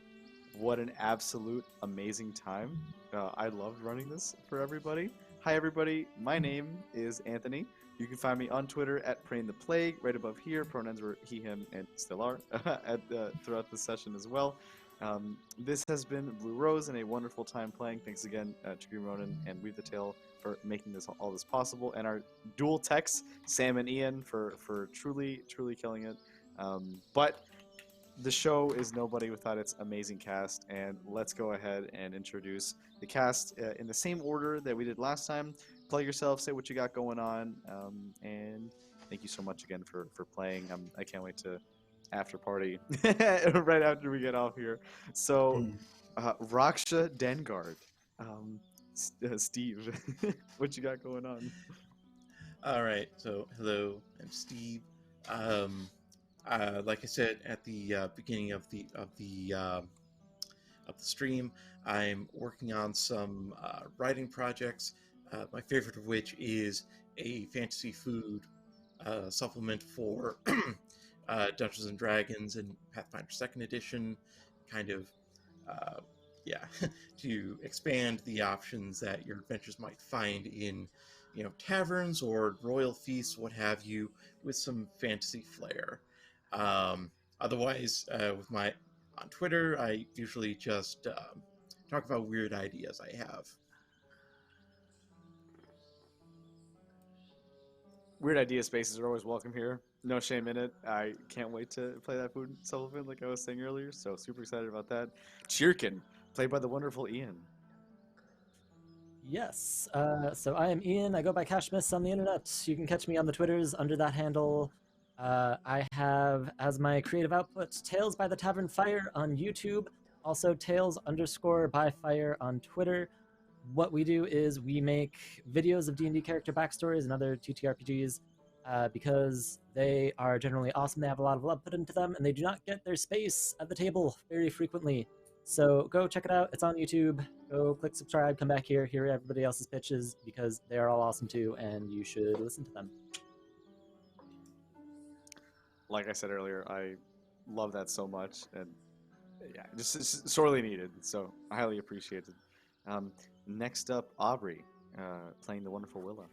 What an absolute amazing time. I loved running this for everybody. Hi everybody, my name is Anthony. You can find me on Twitter at Prainntheplague, right above here. Pronouns were he, him, and still are throughout the session as well. This has been Blue Rose and a wonderful time playing. Thanks again to Green Ronin and Weave the Tail for making all this possible, and our dual techs, Sam and Ian, for truly killing it. But the show is nobody without its amazing cast, and let's go ahead and introduce the cast in the same order that we did last time. Play yourself, say what you got going on, and thank you so much again for playing. I can't wait to after party right after we get off here. So, Raksha Dengard, Steve, what you got going on? All right, so hello, I'm Steve. Like I said at the beginning of the stream, I'm working on some writing projects. My favorite of which is a fantasy food supplement for Dungeons and Dragons and Pathfinder 2nd Edition, kind of, to expand the options that your adventures might find in, taverns or royal feasts, what have you, with some fantasy flair. Otherwise, on Twitter, I usually just talk about weird ideas I have. Weird idea spaces are always welcome here. No shame in it. I can't wait to play that food supplement like I was saying earlier, so super excited about that. Chyr'kin, played by the wonderful Ian. Yes, so I am Ian. I go by Cashmiss on the internet. You can catch me on the Twitters under that handle. I have as my creative output Tales by the Tavern Fire on YouTube, also Tales_by_Fire on Twitter. What we do is we make videos of D&D character backstories and other TTRPGs because they are generally awesome. They have a lot of love put into them, and they do not get their space at the table very frequently. So go check it out. It's on YouTube. Go click subscribe, come back here, hear everybody else's pitches, because they are all awesome too, and you should listen to them. Like I said earlier, I love that so much, and yeah, just sorely needed, so I highly appreciate it. Next up, Aubrey, playing the wonderful Willa.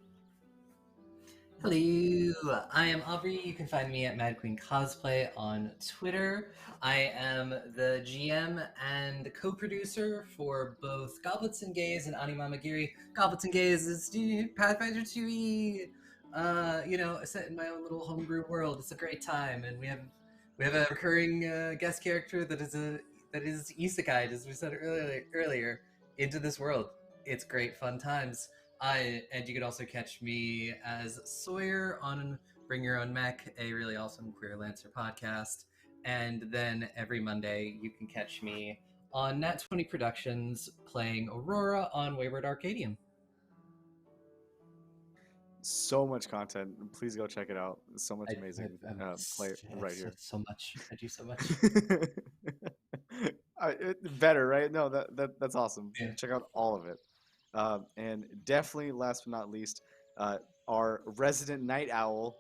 Hello, I am Aubrey. You can find me at Madqueencosplay on Twitter. I am the GM and co-producer for both Goblets and Gaze and Animama Giri. Goblets and Gaze is Pathfinder 2e. Set in my own little homebrew world. It's a great time, and we have a recurring guest character that is isekai, as we said earlier, into this world. It's great fun times. And you could also catch me as Sawyer on Bring Your Own Mech, a really awesome Queer Lancer podcast. And then every Monday you can catch me on Nat 20 Productions playing Aurora on Wayward Arcadium. So much content. Please go check it out. So much amazing play right here. So much. I do so much. Better, right? No, that's awesome. Yeah. Check out all of it. And definitely, last but not least, our resident night owl,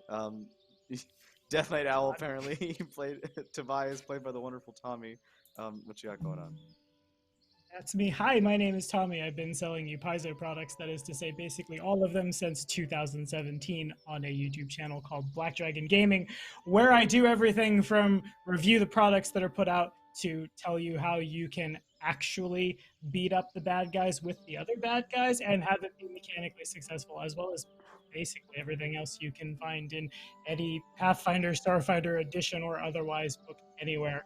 Death Knight Owl. Apparently, he played Tobias, played by the wonderful Tommy. What you got going on? That's me. Hi, my name is Tommy. I've been selling you Paizo products, that is to say basically all of them, since 2017 on a YouTube channel called Black Dragon Gaming, where I do everything from review the products that are put out to tell you how you can actually beat up the bad guys with the other bad guys and have it be mechanically successful, as well as basically everything else you can find in any Pathfinder, Starfinder edition, or otherwise book anywhere.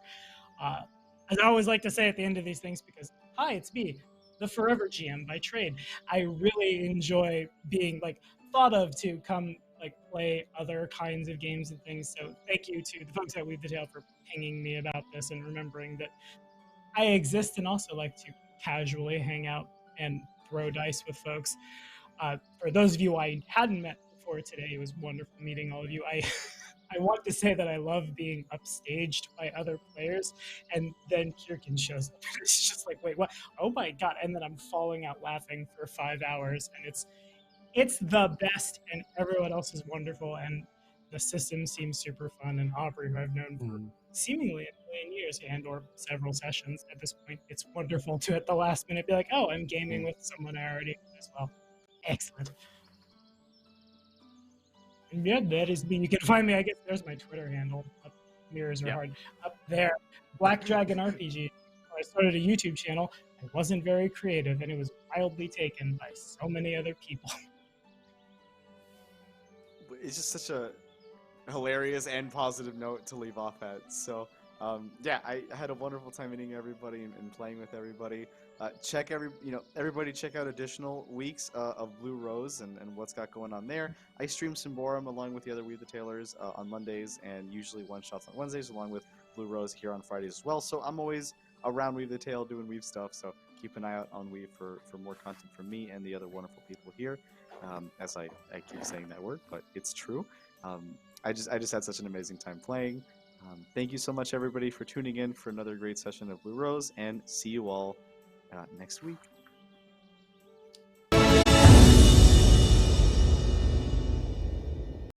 As I always like to say at the end of these things, because hi, it's me, the Forever GM by trade. I really enjoy being like thought of to come like play other kinds of games and things. So thank you to the folks at Weave the Tale for pinging me about this and remembering that I exist and also like to casually hang out and throw dice with folks. For those of you I hadn't met before today, it was wonderful meeting all of you. I want to say that I love being upstaged by other players, and then Chyr'kin shows up. It's just like, wait, what? Oh my god! And then I'm falling out laughing for 5 hours, and it's the best, and everyone else is wonderful, and the system seems super fun. And Aubrey, who I've known for seemingly a million years and or several sessions at this point, it's wonderful to at the last minute be like, oh, I'm gaming with someone I already know as well. Excellent. And yeah, that is me. You can find me, I guess there's my Twitter handle. Mirrors are hard. Up there, Blackdragonrpgs. I started a YouTube channel. I wasn't very creative, and it was wildly taken by so many other people. It's just such a hilarious and positive note to leave off at. So, yeah, I had a wonderful time meeting everybody and playing with everybody. Everybody check out additional weeks of Blue Rose and what's got going on there. I stream Symborum along with the other Weave the Tailors on Mondays, and usually one-shots on Wednesdays, along with Blue Rose here on Fridays as well. So I'm always around Weave the Tail doing Weave stuff, so keep an eye out on Weave for more content from me and the other wonderful people here. As I keep saying that word, but it's true. I just had such an amazing time playing. Thank you so much, everybody, for tuning in for another great session of Blue Rose, and see you all next week.